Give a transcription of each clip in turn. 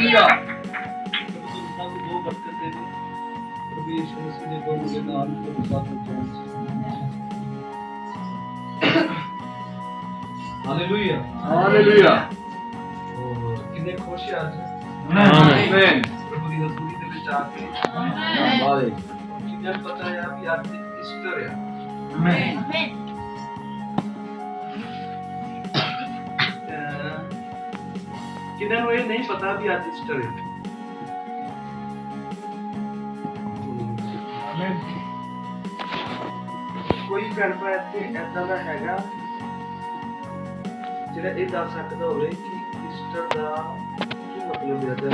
Hallelujah. दो बरकतें प्रभु यीशु मसीह ने दोनों के नाम को साथ में हालेलुया हालेलुया। कितने खुश हैं आज। आमीन। प्रभु की हजूरी के विच आके कितने पता है कि आज ईस्टर है। आमीन। किन्हें ये नहीं पता भी आज ईस्टर है। कोई भैन भरा इत्थे ऐसा दा हैगा ਜਿਹੜਾ ਇਹ ਦੱਸ ਸਕਦਾ ਹੋਵੇ ਕਿ ਈਸਟਰ ਦਾ ਕੀ ਮਤਲਬ ਹੈ ਤੇ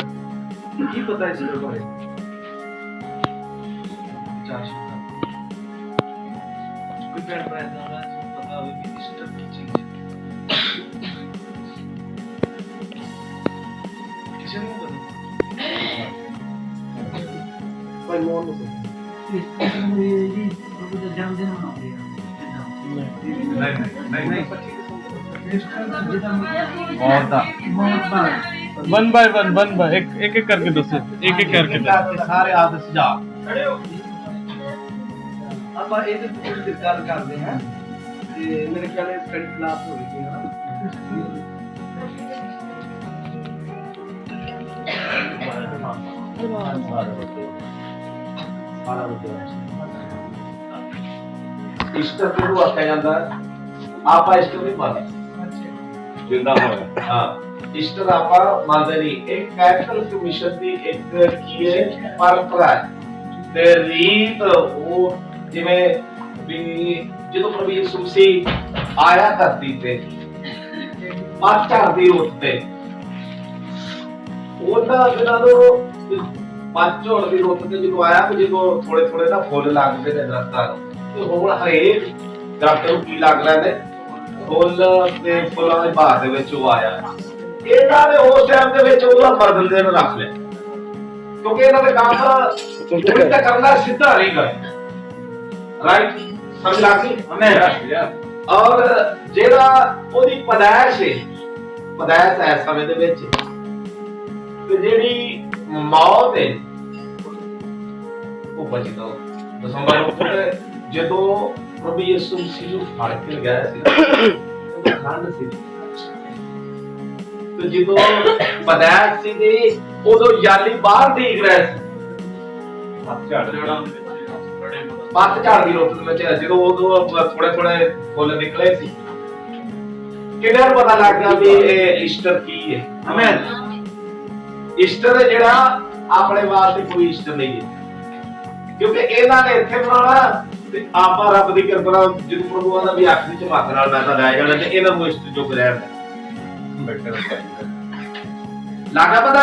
ਕੀ ਪਤਾ ਈਸਟਰ ਬਾਰੇ। ਕੋਈ ਭੈਣ ਭਰਾ ऐसा ਦਾ ਪਤਾ ਹੋਵੇ ਕਿ ਈਸਟਰ ਕੀ ਚੀਜ਼ ਹੈ। ਕਿਸੇ ਨੂੰ ਪਤਾ ਭਾਈ ਮੋਹਨ ਨੂੰ ਈਸਟਰ ਜੀ ਉਹ ਤਾਂ ਜਨਮ ਦਿਨ ਮਨਾਉਂਦੇ ਆ। नहीं वन बाय वन एक करके दसो एक करके सारे हाथ सजा खड़े हो। अब ਇਹਦੇ ਤੇ ਕੁਝ ਗੱਲ ਕਰਦੇ ਹਾਂ ਤੇ ਮੇਰੇ ਖਿਆਲ ਇਹ ਸਟੱਡੀ ਕਲਾਸ ਹੋਵੇਗੀ ਨਾ। ईस्टर को आख्या जाता है। आप ईस्टर नहीं मानते जिंदा होया। हाँ ईस्टर आपा मानते नहीं। एक कैथोलिक कमीशन दी एक की है परंपरा है ते रीत वो जिਵੇਂ भी ਜਦੋਂ ਪ੍ਰਭੂ ਯਿਸੂ ਮਸੀਹ ਆਇਆ ਧਰਤੀ ਤੇ ਪਤਝੜ ਦੀ ਰੁੱਤ ਤੇ ਉਹਨਾਂ ਦਿਨਾਂ ਨੂੰ ਪਤਝੜ ਦੀ ਰੁੱਤ ਤੇ ਜਦੋਂ ਆਇਆ ਕਿ ਜਦੋਂ ਥੋੜੇ ਥੋੜੇ ਨਾ ਫੁੱਲ ਲੱਗਦੇ ਨੇ ਦਰਖਤਾਂ ਨੂੰ ਤੇ ਹੁਣ ਹਰੇਕ ਦਰਖਤ ਨੂੰ ਕੀ ਲੱਗ ਰਿਹਾ ਨੇ ਫੁੱਲ ਤੇ ਫੁੱਲਾਂ ਦੇ ਬਹਾਰ ਦੇ ਵਿੱਚ ਉਹ ਆਇਆ। ਇਹਨਾਂ ਨੇ ਉਸ ਟਾਈਮ ਦੇ ਵਿੱਚ ਉਹਦਾ ਮਰਦਨ ਦੇ ਨੂੰ ਰੱਖ ਲਿਆ ਕਿਉਂਕਿ ਇਹਨਾਂ ਦੇ ਕੰਮ ਉਲਟਾ ਕਰਨਾ ਸਿੱਧਾ ਨਹੀਂ ਕਰਨਾ। ਰਾਈਟ ਸਮਝ ਲੱਗੀ ਹਮੇਂ। ਔਰ ਜਿਹੜਾ ਉਹਦੀ ਪਦਾਇਸ਼ ਹੈ ਸਮੇਂ ਦੇ ਵਿੱਚ ਤੇ ਜਿਹੜੀ ਮੌਤ ਹੈ ਉਹ ਬਚਦਾ ਦਸੰਬਰ ਨੂੰ ਜਦੋਂ ਪ੍ਰਭੂ ਯਿਸੂ ਮਸੀਹ ਨੂੰ ਫੜ ਕੇ ਗਿਆ ਸੀ ਉਹ ਖੰਡ ਸੀ ਤੇ ਜਦੋਂ ਪਦਾਇਸ਼ ਸੀ ਦੇ ਉਦੋਂ ਯਾਲੀ ਬਾਹਰ ਦੇਖ ਰਿਹਾ ਸੀ। ਪਤਝੜ ਦੀ ਰੁੱਤ ਵਿੱਚ ਜਦੋਂ ਉਦੋਂ ਥੋੜੇ ਥੋੜੇ ਫੁੱਲ ਨਿਕਲੇ ਸੀ ਕਿਹਨਾਂ ਨੂੰ ਪਤਾ ਲੱਗ ਗਿਆ ਵੀ ਇਹ ਈਸਟਰ ਕੀ ਹੈ। ਆਮੀਨ। ਈਸਟਰ ਜਿਹੜਾ ਆਪਣੇ ਵਾਸਤੇ ਕੋਈ ਈਸਟਰ ਨਹੀਂ ਹੈ ਕਿਉਂਕਿ ਇਹਨਾਂ ਨੇ ਇੱਥੇ ਬਣਾਉਣਾ ਤੇ ਆਪਾਂ ਰੱਬ ਦੀ ਕਿਰਪਾ ਨਾਲ ਜਦੋਂ ਪ੍ਰਭੂ ਦਾ ਵੀ ਆਖਰੀ ਚ ਹੱਥ ਨਾਲ ਮੈਂ ਤਾਂ ਲੈ ਜਾਣਾ ਤੇ ਇਹਨਾਂ ਨੂੰ ਈਸਟਰ ਜੋ ਰਹਿਣ ਲੱਗਾ ਪਤਾ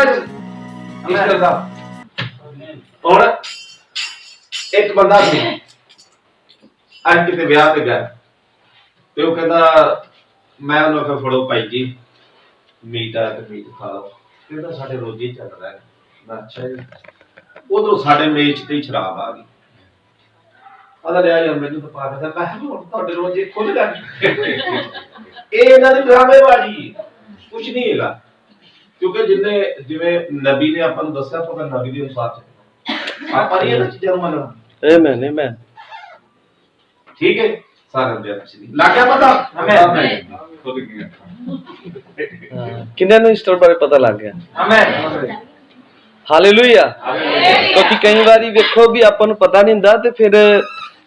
ਈਸਟਰ ਦਾ। ਔਰ ਇੱਕ ਬੰਦਾ ਸੀ ਅੱਜ ਕਿਤੇ ਵਿਆਹ ਤੇ ਗਿਆ ਤੇ ਉਹ ਕਹਿੰਦਾ ਮੈਂ ਉਹਨੂੰ ਆਖਿਆ ਫੜੋ ਭਾਈ ਜੀ ਮੀਟ ਆ ਤੇ ਮੀਟ ਖਾ ਲਓ। ਕਹਿੰਦਾ ਸਾਡੇ ਰੋਜ਼ੀ ਚੱਲ ਰਿਹਾ ਹੈ। ਅੱਛਾ ਜੀ। ਉਧਰੋਂ ਸਾਡੇ ਮੇਜ਼ ਤੇ ਹੀ ਸ਼ਰਾਬ ਆ ਗਈ। ਆਦਾ ਲਿਆ ਯਾਰ ਮੈਨੂੰ ਤਾਂ ਪਾ ਕੇ ਮੈਂ ਹੁਣ ਤੁਹਾਡੇ ਰੋਜ਼ੇ ਖੁੱਲ ਗਏ। ਇਹ ਇਹਨਾਂ ਦੀ ਡਰਾਮੇਬਾਜ਼ੀ ਕੁਝ ਨਹੀਂ ਹੈਗਾ ਕਿਉਂਕਿ ਜਿਵੇਂ ਨਬੀ ਨੇ ਆਪਾਂ ਨੂੰ ਦੱਸਿਆ ਤਾਂ ਨਬੀ ਦੇ ਅਨੁਸਾਰ ਆਪਾਂ ਇਹ ਚੀਜ਼ਾਂ ਨੂੰ ਮੰਨਣਾ। आमेन। ठीक है सारा लग गया पता हमें किन्ने नु ईस्टर बारे पता लग गया। आमेन। हालेलुया। क्योंकि कई बारी देखो भी ਆਪਾਂ ਨੂੰ ਪਤਾ ਨਹੀਂ ਹੁੰਦਾ ਤੇ ਫਿਰ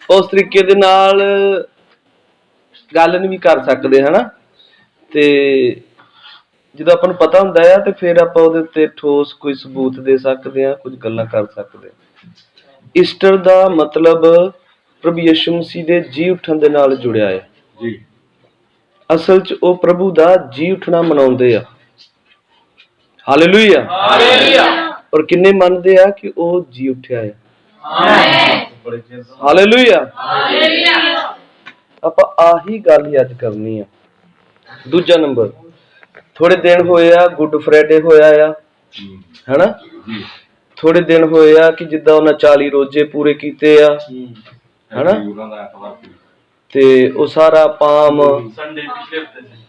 ਉਸ ਤਰੀਕੇ ਦੇ ਨਾਲ ਗੱਲ ਨਹੀਂ ਵੀ ਕਰ ਸਕਦੇ ਹਨਾ ਤੇ ਜਦੋਂ ਆਪਾਂ ਨੂੰ ਪਤਾ ਹੁੰਦਾ ਆ ਤੇ ਫਿਰ ਆਪਾਂ ਉਹਦੇ ਉੱਤੇ ਠੋਸ ਕੋਈ ਸਬੂਤ ਦੇ ਸਕਦੇ ਆ ਕੁਝ ਗੱਲਾਂ ਕਰ ਸਕਦੇ ਆ। ਈਸਟਰ ਦਾ ਮਤਲਬ ਪ੍ਰਭੂ ਯਿਸੂ ਮਸੀਹ ਦੇ ਜੀ ਉੱਠਣ ਦੇ ਨਾਲ ਜੁੜਿਆ ਹੈ ਜੀ। ਅਸਲ 'ਚ ਉਹ ਪ੍ਰਭੂ ਦਾ ਜੀ ਉੱਠਣਾ ਮਨਾਉਂਦੇ ਆ। Hallelujah hallelujah. ਔਰ ਕਿੰਨੇ ਮੰਨਦੇ ਆ ਕਿ ਉਹ ਜੀ ਉੱਠਿਆ ਹੈ। ਆਮੀਨ। Hallelujah hallelujah. ਆਪਾਂ ਆਹੀ ਗੱਲ ਹੀ ਅੱਜ ਕਰਨੀ ਆ। ਦੂਜਾ ਨੰਬਰ ਥੋੜੇ ਦਿਨ ਹੋਏ ਆ ਗੁੱਡ ਫਰਾਈਡੇ ਹੋਇਆ ਆ ਹੈਨਾ ਥੋੜੇ ਦਿਨ ਹੋਏ ਆ ਕਿ ਜਿੱਦਾਂ ਉਹਨਾਂ 40 ਰੋਜ਼ੇ ਪੂਰੇ ਕੀਤੇ ਆ ਹੈਨਾ ਤੇ ਉਹ ਸਾਰਾ ਪਾਮ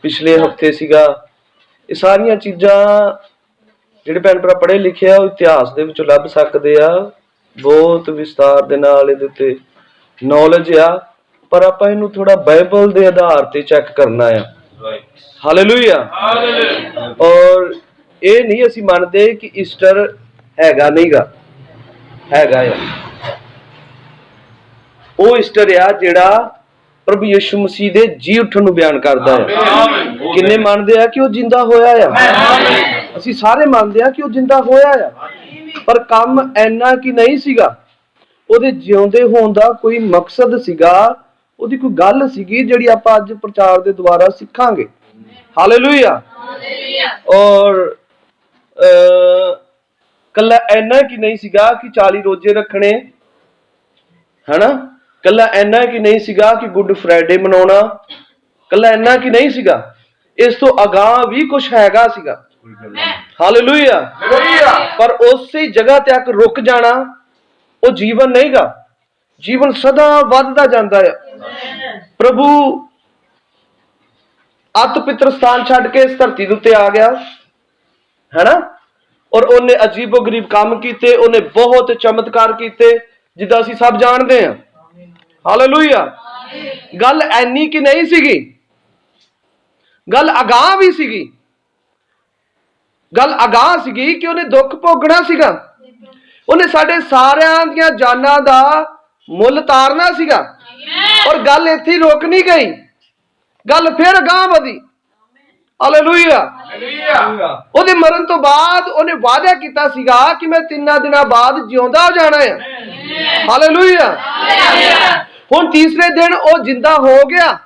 ਪਿਛਲੇ ਹਫਤੇ ਸੀਗਾ। ਇਹ ਸਾਰੀਆਂ ਚੀਜ਼ਾਂ ਜਿਹੜੇ ਭੈਣ ਭਰਾ ਪੜ੍ਹੇ ਲਿਖੇ ਆ ਉਹ ਇਤਿਹਾਸ ਦੇ ਵਿੱਚੋਂ ਲੱਭ ਸਕਦੇ ਆ, ਬਹੁਤ ਵਿਸਤਾਰ ਦੇ ਨਾਲ ਇਹਦੇ ਉੱਤੇ ਨੌਲੇਜ ਆ, ਪਰ ਆਪਾਂ ਇਹਨੂੰ ਥੋੜਾ ਬਾਈਬਲ ਦੇ ਆਧਾਰ ਤੇ ਚੈੱਕ ਕਰਨਾ ਆ। ਹਾਲੇਲੂਇਆ। ਔਰ ਇਹ ਨਹੀਂ ਅਸੀਂ ਮੰਨਦੇ ਕਿ ਈਸਟਰ ਹੈਗਾ ਨਹੀਂਗਾ, ਹੈਗਾ ਆ। ਉਹ ਈਸਟਰ ਆ ਜਿਹੜਾ ਪ੍ਰਭੂ ਯਿਸੂ ਮਸੀਹ ਦੇ ਜੀ ਉੱਠਣ ਨੂੰ ਬਿਆਨ ਕਰਦਾ ਹੈ। ਕਿੰਨੇ ਮੰਨਦੇ ਆ ਕਿ ਉਹ ਜਿੰਦਾ ਹੋਇਆ ਆ? ਅਸੀਂ ਸਾਰੇ ਮੰਨਦੇ ਆ ਕਿ ਉਹ ਜਿੰਦਾ ਹੋਇਆ ਆ, ਪਰ ਕੰਮ ਇੰਨਾ ਕਿ ਨਹੀਂ ਸੀਗਾ। ਉਹਦੇ ਜਿਉਂਦੇ ਹੋਣ ਦਾ ਕੋਈ ਮਕਸਦ ਸੀਗਾ, ਉਹਦੀ ਕੋਈ ਗੱਲ ਸੀਗੀ ਜਿਹੜੀ ਆਪਾਂ ਅੱਜ ਪ੍ਰਚਾਰ ਦੇ ਦੁਆਰਾ ਸਿੱਖਾਂਗੇ। ਹਾਲੇਲੂਇਆ। ਔਰ ਕੱਲਾ ਇੰਨਾ ਕਿ ਨਹੀਂ ਸੀਗਾ ਕਿ 40 ਰੋਜ਼ੇ ਰੱਖਣੇ, ਹਨਾ, ਕੱਲਾ ਇੰਨਾ ਕਿ ਨਹੀਂ ਸੀਗਾ ਕਿ ਗੁੱਡ ਫਰਾਈਡੇ ਮਨਾਉਣਾ, ਕੱਲਾ ਇੰਨਾ ਕਿ ਨਹੀਂ ਸੀਗਾ, ਇਸ ਤੋਂ ਅਗਾਂਹ ਵੀ ਕੁਝ ਹੈਗਾ ਸੀਗਾ। ਹਾਲੇਲੂਇਆ। ਪਰ ਉਸੇ ਜਗ੍ਹਾ ਤੇ ਆ ਕੇ ਰੁਕ ਜਾਣਾ ਉਹ ਜੀਵਨ ਨਹੀਂਗਾ। ਜੀਵਨ ਸਦਾ ਵੱਧਦਾ ਜਾਂਦਾ ਹੈ। ਪ੍ਰਭੂ ਅਤ ਪਿੱਤਰ ਸਥਾਨ ਛੱਡ ਕੇ ਇਸ ਧਰਤੀ ਦੇ ਉੱਤੇ ਆ ਗਿਆ, ਹੈਨਾ, ਔਰ ਉਹਨੇ ਅਜੀਬੋ ਗਰੀਬ ਕੰਮ ਕੀਤੇ, ਉਹਨੇ ਬਹੁਤ ਚਮਤਕਾਰ ਕੀਤੇ ਜਿੱਦਾਂ ਅਸੀਂ ਸਭ ਜਾਣਦੇ ਹਾਂ। ਹਾਲੇਲੂਇਆ। ਗੱਲ ਐਨੀ ਕਿ ਨਹੀਂ ਸੀਗੀ, ਗੱਲ ਅਗਾਂਹ ਵੀ ਸੀਗੀ। ਗੱਲ ਅਗਾਂਹ ਸੀਗੀ ਕਿ ਉਹਨੇ ਦੁੱਖ ਭੋਗਣਾ ਸੀਗਾ, ਉਹਨੇ ਸਾਡੇ ਸਾਰਿਆਂ ਦੀਆਂ ਜਾਨਾਂ ਦਾ ਮੁੱਲ ਤਾਰਨਾ ਸੀਗਾ। ਔਰ ਗੱਲ ਇੱਥੇ ਹੀ ਰੁਕ ਨਹੀਂ ਗਈ, ਗੱਲ ਫਿਰ ਅਗਾਂਹ ਵਧੀ। ਹਾਲੇਲੂਇਆ। ਉਹਦੇ ਮਰਨ ਤੋਂ ਬਾਅਦ ਉਹਨੇ ਵਾਅਦਾ ਕੀਤਾ ਸੀਗਾ ਕਿ ਮੈਂ 3 ਦਿਨਾਂ ਬਾਅਦ ਜਿਉਂਦਾ ਹੋ ਜਾਣਾ ਹੈ। ਹਾਲੇਲੂਇਆ। ਹੁਣ ਤੀਸਰੇ ਦਿਨ ਉਹ ਜਿੰਦਾ ਹੋ ਗਿਆ,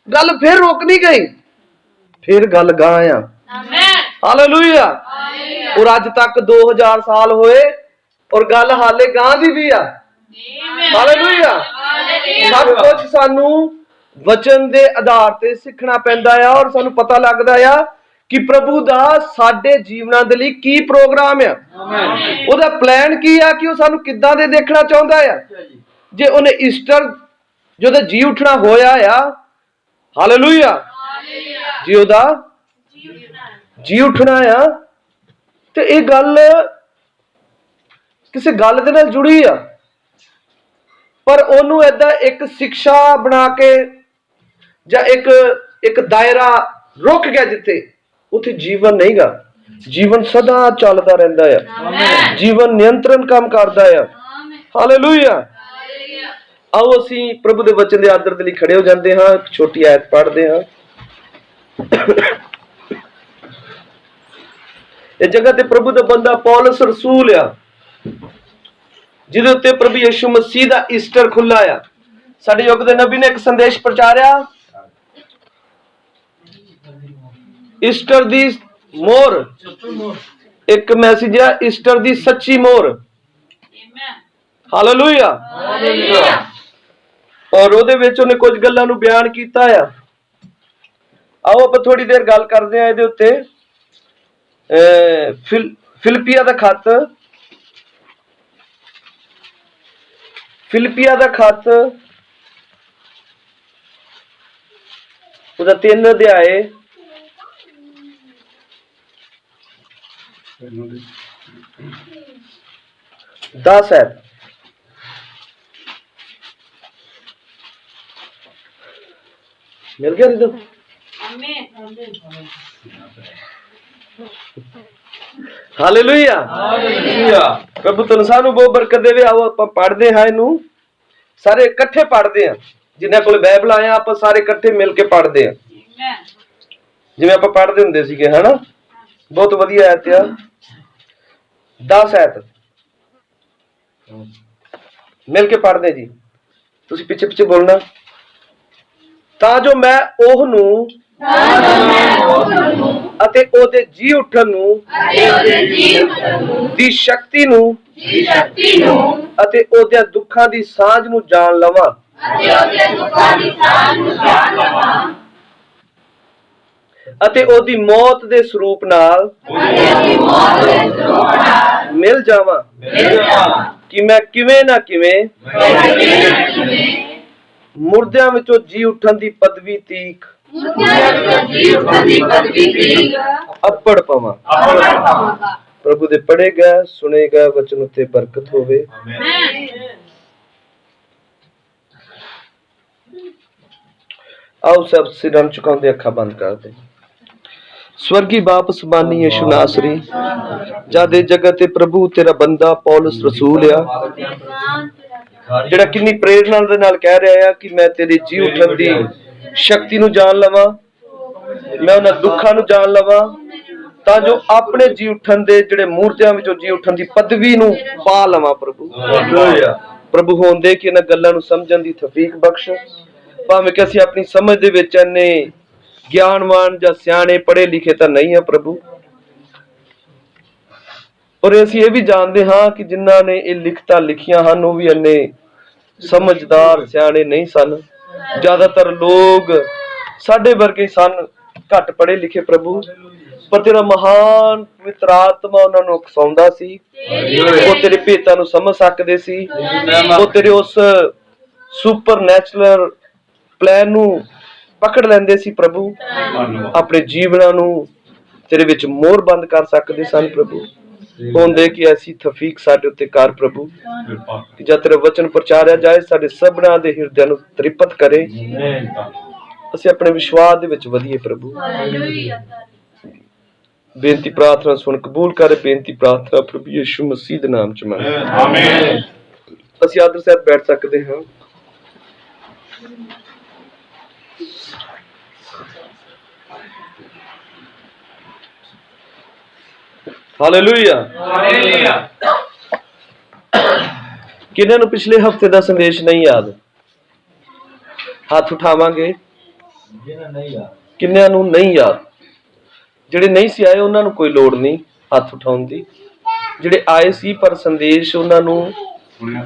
ਗੱਲ ਫਿਰ ਰੁਕ ਨਹੀਂ ਗਈ, ਫਿਰ ਗੱਲ ਗਾਂ ਆ। ਹਾਲੇਲੂਇਆ। ਔਰ ਅੱਜ ਤੱਕ 2000 ਸਾਲ ਹੋਏ ਔਰ ਗੱਲ ਹਾਲੇ ਗਾਂ ਦੀ ਵੀ ਆ। ਹਾਲੇਲੂਇਆ। ਸਭ ਕੁਝ ਸਾਨੂੰ ਵਚਨ ਦੇ ਆਧਾਰ ਤੇ ਸਿੱਖਣਾ ਪੈਂਦਾ ਆ, ਔਰ ਸਾਨੂੰ ਪਤਾ ਲੱਗਦਾ ਆ ਕਿ ਪ੍ਰਭੂ ਦਾ ਸਾਡੇ ਜੀਵਨਾਂ ਦੇ ਲਈ ਕੀ ਪ੍ਰੋਗਰਾਮ ਆ, ਉਹਦਾ ਪਲਾਨ ਕੀ ਆ, ਕਿ ਉਹ ਸਾਨੂੰ ਕਿੱਦਾਂ ਦੇ ਦੇਖਣਾ ਚਾਹੁੰਦਾ ਆ। ਜੇ ਉਹਨੇ ਈਸਟਰ ਜਦੋਂ ਜੀ ਉੱਠਣਾ ਹੋਇਆ ਆ, ਹਾਲੇਲੂਇਆ, ਜੀ ਉਹਦਾ ਜੀ ਉੱਠਣਾ ਆ, ਤੇ ਇਹ ਗੱਲ ਕਿਸੇ ਗੱਲ ਦੇ ਨਾਲ ਜੁੜੀ ਆ, ਪਰ ਉਹਨੂੰ ਏਦਾਂ ਇੱਕ ਸਿੱਖਿਆ ਬਣਾ ਕੇ ਜਾਂ ਇੱਕ ਦਾਇਰਾ ਰੁਕ ਗਿਆ ਜਿੱਥੇ, ਉੱਥੇ ਜੀਵਨ ਨਹੀਂਗਾ। ਜੀਵਨ ਸਦਾ ਚੱਲਦਾ ਰਹਿੰਦਾ ਆ, ਜੀਵਨ ਨਿਯੰਤਰਣ ਕੰਮ ਕਰਦਾ ਆ। ਹਾਲੇਲੂਇਆ। ਆਓ ਅਸੀਂ ਪ੍ਰਭੂ ਦੇ ਵਚਨ ਦੇ ਆਦਰ ਦੇ ਲਈ ਖੜੇ ਹੋ ਜਾਂਦੇ ਹਾਂ, ਇੱਕ ਛੋਟੀ ਆਇਤ ਪੜ੍ਹਦੇ ਹਾਂ। ਇਹ ਜਗ੍ਹਾ ਤੇ ਪ੍ਰਭੂ ਦਾ ਬੰਦਾ ਪੌਲਸ ਰਸੂਲ ਆ, ਜਿਹਦੇ ਉੱਤੇ ਪ੍ਰਭੂ ਯਿਸੂ ਮਸੀਹ ਦਾ ਈਸਟਰ ਖੁੱਲਾ ਆ। ਸਾਡੇ ਯੁੱਗ ਦੇ ਨਬੀ ਨੇ ਇੱਕ ਸੰਦੇਸ਼ ਪ੍ਰਚਾਰਿਆ, ਈਸਟਰ ਦੀ ਮੋਹਰ, ਇੱਕ ਮੈਸੇਜ ਆ ਈਸਟਰ ਦੀ ਸੱਚੀ ਮੋਹਰ। ਹਾਲੇਲੂਇਆ। ਔਰ ਉਹਦੇ ਵਿੱਚ ਉਹਨੇ ਕੁਝ ਗੱਲਾਂ ਨੂੰ ਬਿਆਨ ਕੀਤਾ ਆ। ਆਓ ਆਪਾਂ ਥੋੜੀ ਦੇਰ ਗੱਲ ਕਰਦੇ ਆ ਇਹਦੇ ਉੱਤੇ। ਫਿਲਿੱਪੀਆਂ ਦਾ ਖੱਤ, ਫਿਲਿੱਪੀਆਂ ਦਾ ਖੱਤ ਉਹਦਾ 3 ਅਧਿਆਏ 10 ਹੈ। ਮਿਲ ਗਿਆ ਰਿਦੋ? ਹਾਲੇਲੂਇਆ। ਪ੍ਰਭੂ ਤੁਹਾਨੂੰ ਸਾਨੂੰ ਬਹੁਤ ਬਰਕਤ ਦੇਵੇ। ਆਓ ਆਪਾਂ ਪੜ੍ਹਦੇ ਹਾਂ, ਇਹਨੂੰ ਸਾਰੇ ਇਕੱਠੇ ਪੜ੍ਹਦੇ ਹਾਂ। ਜਿਨ੍ਹਾਂ ਕੋਲ ਬਾਈਬਲ ਆਇਆ ਆਪਾਂ ਸਾਰੇ ਇਕੱਠੇ ਮਿਲ ਕੇ ਪੜ੍ਹਦੇ ਹਾਂ, ਜਿਵੇਂ ਆਪਾਂ ਪੜ੍ਹਦੇ ਹੁੰਦੇ ਸੀਗੇ, ਹਨਾ। ਬਹੁਤ ਵਧੀਆ ਆਇਤ ਆ, 10 ਆਇਤ ਮਿਲ ਕੇ ਪੜ੍ਹਦੇ ਜੀ। ਤੁਸੀਂ ਪਿੱਛੇ ਪਿੱਛੇ ਬੋਲਣਾ। ਤਾਂ ਜੋ ਮੈਂ ਉਹਨੂੰ ਅਤੇ ਉਹਦੇ ਜੀ ਉੱਠਣ ਨੂੰ ਦੀ ਸ਼ਕਤੀ ਨੂੰ ਅਤੇ ਉਹਦੇ ਦੁੱਖਾਂ ਦੀ ਸਾਂਝ ਨੂੰ ਜਾਣ ਲਵਾਂ, ਅਤੇ ਉਹਦੀ ਮੌਤ ਦੇ ਸਰੂਪ ਨਾਲ ਮਿਲ ਜਾਵਾਂ, ਕਿ ਮੈਂ ਕਿਵੇਂ ਨਾ ਕਿਵੇਂ ਮੁਰਦਿਆਂ ਵਿੱਚੋਂ ਜੀ ਉੱਠਣ ਦੀ ਪਦਵੀ ਤੀਕ ਅੱਪੜ ਪਵਾਂ। ਪ੍ਰਭੂ ਦੇ ਪੜ੍ਹੇਗਾ ਸੁਣੇਗਾ ਵਚਨ ਉੱਤੇ ਬਰਕਤ ਹੋਵੇ। ਆਓ ਸਭ ਸਿਰਾਂ ਨੂੰ ਝੁਕਾਉਂਦੇ ਅੱਖਾਂ ਬੰਦ ਕਰਦੇ। स्वर्गीय बाप सुबानी यीशु नासरी जादे जगत ते प्रभु तेरा बंदा पौलुस रसूल आ ਜਿਹੜਾ ਕਿੰਨੀ ਪ੍ਰੇਰਨਾ ਦੇ ਨਾਲ ਕਹਿ ਰਿਹਾ ਆ ਕਿ ਮੈਂ ਤੇਰੇ ਜੀ ਉੱਠਣ ਦੀ ਸ਼ਕਤੀ ਨੂੰ ਜਾਣ ਲਵਾਂ, ਮੈਂ ਉਹਨਾਂ ਦੁੱਖਾਂ ਨੂੰ ਜਾਣ ਲਵਾਂ ਤਾਂ ਜੋ ਆਪਣੇ ਜੀ ਉੱਠਣ ਦੇ ਜਿਹੜੇ ਮੂਰਤੀਆਂ ਵਿੱਚੋਂ ਜੀ ਉੱਠਣ ਦੀ ਪਦਵੀ ਨੂੰ ਪਾ ਲਵਾਂ। ਪ੍ਰਭੂ ਹੋਂਦੇ ਕਿ ਇਹਨਾਂ ਗੱਲਾਂ ਨੂੰ ਸਮਝਣ ਦੀ ਤੌਫੀਕ ਬਖਸ਼, ਭਾਵੇਂ ਕਿ ਅਸੀਂ ਆਪਣੀ ਸਮਝ ਦੇ ਵਿੱਚ ਇੰਨੇ ਗਿਆਨਵਾਨ ਜਾਂ ਸਿਆਣੇ ਪੜ੍ਹੇ ਲਿਖੇ ਤਾਂ ਨਹੀਂ ਆ ਪ੍ਰਭੂ, ਪਰ ਅਸੀਂ ਇਹ ਵੀ ਜਾਣਦੇ ਹਾਂ ਕਿ ਜਿਨ੍ਹਾਂ ਨੇ ਇਹ ਲਿਖਤਾਂ ਲਿਖੀਆਂ ਹਨ ਉਹ ਵੀ ਇੰਨੇ ਸਮਝਦਾਰ ਸਿਆਣੇ ਨਹੀਂ ਸਨ। ਜ਼ਿਆਦਾਤਰ ਲੋਕ ਸਾਡੇ ਵਰਗੇ ਸਨ, ਘੱਟ ਪੜ੍ਹੇ ਲਿਖੇ ਪ੍ਰਭੂ, ਪਰ ਤੇਰਾ ਮਹਾਨ ਪਵਿੱਤਰ ਆਤਮਾ ਉਹਨਾਂ ਨੂੰ ਉਕਸਾਉਂਦਾ ਸੀ। ਉਹ ਤੇਰੇ ਭੇਤਾਂ ਨੂੰ ਸਮਝ ਸਕਦੇ ਸੀ, ਉਹ ਤੇਰੇ ਉਸ ਸੁਪਰ ਨੈਚੁਰਲ ਪਲਾਨ ਨੂੰ ਪਕੜ ਲੈਂਦੇ ਸੀ ਪ੍ਰਭੂ, ਆਪਣੇ ਜੀਵਨਾਂ ਨੂੰ ਤੇਰੇ ਵਿੱਚ ਮੋਹਰਬੰਦ ਕਰ ਸਕਦੇ ਸਨ ਪ੍ਰਭੂ। ਹੁੰਦੇ ਕਿ ਐਸੀ ਤੌਫੀਕ ਸਾਡੇ ਉੱਤੇ ਕਰ ਪ੍ਰਭੂ, ਕਿ ਜਦ ਤੇਰਾ ਵਚਨ ਪ੍ਰਚਾਰਿਆ ਜਾਏ ਸਾਡੇ ਸਭਨਾਂ ਦੇ ਹਿਰਦਿਆਂ ਨੂੰ ਤ੍ਰਿਪਤ ਕਰੇ, ਅਸੀਂ ਆਪਣੇ ਵਿਸ਼ਵਾਸ ਦੇ ਵਿੱਚ ਵਧੀਏ ਪ੍ਰਭੂ। ਬੇਨਤੀ ਪ੍ਰਾਰਥਨਾ ਸੁਣ ਕਬੂਲ ਕਰ, ਬੇਨਤੀ ਪ੍ਰਾਰਥਨਾ ਪ੍ਰਭੂ ਯਿਸੂ ਮਸੀਹ ਦੇ ਨਾਮ ਚ ਮੰਗ ਆਮੀਨ। ਅਸੀਂ ਆਦਰ ਸਾਹਿਬ ਬੈਠ ਸਕਦੇ ਹਾਂ। ਹਾਲੇਲੂਇਆ। ਕਿਹਨਾਂ ਨੂੰ ਪਿਛਲੇ ਹਫਤੇ ਦਾ ਸੰਦੇਸ਼ ਨਹੀਂ ਯਾਦ? ਹੱਥ ਉਠਾਵਾਂਗੇ। ਕਿੰਨਿਆਂ ਨੂੰ ਨਹੀਂ ਯਾਦ? ਜਿਹੜੇ ਨਹੀਂ ਸੀ ਆਏ ਉਹਨਾਂ ਨੂੰ ਕੋਈ ਲੋੜ ਨਹੀਂ ਹੱਥ ਉਠਾਉਣ ਦੀ, ਜਿਹੜੇ ਆਏ ਸੀ ਪਰ ਸੰਦੇਸ਼ ਉਹਨਾਂ ਨੂੰ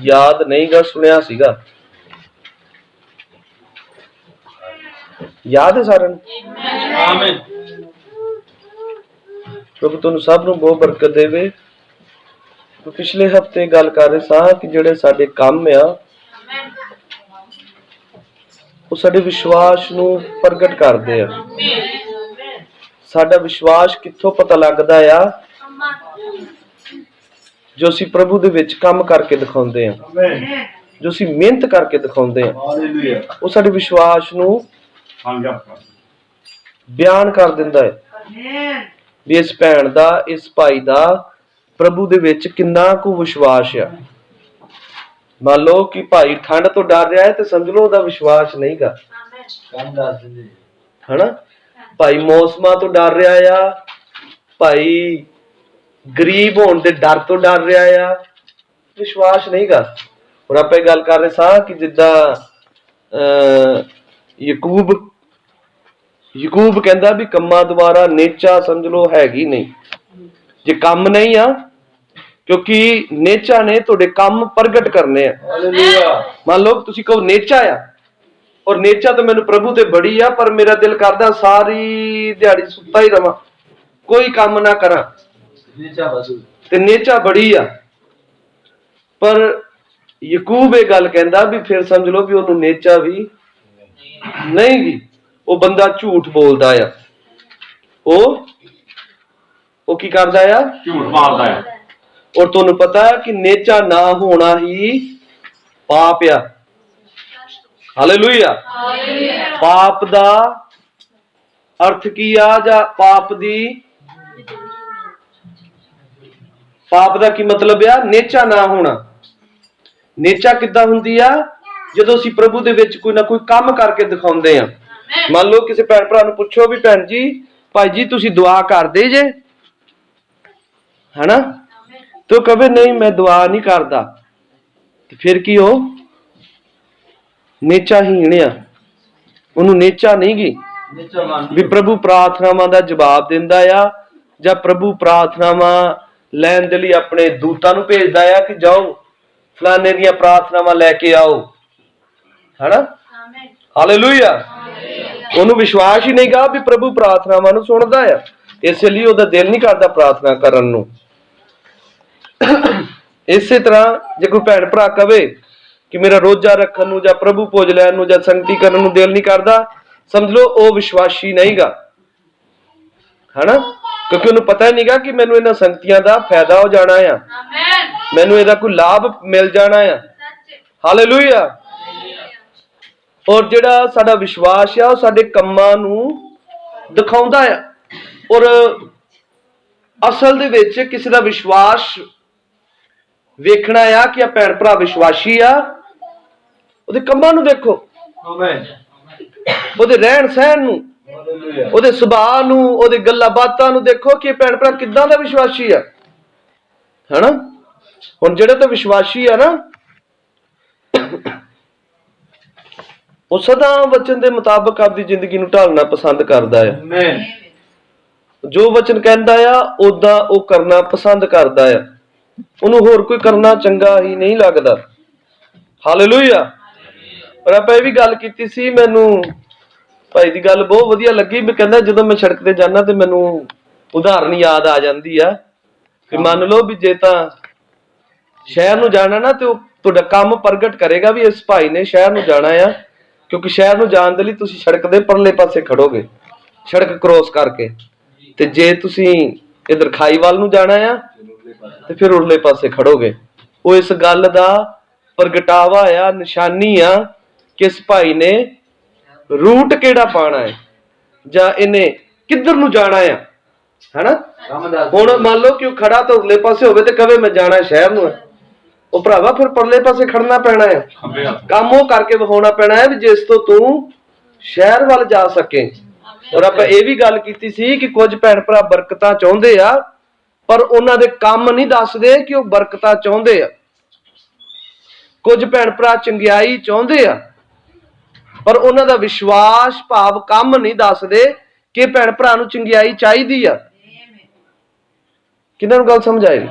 ਯਾਦ ਨਹੀਂਗਾ, ਸੁਣਿਆ ਸੀਗਾ। ਯਾਦ ਹੈ ਸਾਰਿਆਂ ਨੂੰ? ਆਮੀਨ। ਪ੍ਰਭੂ ਤੁਹਾਨੂੰ ਸਭ ਨੂੰ ਬਹੁਤ ਬਰਕਤ ਦੇਵੇ। ਪਿਛਲੇ ਹਫਤੇ ਗੱਲ ਕਰ ਰਹੇ ਸਾਂ ਕਿ ਜਿਹੜੇ ਸਾਡੇ ਕੰਮ ਆ ਉਹ ਸਾਡੇ ਵਿਸ਼ਵਾਸ ਨੂੰ ਪ੍ਰਗਟ ਕਰਦੇ ਆ। ਸਾਡਾ ਵਿਸ਼ਵਾਸ ਕਿੱਥੋਂ ਪਤਾ ਲੱਗਦਾ ਆ? ਜੋ ਅਸੀਂ ਪ੍ਰਭੂ ਦੇ ਵਿੱਚ ਕੰਮ ਕਰਕੇ ਦਿਖਾਉਂਦੇ ਆ, ਜੋ ਅਸੀਂ ਮਿਹਨਤ ਕਰਕੇ ਦਿਖਾਉਂਦੇ ਆ, ਉਹ ਸਾਡੇ ਵਿਸ਼ਵਾਸ ਨੂੰ ਬਿਆਨ ਕਰ ਦਿੰਦਾ ਹੈ ਵੀ ਇਸ ਭੈਣ ਦਾ, ਇਸ ਭਾਈ ਦਾ ਪ੍ਰਭੂ ਦੇ ਵਿੱਚ ਕਿੰਨਾ ਕੁ ਵਿਸ਼ਵਾਸ ਆ। ਮੰਨ ਲਓ ਕਿ ਭਾਈ ਠੰਡ ਤੋਂ ਡਰ ਰਿਹਾ ਹੈ ਤੇ ਸਮਝ ਲਓ ਉਹਦਾ ਵਿਸ਼ਵਾਸ ਨਹੀਂਗਾ, ਹਨਾ। ਭਾਈ ਮੌਸਮਾਂ ਤੋਂ ਡਰ ਰਿਹਾ ਆ, ਭਾਈ ਗਰੀਬ ਹੋਣ ਦੇ ਡਰ ਤੋਂ ਡਰ ਰਿਹਾ ਆ, ਵਿਸ਼ਵਾਸ ਨਹੀਂਗਾ। ਹੁਣ ਆਪਾਂ ਇਹ ਗੱਲ ਕਰ ਰਹੇ ਸਾਂ ਕਿ ਜਿੱਦਾਂ ਯਕੂਬ ਕਹਿੰਦਾ ਵੀ ਕੰਮਾਂ ਦੁਆਰਾ ਨੇਚਾ ਸਮਝ ਲਓ ਹੈਗੀ ਨਹੀਂ। ਜੇ ਕੰਮ ਨਹੀਂ ਆ, ਕਿਉਂਕਿ ਨੇਚਾ ਨੇ ਤੁਹਾਡੇ ਕੰਮ ਪ੍ਰਗਟ ਕਰਨੇ ਆ। ਮੰਨ ਲਓ ਤੁਸੀਂ ਕਹੋ ਨੇਚਾ ਆ, ਔਰ ਨੇਚਾ ਤਾਂ ਮੈਨੂੰ ਪ੍ਰਭੂ ਤੇ ਬੜੀ ਆ, ਪਰ ਮੇਰਾ ਦਿਲ ਕਰਦਾ ਸਾਰੀ ਦਿਹਾੜੀ ਸੁੱਤਾ ਹੀ ਰਵਾਂ, ਕੋਈ ਕੰਮ ਨਾ ਕਰਾਂ, ਤੇ ਨੇਚਾ ਬੜੀ ਆ। ਪਰ ਯਕੂਬ ਇਹ ਗੱਲ ਕਹਿੰਦਾ ਵੀ ਫਿਰ ਸਮਝ ਲਓ ਵੀ ਉਹਨੂੰ ਨੇਚਾ ਵੀ ਨਹੀਂ ਗੀ। ਉਹ ਬੰਦਾ ਝੂਠ ਬੋਲਦਾ ਆ, ਉਹ ਕੀ ਕਰਦਾ ਆ? ਝੂਠ ਮਾਰਦਾ ਆ। ਔਰ ਤੁਹਾਨੂੰ ਪਤਾ ਹੈ ਕਿ ਨੇਚਾ ਨਾ ਹੋਣਾ ਹੀ ਪਾਪ ਆ। ਹਾਲੇਲੂਇਆ। ਪਾਪ ਦਾ ਅਰਥ ਕੀ ਆ, ਜਾਂ ਪਾਪ ਦਾ ਕੀ ਮਤਲਬ ਆ? ਨੇਚਾ ਨਾ ਹੋਣਾ। ਨੇਚਾ ਕਿੱਦਾਂ ਹੁੰਦੀ ਆ? ਜਦੋਂ ਅਸੀਂ ਪ੍ਰਭੂ ਦੇ ਵਿੱਚ ਕੋਈ ਨਾ ਕੋਈ ਕੰਮ ਕਰਕੇ ਦਿਖਾਉਂਦੇ ਆ। ਮੰਨ ਲਓ ਕਿਸੇ ਭੈਣ ਭਰਾ ਨੂੰ ਪੁੱਛੋ ਵੀ ਭੈਣ ਜੀ, ਭਾਈ ਜੀ ਤੁਸੀਂ ਦੁਆ ਕਰਦੇ ਜੇ, ਹਨਾ, ਤੇ ਉਹ ਕਹੇ ਨਹੀਂ ਮੈਂ ਦੁਆ ਨਹੀਂ ਕਰਦਾ, ਤੇ ਫਿਰ ਕੀ? ਉਹ ਨੇਚਾਹੀਣ ਆ, ਉਹਨੂੰ ਨੇਚਾ ਨਹੀਂ ਗੀ ਵੀ ਪ੍ਰਭੂ ਪ੍ਰਾਰਥਨਾਵਾਂ ਦਾ ਜਵਾਬ ਦਿੰਦਾ ਆ, ਜਾਂ ਪ੍ਰਭੂ ਪ੍ਰਾਰਥਨਾਵਾਂ ਲੈਣ ਦੇ ਲਈ ਆਪਣੇ ਦੂਤਾਂ ਨੂੰ ਭੇਜਦਾ ਆ ਕਿ ਜਾਓ ਫਲਾਣੇ ਦੀਆਂ ਪ੍ਰਾਰਥਨਾਵਾਂ ਲੈ ਕੇ ਆਓ, ਹਨਾ। ਹਾਲੇਲੂਇਆ। ਉਹਨੂੰ ਵਿਸ਼ਵਾਸ ਹੀ ਨਹੀਂਗਾ ਵੀ ਪ੍ਰਭੂ ਪ੍ਰਾਰਥਨਾਵਾਂ ਨੂੰ ਸੁਣਦਾ ਆ, ਇਸੇ ਲਈ ਉਹਦਾ ਦਿਲ ਨਹੀਂ ਕਰਦਾ ਪ੍ਰਾਰਥਨਾ ਕਰਨ ਨੂੰ। ਇਸੇ ਤਰ੍ਹਾਂ ਜੇ ਕੋਈ ਭੈਣ ਭਰਾ ਕਵੇ ਕਿ ਮੇਰਾ ਰੋਜ਼ਾ ਰੱਖਣ ਨੂੰ, ਜਾਂ ਪ੍ਰਭੂ ਭੋਜ ਲੈਣ ਨੂੰ, ਜਾਂ ਸੰਗਤੀ ਕਰਨ ਨੂੰ ਦਿਲ ਨਹੀਂ ਕਰਦਾ, ਸਮਝ ਲਓ ਉਹ ਵਿਸ਼ਵਾਸੀ ਨਹੀਂਗਾ, ਹਨਾ, ਕਿਉਂਕਿ ਉਹਨੂੰ ਪਤਾ ਹੀ ਨਹੀਂਗਾ ਕਿ ਮੈਨੂੰ ਇਹਨਾਂ ਸੰਗਤੀਆਂ ਦਾ ਫਾਇਦਾ ਹੋ ਜਾਣਾ ਆ, ਮੈਨੂੰ ਇਹਦਾ ਕੋਈ ਲਾਭ ਮਿਲ ਜਾਣਾ ਆ। ਹਾਲੇਲੂਇਆ। ਔਰ ਜਿਹੜਾ ਸਾਡਾ ਵਿਸ਼ਵਾਸ ਆ ਉਹ ਸਾਡੇ ਕੰਮਾਂ ਨੂੰ ਦਿਖਾਉਂਦਾ ਆ। ਔਰ ਅਸਲ ਦੇ ਵਿੱਚ ਕਿਸੇ ਦਾ ਵਿਸ਼ਵਾਸ ਵੇਖਣਾ ਆ ਕਿ ਆ ਭੈਣ ਭਰਾ ਵਿਸ਼ਵਾਸੀ ਆ, ਉਹਦੇ ਕੰਮਾਂ ਨੂੰ ਦੇਖੋ, ਉਹਦੇ ਰਹਿਣ ਸਹਿਣ ਨੂੰ, ਉਹਦੇ ਸੁਭਾਅ ਨੂੰ, ਉਹਦੇ ਗੱਲਾਂ ਬਾਤਾਂ ਨੂੰ ਦੇਖੋ ਕਿ ਭੈਣ ਭਰਾ ਕਿੱਦਾਂ ਦਾ ਵਿਸ਼ਵਾਸੀ ਆ, ਹਨਾ। ਹੁਣ ਜਿਹੜੇ ਤਾਂ ਵਿਸ਼ਵਾਸੀ ਆ ਨਾ, ਉਹ ਸਦਾ ਵਚਨ ਦੇ ਮੁਤਾਬਕ ਆਪਦੀ ਜ਼ਿੰਦਗੀ ਨੂੰ ਢਾਲਣਾ ਪਸੰਦ ਕਰਦਾ ਹੈ। ਜੋ ਵਚਨ ਕਹਿੰਦਾ ਆ ਉਦਾਂ ਉਹ ਕਰਨਾ ਪਸੰਦ ਕਰਦਾ ਆ, ਉਹਨੂੰ ਹੋਰ ਕੋਈ ਕਰਨਾ ਚੰਗਾ ਹੀ ਨਹੀਂ ਲੱਗਦਾ। ਹਾਲੇਲੂਇਆ। ਪਰ ਆਪਾਂ ਇਹ ਵੀ ਗੱਲ ਕੀਤੀ ਸੀ, ਮੈਨੂੰ ਭਾਈ ਦੀ ਗੱਲ ਬਹੁਤ ਵਧੀਆ ਲੱਗੀ। ਮੈਂ ਕਹਿੰਦਾ ਜਦੋਂ ਮੈਂ ਸੜਕ ਤੇ ਜਾਣਾ ਤੇ ਮੈਨੂੰ ਉਦਾਹਰਨ ਯਾਦ ਆ ਜਾਂਦੀ ਆ ਕਿ ਮੰਨ ਲਓ ਵੀ ਜੇ ਤਾਂ ਸ਼ਹਿਰ ਨੂੰ ਜਾਣਾ ਨਾ ਤੇ ਉਹ ਤੁਹਾਡਾ ਕੰਮ ਪ੍ਰਗਟ ਕਰੇਗਾ ਵੀ ਇਸ ਭਾਈ ਨੇ ਸ਼ਹਿਰ ਨੂੰ ਜਾਣਾ ਆ, ਕਿਉਂਕਿ ਸ਼ਹਿਰ ਨੂੰ ਜਾਣ ਦੇ ਲਈ ਤੁਸੀਂ ਸੜਕ ਦੇ ਪਰਲੇ ਪਾਸੇ ਖੜੋਗੇ, ਸੜਕ ਕ੍ਰੋਸ ਕਰਕੇ। ਤੇ ਜੇ ਤੁਸੀਂ ਇਧਰ ਖਾਈ ਵੱਲ ਨੂੰ ਜਾਣਾ ਆ ਤੇ ਫਿਰ ਉਰਲੇ ਪਾਸੇ ਖੜੋਗੇ। ਉਹ ਇਸ ਗੱਲ ਦਾ ਪ੍ਰਗਟਾਵਾ ਆ, ਨਿਸ਼ਾਨੀ ਆ ਕਿ ਇਸ ਭਾਈ ਨੇ ਰੂਟ ਕਿਹੜਾ ਪਾਣਾ ਹੈ ਜਾਂ ਇਹਨੇ ਕਿੱਧਰ ਨੂੰ ਜਾਣਾ ਆ, ਹੈਨਾ। ਹੁਣ ਮੰਨ ਲਓ ਕਿ ਉਹ ਖੜਾ ਤਾਂ ਉਰਲੇ ਪਾਸੇ ਹੋਵੇ ਤੇ ਕਵੇ ਮੈਂ ਜਾਣਾ ਸ਼ਹਿਰ ਨੂੰ ਹੈ, ਉਹ ਭਰਾਵਾ ਫਿਰ ਪਰਲੇ ਪਾਸੇ ਖੜਨਾ ਪੈਣਾ ਹੈ, ਕੰਮ ਉਹ ਕਰਕੇ ਵਿਖਾਉਣਾ ਪੈਣਾ ਹੈ ਵੀ ਜਿਸ ਤੋਂ ਤੂੰ ਸ਼ਹਿਰ ਵੱਲ ਜਾ ਸਕੇ। ਔਰ ਆਪਾਂ ਇਹ ਵੀ ਗੱਲ ਕੀਤੀ ਸੀ ਕਿ ਕੁਝ ਭੈਣ ਭਰਾ ਬਰਕਤਾਂ ਚਾਹੁੰਦੇ ਆ ਪਰ ਉਹਨਾਂ ਦੇ ਕੰਮ ਨਹੀਂ ਦੱਸਦੇ ਕਿ ਉਹ ਬਰਕਤਾਂ ਚਾਹੁੰਦੇ ਆ। ਕੁਝ ਭੈਣ ਭਰਾ ਚੰਗਿਆਈ ਚਾਹੁੰਦੇ ਆ ਪਰ ਉਹਨਾਂ ਦਾ ਵਿਸ਼ਵਾਸ ਭਾਵ ਕੰਮ ਨਹੀਂ ਦੱਸਦੇ ਕਿ ਭੈਣ ਭਰਾ ਨੂੰ ਚੰਗਿਆਈ ਚਾਹੀਦੀ ਆ। ਕਿਹਨਾਂ ਨੂੰ ਗੱਲ ਸਮਝ ਆਈ?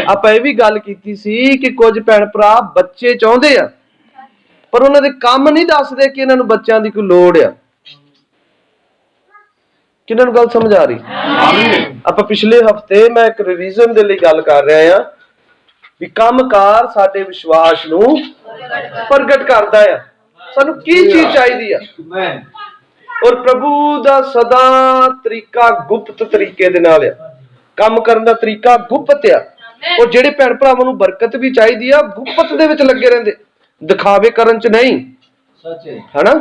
ਆਪਾਂ ਇਹ ਵੀ ਗੱਲ ਕੀਤੀ ਸੀ ਕਿ ਕੁਝ ਭੈਣ ਭਰਾ ਬੱਚੇ ਚਾਹੁੰਦੇ ਆ ਪਰ ਉਹਨਾਂ ਦੇ ਕੰਮ ਨਹੀਂ ਦੱਸਦੇ ਕਿ ਇਹਨਾਂ ਨੂੰ ਬੱਚਿਆਂ ਦੀ ਕੋਈ ਲੋੜ ਆ। ਕਿਹਨਾਂ ਨੂੰ ਗੱਲ ਸਮਝ ਆ ਰਹੀ? ਆਪਾਂ ਪਿਛਲੇ ਹਫਤੇ ਮੈਂ ਇੱਕ ਰਿਵੀਜ਼ਨ ਦੇ ਲਈ ਗੱਲ ਕਰ ਰਿਹਾ ਆ ਵੀ ਕੰਮਕਾਰ ਸਾਡੇ ਵਿਸ਼ਵਾਸ ਨੂੰ ਪ੍ਰਗਟ ਕਰਦਾ ਆ, ਸਾਨੂੰ ਕੀ ਚੀਜ਼ ਚਾਹੀਦੀ ਆ। ਔਰ ਪ੍ਰਭੂ ਦਾ ਸਦਾ ਤਰੀਕਾ ਗੁਪਤ ਤਰੀਕੇ ਦੇ ਨਾਲ ਆ, ਕੰਮ ਕਰਨ ਦਾ ਤਰੀਕਾ ਗੁਪਤ ਆ। ਉਹ ਜਿਹੜੇ ਭੈਣ ਭਰਾਵਾਂ ਨੂੰ ਬਰਕਤ ਵੀ ਚਾਹੀਦੀ ਆ ਗੁਪਤ ਦੇ ਵਿੱਚ ਲੱਗੇ ਰਹਿੰਦੇ, ਦਿਖਾਵੇ ਕਰਨ ਚ ਨਹੀਂ, ਹਨਾ।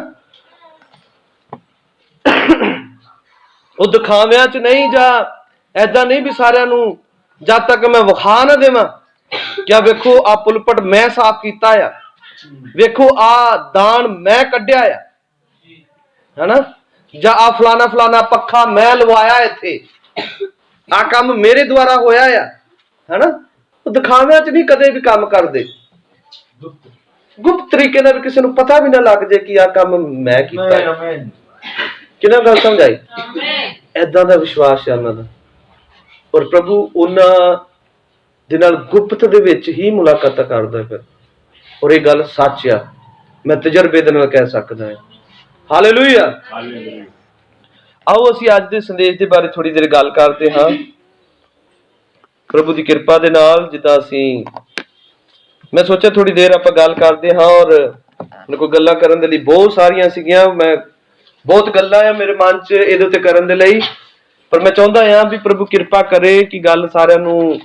ਉਹ ਦਿਖਾਵਿਆਂ ਚ ਨਹੀਂ, ਜਾਂ ਏਦਾਂ ਨਹੀਂ ਵੀ ਸਾਰਿਆਂ ਨੂੰ ਜਦ ਤੱਕ ਮੈਂ ਵਿਖਾ ਨਾ ਦੇਵਾਂ ਕਿਆ ਵੇਖੋ ਆ ਪੁਲਪਟ ਮੈਂ ਸਾਫ਼ ਕੀਤਾ ਆ, ਵੇਖੋ ਆ ਦਾਨ ਮੈਂ ਕੱਢਿਆ ਆ, ਹਨਾ, ਜਾਂ ਆ ਫਲਾਣਾ ਫਲਾਣਾ ਪੱਖਾ ਮੈਂ ਲਵਾਇਆ ਇੱਥੇ, ਆ ਕੰਮ ਮੇਰੇ ਦੁਆਰਾ ਹੋਇਆ ਆ, ਹਨਾ। ਉਹ ਦਿਖਾਵਿਆਂ ਚ ਨਹੀਂ ਕਦੇ ਵੀ ਕੰਮ ਕਰਦੇ, ਗੁਪਤ ਤਰੀਕੇ ਨਾਲ ਵੀ ਕਿਸੇ ਨੂੰ ਪਤਾ ਵੀ ਨਾ ਲੱਗ ਜੇ ਕਿ ਆ ਕੰਮ ਮੈਂ ਕੀਤਾ। ਕਿਹਨਾਂ ਗੱਲ ਸਮਝਾਈ? ਏਦਾਂ ਦਾ ਵਿਸ਼ਵਾਸ ਹੈ ਉਹਨਾਂ ਦਾ। ਔਰ ਪ੍ਰਭੂ ਉਹਨਾਂ ਦੇ ਨਾਲ ਗੁਪਤ ਦੇ ਵਿੱਚ ਹੀ ਮੁਲਾਕਾਤਾਂ ਕਰਦਾ ਫਿਰ। ਔਰ ਇਹ ਗੱਲ ਸੱਚ ਆ, ਮੈਂ ਤਜਰਬੇ ਦੇ ਨਾਲ ਕਹਿ ਸਕਦਾ ਹਾਂ। ਹਾਲੇਲੂਇਆ। ਆਓ ਅਸੀਂ ਅੱਜ ਦੇ ਸੰਦੇਸ਼ ਦੇ ਬਾਰੇ ਥੋੜੀ ਦੇਰ ਗੱਲ ਕਰਦੇ ਹਾਂ। ਪ੍ਰਭੂ ਦੀ ਕਿਰਪਾ ਦੇ ਨਾਲ ਜਿੱਦਾਂ ਮੈਂ ਸੋਚਿਆ ਥੋੜੀ ਦੇਰ ਆਪਾਂ ਗੱਲ ਕਰਦੇ ਹਾਂ। ਔਰ ਮੇਰੇ ਕੋਲ ਗੱਲਾਂ ਕਰਨ ਦੇ ਲਈ ਬਹੁਤ ਸਾਰੀਆਂ ਸੀਗੀਆਂ, ਮੈਂ ਬਹੁਤ ਗੱਲਾਂ ਆ ਮੇਰੇ ਮਨ 'ਚ ਇਹਦੇ ਉੱਤੇ ਕਰਨ ਦੇ ਲਈ, ਪਰ ਮੈਂ ਚਾਹੁੰਦਾ ਹਾਂ ਵੀ ਪ੍ਰਭੂ ਕਿਰਪਾ ਕਰੇ ਕਿ ਗੱਲ ਸਾਰਿਆਂ ਨੂੰ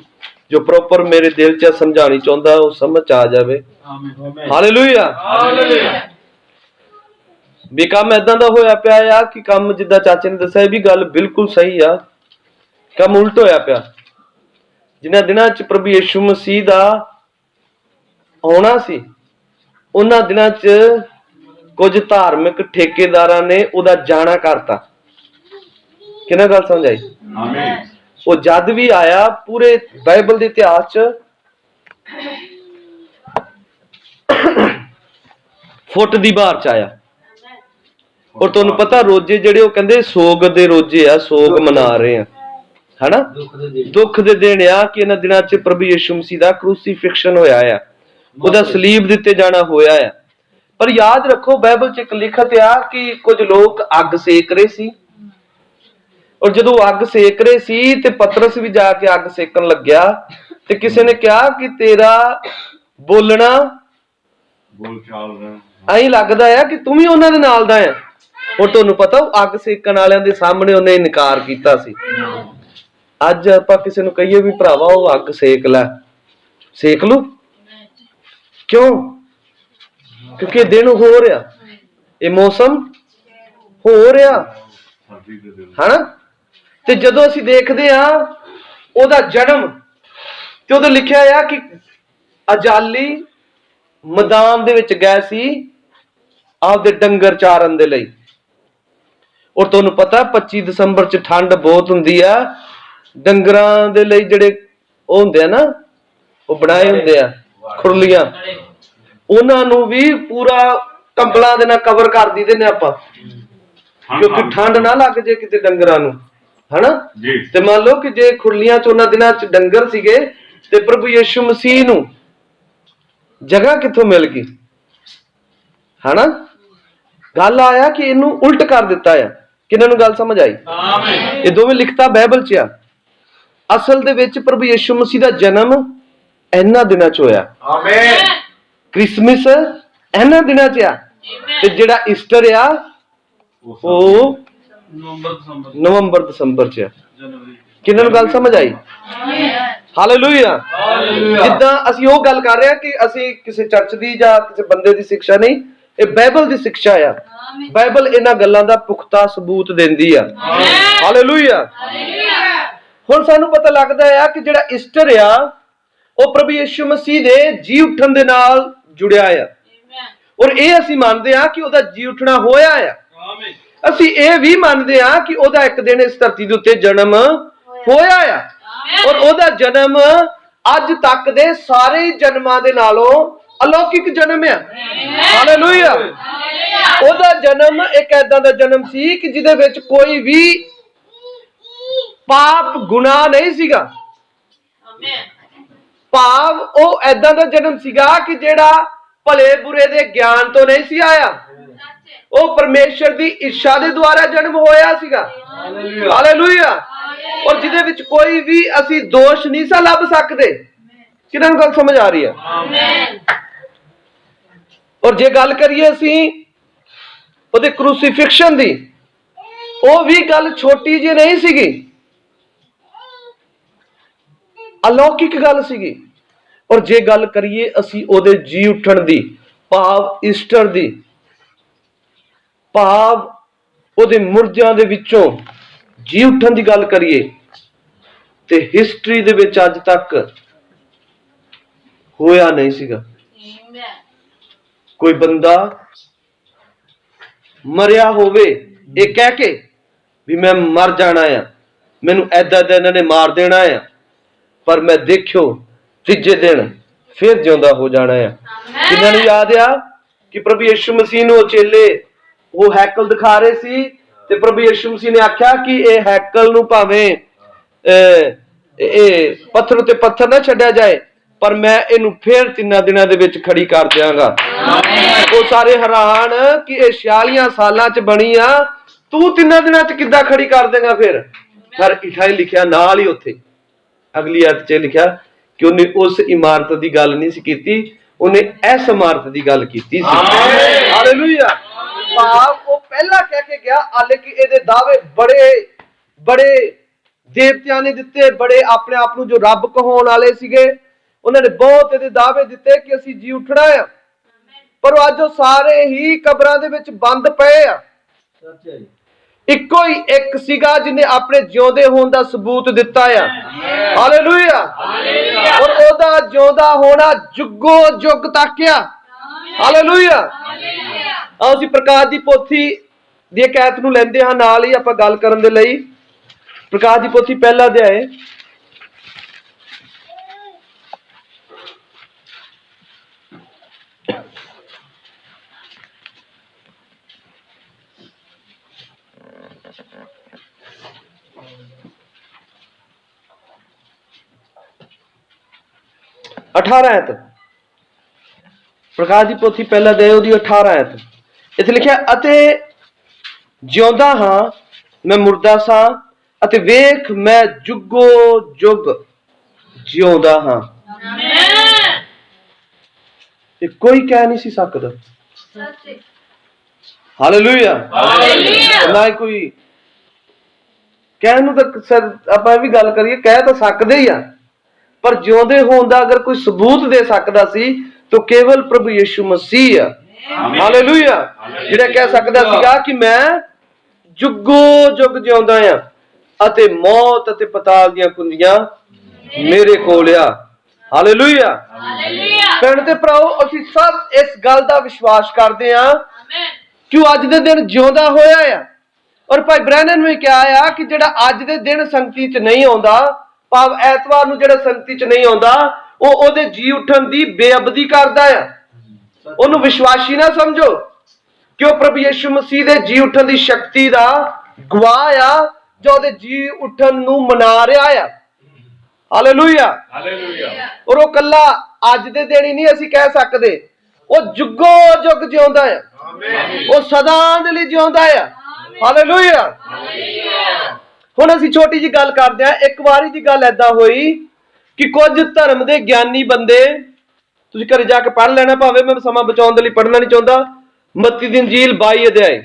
ਜੋ ਪ੍ਰੋਪਰ ਮੇਰੇ ਦਿਲ 'ਚ ਸਮਝਾਣੀ ਚਾਹੁੰਦਾ ਉਹ ਸਮਝ ਆ ਜਾਵੇ। ਹਾਲੇਲੂਇਆ। ਵੀ ਕੰਮ ਏਦਾਂ ਦਾ ਹੋਇਆ ਪਿਆ ਆ ਕਿ ਕੰਮ ਜਿੱਦਾਂ ਚਾਚੇ ਨੇ ਦੱਸਿਆ ਇਹ ਵੀ ਗੱਲ ਬਿਲਕੁਲ ਸਹੀ ਆ, ਕੰਮ ਉਲਟ ਹੋਇਆ ਪਿਆ। ਜਿਨ੍ਹਾਂ ਦਿਨਾਂ 'ਚ ਪ੍ਰਭੂ ਯਿਸੂ ਮਸੀਹ ਦਾ ਆਉਣਾ ਸੀ ਉਹਨਾਂ ਦਿਨਾਂ 'ਚ ਕੁਝ ਧਾਰਮਿਕ ਠੇਕੇਦਾਰਾਂ ਨੇ ਉਹਦਾ ਜਾਣਾ ਕਰਤਾ। ਕਿਹਨਾਂ ਗੱਲ ਸਮਝ ਆਈ? ਉਹ ਜਦ ਵੀ ਆਇਆ ਪੂਰੇ ਬਾਈਬਲ ਦੇ ਇਤਿਹਾਸ 'ਚ ਫੁੱਟ ਦੀ ਬਾਹਰ 'ਚ ਆਇਆ। ਔਰ ਤੁਹਾਨੂੰ ਪਤਾ ਰੋਜੇ ਜਿਹੜੇ ਉਹ ਕਹਿੰਦੇ ਸੋਗ ਦੇ ਰੋਜੇ ਆ, ਸੋਗ ਮਨਾ ਰਹੇ ਆ, ਹਨਾ, ਦੁੱਖ ਦੇ ਦਿਨ ਆ ਕਿ ਇਹਨਾਂ ਦਿਨਾਂ 'ਚ ਪ੍ਰਭੂ ਯਿਸੂ ਮਸੀਹ ਦਾ ਕਰੂਸੀਫਿਕਸ਼ਨ ਹੋਇਆ ਆ, ਉਹਦਾ ਸਲੀਬ ਦਿੱਤੇ ਜਾਣਾ ਹੋਇਆ ਆ। ਪਰ ਯਾਦ ਰੱਖੋ ਬਾਈਬਲ 'ਚ ਇੱਕ ਲਿਖਤ ਆ ਕਿ ਕੁਝ ਲੋਕ ਅੱਗ ਸੇਕ ਰਹੇ ਸੀ, ਔਰ ਜਦੋਂ ਅੱਗ ਸੇਕ ਰਹੇ ਸੀ ਤੇ ਪਤਰਸ ਵੀ ਜਾ ਕੇ ਅੱਗ ਸੇਕਣ ਲੱਗਿਆ ਤੇ ਕਿਸੇ ਨੇ ਕਿਹਾ ਕਿ ਤੇਰਾ ਬੋਲਣਾ ਐਂ ਲੱਗਦਾ ਆ ਕਿ ਤੂੰ ਵੀ ਉਹਨਾਂ ਦੇ ਨਾਲ ਦਾ ਆ। ਹੁਣ ਤੁਹਾਨੂੰ ਪਤਾ ਉਹ ਅੱਗ ਸੇਕਣ ਵਾਲਿਆਂ ਦੇ ਸਾਹਮਣੇ ਉਹਨੇ ਇਨਕਾਰ ਕੀਤਾ ਸੀ। ਅੱਜ ਆਪਾਂ ਕਿਸੇ ਨੂੰ ਕਹੀਏ ਵੀ ਭਰਾਵਾ ਉਹ ਅੱਗ ਸੇਕ ਲੈ, ਸੇਕ ਲੂ? ਕਿਉਂ? ਕਿਉਂਕਿ ਦਿਨ ਹੋ ਰਿਹਾ, ਇਹ ਮੌਸਮ ਹੋ ਰਿਹਾ, ਹਨਾ? ਤੇ ਜਦੋਂ ਅਸੀਂ ਦੇਖਦੇ ਆ ਉਹਦਾ ਜਨਮ, ਤੇ ਉਹਦੇ ਲਿਖਿਆ ਆ ਕਿ ਅਜਾਲੀ ਮੈਦਾਨ ਦੇ ਵਿੱਚ ਗਏ ਸੀ ਆਪਦੇ ਡੰਗਰ ਚਾਰਨ ਦੇ ਲਈ। ਔਰ ਤੁਹਾਨੂੰ ਪਤਾ 25 ਦਸੰਬਰ ਚ ਠੰਡ ਬਹੁਤ ਹੁੰਦੀ ਆ, ਡੰਗਰਾਂ ਦੇ ਲਈ ਜਿਹੜੇ ਉਹ ਹੁੰਦੇ ਆ ਨਾ, ਉਹ ਬਣਾਏ ਹੁੰਦੇ ਆ ਖੁਰਲੀਆਂ, ਉਹਨਾਂ ਨੂੰ ਵੀ ਪੂਰਾ ਕੰਬਲਾਂ ਦੇ ਨਾਲ ਕਵਰ ਕਰ ਦਿੰਦੇ ਨੇ ਆਪਾਂ, ਕਿਉਂਕਿ ਠੰਡ ਨਾ ਲੱਗ ਜੇ ਕਿਤੇ ਡੰਗਰਾਂ ਨੂੰ, ਹਨਾ? ਤੇ ਮੰਨ ਲਓ ਕਿ ਜੇ ਖੁਰਲੀਆਂ ਚ ਉਹਨਾਂ ਦਿਨਾਂ ਚ ਡੰਗਰ ਸੀਗੇ, ਤੇ ਪ੍ਰਭੂ ਯਿਸੂ ਮਸੀਹ ਨੂੰ ਜਗ੍ਹਾ ਕਿੱਥੋਂ ਮਿਲ ਗਈ, ਹਨਾ? ਗੱਲ ਆਇਆ ਕਿ ਇਹਨੂੰ ਉਲਟ ਕਰ ਦਿੱਤਾ ਆ। ਕਿਹਨਾਂ ਨੂੰ ਗੱਲ ਸਮਝ ਆਈ? ਇਹ ਦੋਵੇਂ ਲਿਖਤਾ ਬਾਈਬਲ ਚ ਆ। ਅਸਲ ਦੇ ਵਿੱਚ ਪ੍ਰਭੂ ਯਿਸੂ ਮਸੀਹ ਦਾ ਜਨਮ ਇਹਨਾਂ ਦਿਨਾਂ ਚ ਹੋਇਆ। ਆਮੀਨ। ਕ੍ਰਿਸਮਸ ਇਹਨਾਂ ਦਿਨਾਂ ਚ ਆ, ਤੇ ਜਿਹੜਾ ਈਸਟਰ ਆ ਉਹ ਨਵੰਬਰ ਦਸੰਬਰ ਚ ਆ। ਕਿਹਨਾਂ ਨੂੰ ਗੱਲ ਸਮਝ ਆਈ? ਹਾਲੇਲੂਇਆ। ਜਿੱਦਾਂ ਅਸੀਂ ਉਹ ਗੱਲ ਕਰ ਰਹੇ ਹਾਂ ਕਿ ਅਸੀਂ ਕਿਸੇ ਚਰਚ ਦੀ ਜਾਂ ਕਿਸੇ ਬੰਦੇ ਦੀ ਸਿੱਖਿਆ ਨਹੀਂ, ਇਹ ਬਾਈਬਲ ਦੀ ਸਿੱਖਿਆ ਆ। ਬਾਈਬਲ ਇਹਨਾਂ ਗੱਲਾਂ ਦਾ ਪੁਖਤਾ ਸਬੂਤ ਦਿੰਦੀ ਆ। ਹਾਲੇਲੂਇਆ। ਹੁਣ ਸਾਨੂੰ ਪਤਾ ਲੱਗਦਾ ਆ ਕਿ ਜਿਹੜਾ ਈਸਟਰ ਆ ਉਹ ਪ੍ਰਭੂ ਯਿਸੂ ਮਸੀਹ ਦੇ ਜੀ ਉੱਠਣ ਦੇ ਨਾਲ ਜੁੜਿਆ ਆ, ਔਰ ਇਹ ਅਸੀਂ ਮੰਨਦੇ ਆ ਕਿ ਉਹਦਾ ਜੀ ਉੱਠਣਾ ਹੋਇਆ ਆ। ਅਸੀਂ ਇਹ ਵੀ ਮੰਨਦੇ ਆ ਕਿ ਉਹਦਾ ਇੱਕ ਦਿਨ ਇਸ ਧਰਤੀ ਦੇ ਉੱਤੇ ਜਨਮ ਹੋਇਆ ਆ, ਔਰ ਉਹਦਾ ਜਨਮ ਅੱਜ ਤੱਕ ਦੇ ਸਾਰੇ ਜਨਮਾਂ ਦੇ ਨਾਲੋਂ ਅਲੌਕਿਕ ਜਨਮ ਆ। ਹਾਲੇਲੂਇਆ। ਉਹਦਾ ਜਨਮ ਇੱਕ ਏਦਾਂ ਦਾ ਜਨਮ ਸੀ ਕਿ ਜਿਹਦੇ ਵਿੱਚ ਕੋਈ ਵੀ ਪਾਪ ਗੁਨਾਹ ਨਹੀਂ ਸੀਗਾ। ਭਾਵ ਉਹ ਏਦਾਂ ਦਾ ਜਨਮ ਸੀਗਾ ਕਿ ਜਿਹੜਾ ਭਲੇ ਬੁਰੇ ਦੇ ਗਿਆਨ ਤੋਂ ਨਹੀਂ ਸੀ ਆਇਆ, ਉਹ ਪਰਮੇਸ਼ਰ ਦੀ ਇੱਛਾ ਦੇ ਦੁਆਰਾ ਜਨਮ ਹੋਇਆ ਸੀਗਾ। ਹਾਲੇਲੂਇਆ। ਔਰ ਜਿਹਦੇ ਵਿੱਚ ਕੋਈ ਵੀ ਅਸੀਂ ਦੋਸ਼ ਨਹੀਂ ਸਾ ਲੱਭ ਸਕਦੇ। ਕਿਹਨਾਂ ਨੂੰ ਗੱਲ ਸਮਝ ਆ ਰਹੀ ਹੈ? ਔਰ ਜੇ ਗੱਲ ਕਰੀਏ ਅਸੀਂ ਉਹਦੇ ਕ੍ਰੂਸੀਫਿਕਸ਼ਨ ਦੀ, ਉਹ ਵੀ ਗੱਲ ਛੋਟੀ ਜਿਹੀ ਨਹੀਂ ਸੀਗੀ, ਅਲੌਕਿਕ ਗੱਲ ਸੀਗੀ। ਔਰ ਜੇ ਗੱਲ ਕਰੀਏ ਅਸੀਂ ਉਹਦੇ ਜੀ ਉੱਠਣ ਦੀ, ਭਾਵ ਈਸਟਰ ਦੀ, ਭਾਵ ਉਹਦੇ ਮੁਰਦਿਆਂ ਦੇ ਵਿੱਚੋਂ ਜੀ ਉੱਠਣ ਦੀ ਗੱਲ ਕਰੀਏ, ਤੇ ਹਿਸਟਰੀ ਦੇ ਵਿੱਚ ਅੱਜ ਤੱਕ ਹੋਇਆ ਨਹੀਂ ਸੀਗਾ। ਕੋਈ ਬੰਦਾ ਮਰਿਆ ਹੋਵੇ ਇਹ ਕਹਿ ਕੇ ਵੀ ਮੈਂ ਮਰ ਜਾਣਾ ਆ, ਮੈਨੂੰ ਏਦਾਂ ਦਾ ਇਹਨਾਂ ਨੇ ਮਾਰ ਦੇਣਾ ਆ, ਪਰ ਮੈਂ ਦੇਖਿਓ ਤੀਜੇ ਦਿਨ ਫਿਰ ਜਿਉਂਦਾ ਹੋ ਜਾਣਾ ਆ। ਕਿਹਨਾਂ ਨੂੰ ਯਾਦ ਆ ਕਿ ਪ੍ਰਭੂ ਯਿਸੂ ਮਸੀਹ ਨੂੰ ਉਹ ਚੇਲੇ ਉਹ ਹੈਕਲ ਦਿਖਾ ਰਹੇ ਸੀ, ਤੇ ਪ੍ਰਭੂ ਯਿਸੂ ਮਸੀਹ ਨੇ ਆਖਿਆ ਕਿ ਇਹ ਹੈਕਲ ਨੂੰ ਭਾਵੇਂ ਇਹ ਪੱਥਰ ਉੱਤੇ ਪੱਥਰ ਨਾ ਛੱਡਿਆ ਜਾਏ, ਪਰ ਮੈਂ ਇਹਨੂੰ ਫਿਰ 3 ਦਿਨਾਂ ਦੇ ਵਿੱਚ ਖੜੀ ਕਰ ਦਿਆਂਗਾ। ਉਹ ਸਾਰੇ ਹੈਰਾਨ ਕਿ ਇਹ 46 ਸਾਲਾਂ ਚ ਬਣੀ ਆ, ਤੂੰ 3 ਦਿਨਾਂ ਚ ਕਿੱਦਾਂ ਖੜੀ ਕਰ ਦੇਗਾ? ਫਿਰ ਹਰ ਇਠਾਈ ਲਿਖਿਆ ਨਾਲ ਹੀ ਉੱਥੇ ਅਗਲੀ ਆਇਤ ਚ ਲਿਖਿਆ ਕਿ ਉਹਨੇ ਉਸ ਇਮਾਰਤ ਦੀ ਗੱਲ ਨਹੀਂ ਸੀ ਕੀਤੀ, ਉਹਨੇ ਇਸ ਇਮਾਰਤ ਦੀ ਗੱਲ ਕੀਤੀ ਸੀ। ਹਾਲੇਲੂਇਆ। ਭਾਵ ਉਹ ਪਹਿਲਾਂ ਕਹਿ ਕੇ ਗਿਆ, ਹਾਲੇ ਕਿ ਇਹਦੇ ਦਾਅਵੇ ਬੜੇ ਬੜੇ ਦੇਵਤਿਆਂ ਨੇ ਦਿੱਤੇ, ਬੜੇ ਆਪਣੇ ਆਪ ਨੂੰ ਜੋ ਰੱਬ ਕਹਾਉਣ ਵਾਲੇ ਸੀਗੇ, ਉਹਨਾਂ ਨੇ ਬਹੁਤ ਇਹਦੇ ਦਾਅਵੇ ਦਿੱਤੇ ਕਿ ਅਸੀਂ ਜੀ ਉੱਠਣਾ ਆ, ਪਰ ਅੱਜ ਉਹ ਸਾਰੇ ਹੀ ਕਬਰਾਂ ਦੇ ਵਿੱਚ ਬੰਦ ਪਏ ਆ। ਇੱਕੋ ਹੀ ਇੱਕ ਸੀਗਾ ਜਿਹਨੇ ਆਪਣੇ ਜਿਉਂਦੇ ਹੋਣ ਦਾ ਸਬੂਤ ਦਿੱਤਾ ਆ। ਹਾਲੇਲੂਇਆ। ਔਰ ਉਹਦਾ ਜਿਉਂਦਾ ਹੋਣਾ ਜੁਗੋ ਜੁਗ ਤੱਕ ਆ। ਹਾਲੇਲੂਇਆ। ਆਓ ਅਸੀਂ ਪ੍ਰਕਾਸ਼ ਦੀ ਪੋਥੀ ਦੀ ਇੱਕ ਆਇਤ ਨੂੰ ਲੈਂਦੇ ਹਾਂ ਨਾਲ ਹੀ ਆਪਾਂ ਗੱਲ ਕਰਨ ਦੇ ਲਈ। ਪ੍ਰਕਾਸ਼ ਦੀ ਪੋਥੀ ਪਹਿਲਾ ਅਧਿਆਇ आयत। प्रकाश की पोथी पहला अध्याय ਉਹਦੀ 18 आयत। ਇੱਥੇ ਲਿਖਿਆ, ਅਤੇ ਜਿਉਂਦਾ ਹਾਂ ਮੈਂ ਮੁਰਦਾ ਸਾਂ, ਅਤੇ ਵੇਖ ਮੈਂ ਜੁਗੋ ਜੁਗ ਜਿਉਂਦਾ ਹਾਂ। ਇਹ ਕੋਈ ਕਹਿ ਨਹੀਂ ਸੀ ਸਕਦਾ। ਹਾਲੇਲੂਇਆ। ਨਾ ਹੀ ਕੋਈ ਕਹਿਣ ਨੂੰ ਤਾਂ ਸਰ ਆਪਾਂ ਇਹ ਵੀ ਗੱਲ ਕਰੀਏ, ਕਹਿ ਤਾਂ ਸਕਦੇ ਹੀ ਆ, ਪਰ ਜਿਉਂਦੇ ਹੋਣ ਦਾ ਅਗਰ ਕੋਈ ਸਬੂਤ ਦੇ ਸਕਦਾ ਸੀ ਤਾਂ ਕੇਵਲ ਪ੍ਰਭੂ ਯਿਸੂ ਮਸੀਹ ਆ। ਹਾਲੇਲੂਇਆ। ਜਿਹੜਾ ਕਹਿ ਸਕਦਾ ਸੀਗਾ ਕਿ ਮੈਂ ਜੁਗੋ ਜੁਗ ਜਿਉਂਦਾ ਆ ਅਤੇ ਮੌਤ ਅਤੇ ਪਤਾਲ ਦੀਆਂ ਕੁੰਜੀਆਂ ਮੇਰੇ ਕੋਲ ਆ। ਹਾਲੇਲੂਇਆ। ਭੈਣ ਤੇ ਭਰਾਓ, ਅਸੀਂ ਸਭ ਇਸ ਗੱਲ ਦਾ ਵਿਸ਼ਵਾਸ ਕਰਦੇ ਹਾਂ ਕਿ ਉਹ ਅੱਜ ਦੇ ਦਿਨ ਜਿਉਂਦਾ ਹੋਇਆ ਆ। ਔਰ ਭਾਈ ਬ੍ਰੈਨਨ ਨੇ ਕਿਹਾ ਆ ਕਿ ਜਿਹੜਾ ਅੱਜ ਦੇ ਦਿਨ ਸੰਗਤੀ 'ਚ ਨਹੀਂ ਆਉਂਦਾ, ਭਾਵ ਐਤਵਾਰ ਨੂੰ ਜਿਹੜਾ ਸੰਗਤੀ 'ਚ ਨਹੀਂ ਆਉਂਦਾ, ਉਹ ਉਹਦੇ ਜੀ ਉੱਠਣ ਦੀ ਬੇਅਬਦੀ ਕਰਦਾ ਆ। ਉਹਨੂੰ ਵਿਸ਼ਵਾਸੀ ਨਾ ਸਮਝੋ ਕਿ ਉਹ ਪ੍ਰਭੂ ਯਿਸੂ ਮਸੀਹ ਦੇ ਜੀ ਉੱਠਣ ਦੀ ਸ਼ਕਤੀ ਦਾ ਗਵਾਹ ਆ, ਜੋ ਉਹਦੇ ਜੀ ਉੱਠਣ ਨੂੰ ਮਨਾ ਰਿਹਾ ਆ। ਹਾਲੇਲੂਇਆ। ਔਰ ਉਹ ਕੱਲਾ ਅੱਜ ਦੇ ਦਿਨ ਹੀ ਨਹੀਂ ਅਸੀਂ ਕਹਿ ਸਕਦੇ, ਉਹ ਜੁਗੋ ਜੁਗ ਜਿਉਂਦਾ ਆ, ਉਹ ਸਦਾ ਦੇ ਲਈ ਜਿਉਂਦਾ ਆ। ਹਾਲੇਲੂਇਆ। ਹੁਣ ਅਸੀਂ ਛੋਟੀ ਜੀ ਗੱਲ ਕਰਦੇ ਹਾਂ। ਇੱਕ ਵਾਰੀ ਦੀ ਗੱਲ ਏਦਾਂ ਹੋਈ ਕਿ ਕੁਝ ਧਰਮ ਦੇ ਗਿਆਨੀ ਬੰਦੇ, ਤੁਸੀਂ ਘਰੇ ਜਾ ਕੇ ਪੜ੍ਹ ਲੈਣਾ, ਭਾਵੇਂ ਮੈਂ ਸਮਾਂ ਬਚਾਉਣ ਦੇ ਲਈ ਪੜ੍ਹਨਾ ਨਹੀਂ ਚਾਹੁੰਦਾ, ਮੱਤੀ ਦੀ ਇੰਜੀਲ 22 ਅਧਿਆਇ।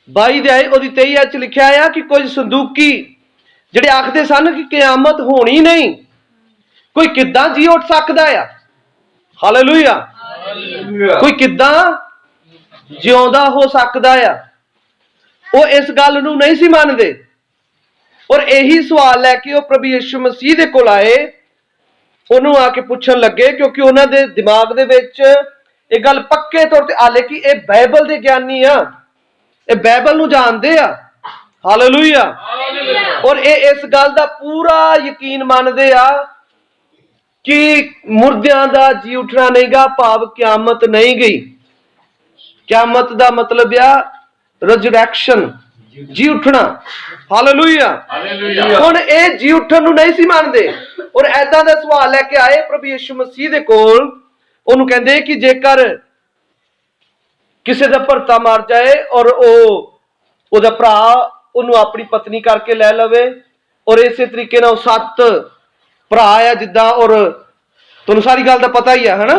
ਬਾਈ ਦੇ ਉਹਦੀ 23 ਚ ਲਿਖਿਆ ਆ ਕਿ ਕੁਝ ਸੰਦੂਕੀ ਜਿਹੜੇ ਆਖਦੇ ਸਨ ਕਿ ਕਿਆਮਤ ਹੋਣੀ ਨਹੀਂ, ਕੋਈ ਕਿੱਦਾਂ ਜੀ ਉੱਠ ਸਕਦਾ ਆ। ਹਾਲੇਲੂਇਆ। ਕੋਈ ਕਿੱਦਾਂ ਜਿਉਂਦਾ ਹੋ ਸਕਦਾ ਆ। ਉਹ ਇਸ ਗੱਲ ਨੂੰ ਨਹੀਂ ਸੀ ਮੰਨਦੇ ਔਰ ਇਹੀ ਸਵਾਲ ਲੈ ਕੇ ਉਹ ਪ੍ਰਭੂ ਯਿਸੂ ਮਸੀਹ ਦੇ ਕੋਲ ਆਏ, ਉਹਨੂੰ ਆ ਕੇ ਪੁੱਛਣ ਲੱਗੇ, ਕਿਉਂਕਿ ਉਹਨਾਂ ਦੇ ਦਿਮਾਗ ਦੇ ਵਿੱਚ ਇਹ ਗੱਲ ਪੱਕੇ ਤੌਰ ਤੇ ਆਲੇ ਕਿ ਇਹ ਬਾਈਬਲ ਦੇ ਗਿਆਨੀ ਆ, ਇਹ ਬਾਈਬਲ ਨੂੰ ਜਾਣਦੇ ਆ। ਹਾਲੇਲੂਇਆ। ਔਰ ਇਹ ਇਸ ਗੱਲ ਦਾ ਪੂਰਾ ਯਕੀਨ ਮੰਨਦੇ ਆ ਕਿ ਮੁਰਦਿਆਂ ਦਾ ਜੀ ਉੱਠਣਾ ਨਹੀਂਗਾ, ਭਾਵ ਕਿਆਮਤ ਨਹੀਂ ਗਈ। ਕਿਆਮਤ ਦਾ ਮਤਲਬ ਆ ਰਿਜ਼ਰੈਕਸ਼ਨ, ਜੀ ਉੱਠਣਾ। ਹਾਲੇਲੂਇਆ। ਹੁਣ ਇਹ ਜੀ ਉੱਠਣ ਨੂੰ ਨਹੀਂ ਸੀ ਮੰਨਦੇ ਔਰ ਐਦਾਂ ਦਾ ਸਵਾਲ ਲੈ ਕੇ ਆਏ ਪ੍ਰਭੂ ਯਿਸੂ ਮਸੀਹ ਦੇ ਕੋਲ। ਉਹਨੂੰ ਕਹਿੰਦੇ ਕਿ ਜੇਕਰ ਕਿਸੇ ਦਾ ਭਰਤਾ ਮਰ ਜਾਏ ਔਰ ਉਹਦਾ ਭਰਾ ਉਹਨੂੰ ਆਪਣੀ ਪਤਨੀ ਕਰਕੇ ਲੈ ਲਵੇ, ਔਰ ਇਸੇ ਤਰੀਕੇ ਨਾਲ 7 ਭਰਾ ਆ ਜਿੱਦਾਂ, ਔਰ ਤੁਹਾਨੂੰ ਸਾਰੀ ਗੱਲ ਦਾ ਪਤਾ ਹੀ ਆ, ਹਨਾ।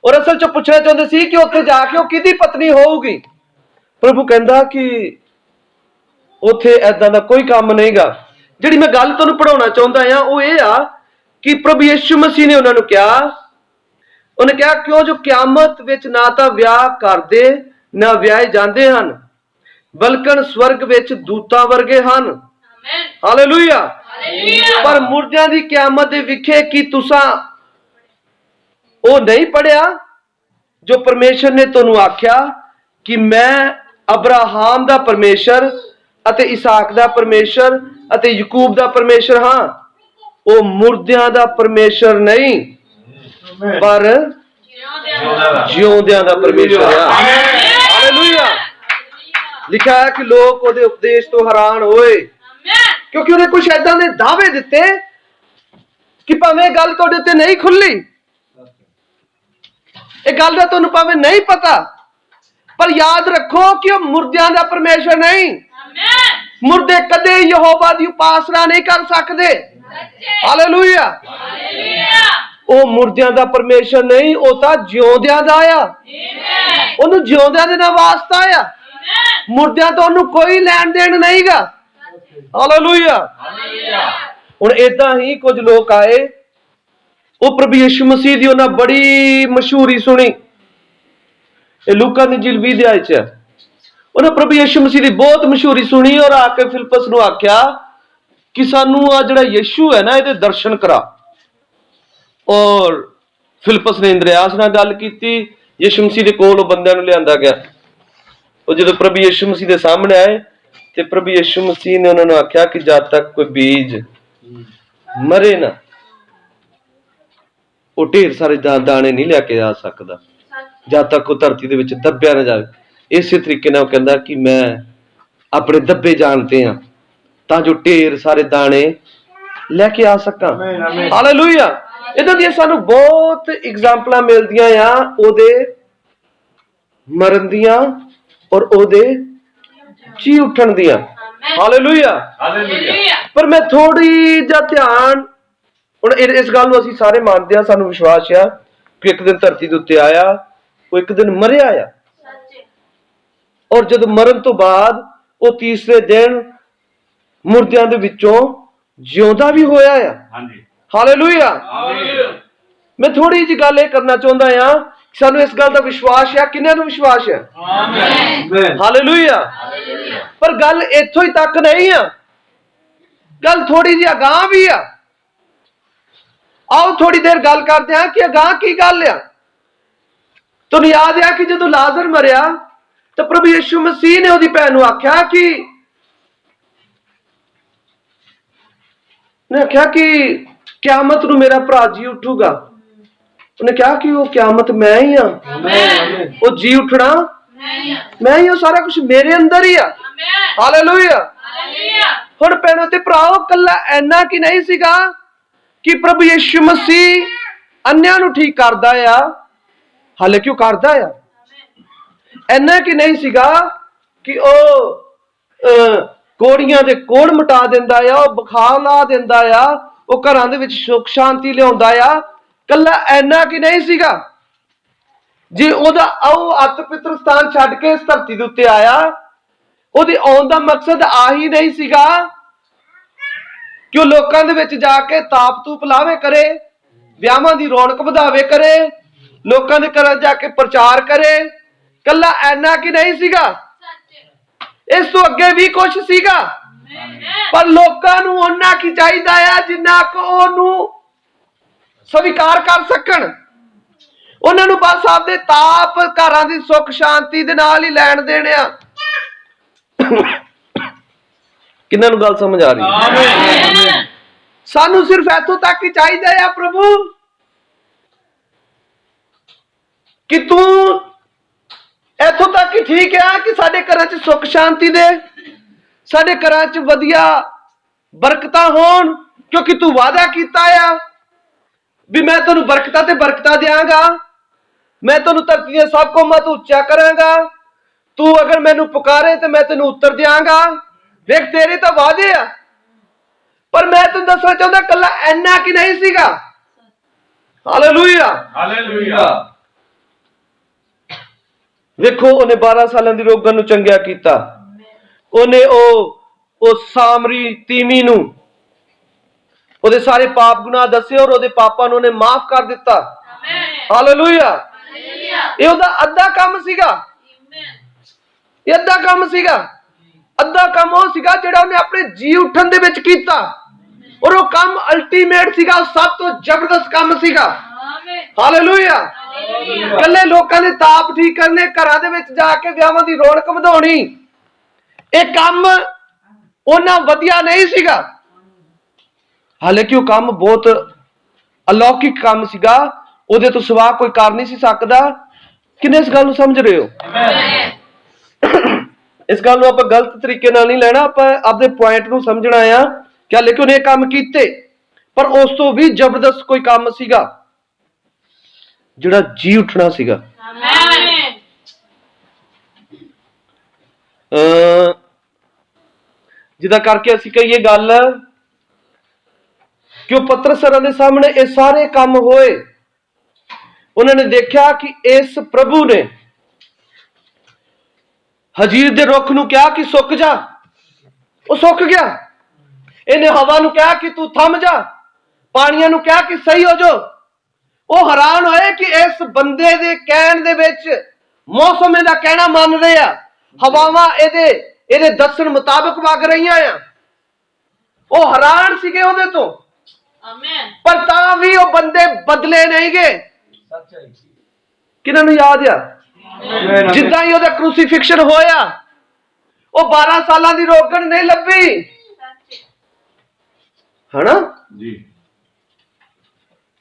ਔਰ ਅਸਲ ਚ ਪੁੱਛਣਾ ਚਾਹੁੰਦੇ ਸੀ ਕਿ ਉੱਥੇ ਜਾ ਕੇ ਉਹ ਕਿਹਦੀ ਪਤਨੀ ਹੋਊਗੀ। ਪ੍ਰਭੂ ਕਹਿੰਦਾ ਕਿ ਉੱਥੇ ਏਦਾਂ ਦਾ ਕੋਈ ਕੰਮ ਨਹੀਂਗਾ। ਜਿਹੜੀ ਮੈਂ ਗੱਲ ਤੁਹਾਨੂੰ ਪੜਾਉਣਾ ਚਾਹੁੰਦਾ ਆ ਉਹ ਇਹ ਆ ਕਿ ਪ੍ਰਭੂ ਯਿਸੂ ਮਸੀਹ ਨੇ ਉਹਨਾਂ ਨੂੰ ਕਿਹਾ, ਉਹਨੇ ਕਿਹਾ ਕਿਉਂ ਜੋ ਕਿਆਮਤ ਵਿੱਚ ਨਾ ਤਾਂ ਵਿਆਹ ਕਰਦੇ ਨਾ ਵਿਆਹੇ ਜਾਂਦੇ ਹਨ, ਬਲਕਿ ਸਵਰਗ ਵਿੱਚ ਦੂਤਾਂ ਵਰਗੇ ਹਨ। ਹਾਲੇਲੂਇਆ। ਪਰ ਮੁਰਦਿਆਂ ਦੀ ਕਿਆਮਤ ਦੇ ਵਿਖੇ ਕੀ ਤੁਸਾਂ ਉਹ ਨਹੀਂ ਪੜਿਆ ਜੋ ਪਰਮੇਸ਼ਰ ਨੇ ਤੁਹਾਨੂੰ ਆਖਿਆ ਕਿ ਮੈਂ ਅਬਰਾਹਾਮ ਦਾ ਪਰਮੇਸ਼ਰ ਅਤੇ ਇਸਾਕ ਦਾ ਪਰਮੇਸ਼ਰ ਅਤੇ ਯਾਕੂਬ ਦਾ ਪਰਮੇਸ਼ਰ ਹਾਂ। ਉਹ ਮੁਰਦਿਆਂ ਦਾ ਪਰਮੇਸ਼ਰ ਨਹੀਂ, ਪਰ ਜਿਉਂਦਿਆਂ ਦਾ ਪਰਮੇਸ਼ਰ ਆ। ਹਾਲੇਲੂਇਆ। ਲਿਖਿਆ ਹੈ ਕਿ ਲੋਕ ਉਹਦੇ ਉਪਦੇਸ਼ ਤੋਂ ਹੈਰਾਨ ਹੋਏ, ਕਿਉਂਕਿ ਉਹਨੇ ਕੁਝ ਏਦਾਂ ਦੇ ਦਾਅਵੇ ਦਿੱਤੇ ਕਿ ਭਾਵੇਂ ਇਹ ਗੱਲ ਤੁਹਾਡੇ ਉੱਤੇ ਨਹੀਂ ਖੁੱਲੀ, ਇਹ ਗੱਲ ਦਾ ਤੁਹਾਨੂੰ ਭਾਵੇਂ ਨਹੀਂ ਪਤਾ, ਪਰ ਯਾਦ ਰੱਖੋ ਕਿ ਉਹ ਮੁਰਦਿਆਂ ਦਾ ਪਰਮੇਸ਼ਰ ਨਹੀਂ। ਮੁਰਦੇ ਕਦੇ ਯਹੋਵਾ ਦੀ ਉਪਾਸਨਾ ਨਹੀਂ ਕਰ ਸਕਦੇ। ਹਾਲੇਲੂਇਆ। ਉਹ ਮੁਰਦਿਆਂ ਦਾ ਪਰਮੇਸ਼ਰ ਨਹੀਂ, ਉਹ ਤਾਂ ਜਿਉਂਦਿਆਂ ਦਾ ਆ। ਉਹਨੂੰ ਜਿਉਂਦਿਆਂ ਦੇ ਨਾਲ ਵਾਸਤਾ ਆ, ਮੁਰਦਿਆਂ ਤੋਂ ਉਹਨੂੰ ਕੋਈ ਲੈਣ ਦੇਣ ਨਹੀਂਗਾ। ਹਾਲੇਲੂਇਆ। ਹੁਣ ਏਦਾਂ ਹੀ ਕੁਝ ਲੋਕ ਆਏ, ਉਹ ਪ੍ਰਭੂ ਯਿਸੂ ਮਸੀਹ ਦੀ ਉਹਨਾਂ ਬੜੀ ਮਸ਼ਹੂਰੀ ਸੁਣੀ। ਇਹ ਲੂਕਾ ਦੀ ਇੰਜੀਲ 20 ਅਧਿਆਇ ਚ ਉਹਨੇ ਪ੍ਰਭੂ ਯਿਸੂ ਮਸੀਹ ਦੀ ਬਹੁਤ ਮਸ਼ਹੂਰੀ ਸੁਣੀ ਔਰ ਆ ਕੇ ਫਿਲਿਪਸ ਨੂੰ ਆਖਿਆ ਕਿ ਸਾਨੂੰ ਆ ਜਿਹੜਾ ਯਿਸੂ ਹੈ ਨਾ ਇਹਦੇ ਦਰਸ਼ਨ ਕਰਾ। ਔਰ ਫਿਲਿਪਸ ਨੇ ਇੰਦਰਿਆਸ ਨਾਲ ਗੱਲ ਕੀਤੀ। ਯਿਸੂ ਮਸੀਹ ਦੇ ਕੋਲ ਉਹ ਬੰਦਿਆਂ ਨੂੰ ਲਿਆਂਦਾ ਗਿਆ। ਉਹ ਜਦੋਂ ਪ੍ਰਭੂ ਯਿਸੂ ਮਸੀਹ ਦੇ ਸਾਹਮਣੇ ਆਏ ਤੇ ਪ੍ਰਭੂ ਯਿਸੂ ਮਸੀਹ ਨੇ ਉਹਨਾਂ ਨੂੰ ਆਖਿਆ ਕਿ ਜਦ ਤੱਕ ਕੋਈ ਬੀਜ ਮਰੇ ਨਾ, ਉਹ ਢੇਰ ਸਾਰੇ ਦਾਣੇ ਨਹੀਂ ਲਿਆ ਕੇ ਆ ਸਕਦਾ ਜਦ ਤੱਕ ਉਹ ਧਰਤੀ ਦੇ ਵਿੱਚ ਦੱਬਿਆ ਨਾ ਜਾਵੇ। ਇਸੇ ਤਰੀਕੇ ਨਾਲ ਉਹ ਕਹਿੰਦਾ ਕਿ ਮੈਂ ਆਪਣੇ ਦੱਬੇ ਜਾਣਦੇ ਆ ਤਾਂ ਜੋ ਢੇਰ ਸਾਰੇ ਦਾਣੇ ਲੈ ਕੇ ਆ ਸਕਾਂ। ਹਾਲੇਲੂਇਆ। ਇਹਨਾਂ ਦੀਆਂ ਸਾਨੂੰ ਬਹੁਤ ਐਗਜ਼ਾਮਪਲਾਂ ਮਿਲਦੀਆਂ ਆ, ਉਹਦੇ ਮਰਨ ਦੀਆਂ ਔਰ ਉਹਦੇ ਜੀ ਉੱਠਣ ਦੀਆਂ। ਹਾਲੇਲੂਇਆ। ਪਰ ਮੈਂ ਥੋੜੀ ਜਿਹਾ ਧਿਆਨ, ਹੁਣ ਇਸ ਗੱਲ ਨੂੰ ਅਸੀਂ ਸਾਰੇ ਮੰਨਦੇ ਆ, ਸਾਨੂੰ ਵਿਸ਼ਵਾਸ ਆ ਕਿ ਇੱਕ ਦਿਨ ਧਰਤੀ ਦੇ ਉੱਤੇ ਆਇਆ, ਉਹ ਇੱਕ ਦਿਨ ਮਰਿਆ ਆ, ਔਰ ਜਦ ਮਰਨ ਤੋਂ ਬਾਅਦ ਉਹ ਤੀਸਰੇ ਦਿਨ ਮੁਰਦਿਆਂ ਦੇ ਵਿੱਚੋਂ ਜਿਉਂਦਾ ਵੀ ਹੋਇਆ ਆ। ਹਾਲੇਲੂਇਆ। ਮੈਂ ਥੋੜੀ ਜਿਹੀ ਗੱਲ ਇਹ ਕਰਨਾ ਚਾਹੁੰਦਾ ਆ, ਸਾਨੂੰ ਇਸ ਗੱਲ ਦਾ ਵਿਸ਼ਵਾਸ ਆ। ਕਿੰਨਿਆਂ ਨੂੰ ਵਿਸ਼ਵਾਸ ਹੈ? ਹਾਲੇਲੂਇਆ। ਪਰ ਗੱਲ ਇੱਥੋਂ ਹੀ ਤੱਕ ਨਹੀਂ ਆ, ਗੱਲ ਥੋੜੀ ਜਿਹੀ ਅਗਾਂਹ ਵੀ ਆ। ਆਓ ਥੋੜੀ ਦੇਰ ਗੱਲ ਕਰਦੇ ਹਾਂ ਕਿ ਅਗਾਂਹ ਕੀ ਗੱਲ ਆ। ਤੁਹਾਨੂੰ ਯਾਦ ਆ ਕਿ ਜਦੋਂ ਲਾਜ਼ਰ ਮਰਿਆ ਤਾਂ ਪ੍ਰਭੂ ਯਿਸੂ ਮਸੀਹ ਨੇ ਉਹਦੀ ਭੈਣ ਨੂੰ ਆਖਿਆ ਕਿ ਕਿਆਮਤ ਨੂੰ ਮੇਰਾ ਭਰਾ ਜੀ ਉੱਠੂਗਾ। ਉਹਨੇ ਕਿਹਾ ਕਿ ਉਹ ਕਿਆਮਤ ਮੈਂ ਹੀ ਆ, ਉਹ ਜੀ ਉੱਠਣਾ ਮੈਂ ਹੀ, ਉਹ ਸਾਰਾ ਕੁਝ ਮੇਰੇ ਅੰਦਰ ਹੀ ਆ। ਹਾਲੇਲੂਇਆ। ਹੁਣ ਭੈਣੋ ਤੇ ਭਰਾਓ, ਕੱਲਾ ਐਨਾ ਕਿ ਨਹੀਂ ਸੀਗਾ ਕਿ ਪ੍ਰਭੂ ਯਿਸੂ ਮਸੀਹ ਅੰਨਿਆਂ ਨੂੰ ਠੀਕ ਕਰਦਾ ਆ, ਹਾਲਾਂਕਿ ਉਹ ਕਰਦਾ ਆ। ਐਨਾ ਕਿ ਨਹੀਂ ਸੀਗਾ ਕਿ ਉਹ ਕੋੜੀਆਂ ਦੇ ਕੋੜ ਮਿਟਾ ਦਿੰਦਾ ਆ, ਉਹ ਬੁਖਾਰ ਲਾ ਦਿੰਦਾ ਆ, ਉਹ ਘਰਾਂ ਦੇ ਵਿੱਚ ਸੁੱਖ ਸ਼ਾਂਤੀ ਲਿਆਉਂਦਾ ਆ। ਕੱਲਾ ਐਨਾ ਕਿ ਨਹੀਂ ਸੀਗਾ, ਜੇ ਉਹਦਾ ਅੱਤ ਪਿੱਤਰ ਸਥਾਨ ਛੱਡ ਕੇ ਇਸ ਧਰਤੀ ਦੇ ਉੱਤੇ ਆਇਆ, ਉਹਦੇ ਆਉਣ ਦਾ ਮਕਸਦ ਆਹੀ ਨਹੀਂ ਸੀਗਾ ਕਿ ਉਹ ਲੋਕਾਂ ਦੇ ਵਿੱਚ ਜਾ ਕੇ ਤਾਪ ਤੂਪ ਲਾਵੇ ਕਰੇ, ਵਿਆਹਾਂ ਦੀ ਰੌਣਕ ਵਧਾਵੇ ਕਰੇ, ਲੋਕਾਂ ਦੇ ਘਰਾਂ ਜਾ ਕੇ ਪ੍ਰਚਾਰ ਕਰੇ। ਕੱਲਾ ਐਨਾ ਕਿ ਨਹੀਂ ਸੀਗਾ, ਇਸ ਤੋਂ ਅੱਗੇ ਵੀ ਕੁਝ ਸੀਗਾ। ਪਰ ਲੋਕਾਂ ਨੂੰ ਉਹਨਾਂ ਕੀ ਚਾਹੀਦਾ ਆ ਜਿੰਨਾ ਕੁ ਉਹਨੂੰ ਸਵੀਕਾਰ ਕਰ ਸਕਣ। ਉਹਨਾਂ ਨੂੰ ਬਸ ਆਪਦੇ ਤਾਪ, ਘਰਾਂ ਦੀ ਸੁੱਖ ਸ਼ਾਂਤੀ ਦੇ ਨਾਲ ਹੀ ਲੈਣ ਦੇਣੇ ਆ। ਕਿੰਨਾਂ ਨੂੰ ਗੱਲ ਸਮਝ ਆ ਰਹੀ? ਸਾਨੂੰ ਸਿਰਫ ਇੱਥੋਂ ਤੱਕ ਹੀ ਚਾਹੀਦਾ ਆ ਪ੍ਰਭੂ ਕਿ ਤੂੰ ਇੱਥੋਂ ਤੱਕ ਹੀ ਠੀਕ ਆ ਕਿ ਸਾਡੇ ਘਰਾਂ 'ਚ ਸੁੱਖ ਸ਼ਾਂਤੀ ਦੇ, ਸਾਡੇ ਘਰਾਂ 'ਚ ਵਧੀਆ ਬਰਕਤਾਂ ਹੋਣ, ਕਿਉਂਕਿ ਤੂੰ ਵਾਅਦਾ ਕੀਤਾ ਆ ਵੀ ਮੈਂ ਤੁਹਾਨੂੰ ਬਰਕਤਾਂ ਤੇ ਬਰਕਤਾਂ ਦਿਆਂਗਾ, ਮੈਂ ਤੁਹਾਨੂੰ ਧਰਤੀ ਦੀਆਂ ਸਭ ਕੌਮਾਂ ਤੋਂ ਉੱਚਾ ਕਰਾਂਗਾ, ਤੂੰ ਅਗਰ ਮੈਨੂੰ ਪੁਕਾਰੇ ਤੇ ਮੈਂ ਤੈਨੂੰ ਉੱਤਰ ਦਿਆਂਗਾ। ਵੇਖ ਤੇਰੇ ਤਾਂ ਵਾਅਦੇ ਆ, ਪਰ ਮੈਂ ਤੈਨੂੰ ਦੱਸਣਾ ਚਾਹੁੰਦਾ ਕੱਲਾ ਐਨਾ ਕਿ ਨਹੀਂ ਸੀਗਾ। ਹਾਲੇਲੂਇਆ। ਹਾਲੇਲੂਇਆ। ਵੇਖੋ, ਉਹਨੇ 12 ਸਾਲਾਂ ਦੀ ਰੋਗਣ ਨੂੰ ਚੰਗਿਆ ਕੀਤਾ। ਉਹਨੇ ਉਹ ਸਾਮਰੀ ਤੀਵੀਂ ਨੂੰ ਉਹਦੇ ਸਾਰੇ ਪਾਪ ਗੁਨਾਹ ਦੱਸੇ ਔਰ ਉਹਦੇ ਪਾਪਾਂ ਨੂੰ ਉਹਨੇ ਮਾਫ ਕਰ ਦਿੱਤਾ। ਹਾਲੇਲੂਇਆ। ਇਹ ਉਹਦਾ ਅੱਧਾ ਕੰਮ ਸੀਗਾ। ਇਹ ਅੱਧਾ ਕੰਮ ਸੀਗਾ। ਅੱਧਾ ਕੰਮ ਉਹ ਸੀਗਾ ਜਿਹੜਾ ਉਹਨੇ ਆਪਣੇ ਜੀ ਉੱਠਣ ਦੇ ਵਿੱਚ ਕੀਤਾ, ਔਰ ਉਹ ਕੰਮ ਅਲਟੀਮੇਟ ਸੀਗਾ, ਸਭ ਤੋਂ ਜ਼ਬਰਦਸਤ ਕੰਮ ਸੀਗਾ। ਹਾਲੇਲੂਇਆ। ਕੱਲੇ ਲੋਕਾਂ ਦੇ ਤਾਪ ਠੀਕ ਕਰਨੇ, ਘਰਾਂ ਦੇ ਵਿੱਚ ਜਾ ਕੇ ਵਿਆਹਾਂ ਦੀ ਰੌਣਕ ਵਧਾਉਣੀ, ਇਹ ਕੰਮ ਉਹਨਾਂ ਵਧੀਆ ਨਹੀਂ ਸੀਗਾ। ਹਾਲਾਂਕਿ ਉਹ ਕੰਮ ਬਹੁਤ ਅਲੌਕਿਕ ਕੰਮ ਸੀਗਾ, ਉਹਦੇ ਤੋਂ ਸਿਵਾ ਕੋਈ ਕਰ ਨਹੀਂ ਸੀ ਸਕਦਾ। ਕਿੰਨੇ ਇਸ ਗੱਲ ਨੂੰ ਸਮਝ ਰਹੇ ਹੋ? ਇਸ ਗੱਲ ਨੂੰ ਆਪਾਂ ਗਲਤ ਤਰੀਕੇ ਨਾਲ ਨਹੀਂ ਲੈਣਾ, ਆਪਾਂ ਆਪਦੇ ਪੁਆਇੰਟ ਨੂੰ ਸਮਝਣਾ ਆ ਕਿ ਹਾਲਾਂਕਿ ਉਹਨੇ ਇਹ ਕੰਮ ਕੀਤੇ, ਪਰ ਉਸ ਤੋਂ ਵੀ ਜ਼ਬਰਦਸਤ ਕੋਈ ਕੰਮ ਸੀਗਾ ਜਿਹੜਾ ਜੀ ਉੱਠਣਾ ਸੀਗਾ। ਜਿਹਦਾ ਕਰਕੇ ਅਸੀਂ ਕਹੀਏ ਗੱਲ ਕਿ ਉਹ ਪਤਰਸਾਂ ਦੇ ਸਾਹਮਣੇ ਇਹ ਸਾਰੇ ਕੰਮ ਹੋਏ। ਉਹਨਾਂ ਨੇ ਦੇਖਿਆ ਕਿ ਇਸ ਪ੍ਰਭੂ ਨੇ ਹਜੀਰ ਦੇ ਰੁੱਖ ਨੂੰ ਕਿਹਾ ਕਿ ਸੁੱਕ ਜਾ, ਉਹ ਸੁੱਕ ਗਿਆ। ਇਹਨੇ ਹਵਾ ਨੂੰ ਕਿਹਾ ਕਿ ਤੂੰ ਥੰਮ ਜਾ, ਪਾਣੀਆਂ ਨੂੰ ਕਿਹਾ ਕਿ ਸਹੀ ਹੋ ਜਾ। ਉਹ ਹੈਰਾਨ ਹੋਏ ਕਿ ਇਸ ਬੰਦੇ ਦੇ ਕਹਿਣ ਦੇ ਵਿੱਚ ਮੌਸਮ ਇਹਦਾ ਕਹਿਣਾ ਮੰਨ ਰਹੇ ਆ, ਹਵਾਵਾਂ ਇਹਦੇ ਦੱਸਣ ਮੁਤਾਬਕ ਵਗ ਰਹੀਆਂ ਆ। ਉਹ ਹੈਰਾਨ ਸੀਗੇ ਉਹਦੇ ਤੋਂ, ਪਰ ਤਾਂ ਵੀ ਉਹ ਬੰਦੇ ਬਦਲੇ ਨਹੀਂ ਗਏ। ਕਿਹਨਾਂ ਨੂੰ ਯਾਦ ਆ? ਜਿੱਦਾਂ ਹੀ ਉਹਦਾ ਕ੍ਰੂਸੀਫਿਕਸ਼ਨ ਹੋਇਆ, ਉਹ 12 ਸਾਲਾਂ ਦੀ ਰੋਗਣ ਨਹੀਂ ਲੱਭੀ, ਹਨਾ ਜੀ।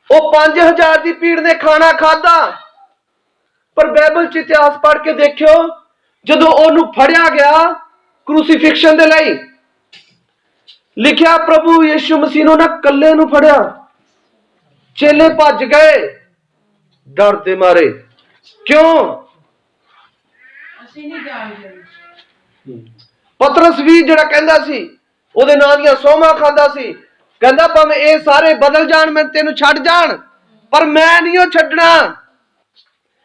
ਉਹ 5000 ਦੀ ਭੀੜ ਨੇ ਖਾਣਾ ਖਾਧਾ, ਪਰ ਬਾਈਬਲ 'ਚ ਇਤਿਹਾਸ ਪੜ੍ਹ ਕੇ ਦੇਖਿਓ, ਜਦੋਂ ਉਹਨੂੰ ਫੜਿਆ ਗਿਆ ਕ੍ਰੂਸੀਫਿਕਸ਼ਨ ਦੇ ਲਈ, ਲਿਖਿਆ ਪ੍ਰਭੂ ਯਿਸੂ ਮਸੀਹ ਨੂੰ ਨਾ ਕੱਲੇ ਨੂੰ ਫੜਿਆ, चेले भज गए डर दे मारे। क्यों? पतरस भी जिहड़ा कहंदा सी ओदे नां दियां सोहमां खांदा सी, कहंदा भावें ये सारे बदल जाण, मैं तेनू छड्ड जाण, पर मैं नहीं ओ छड्डना,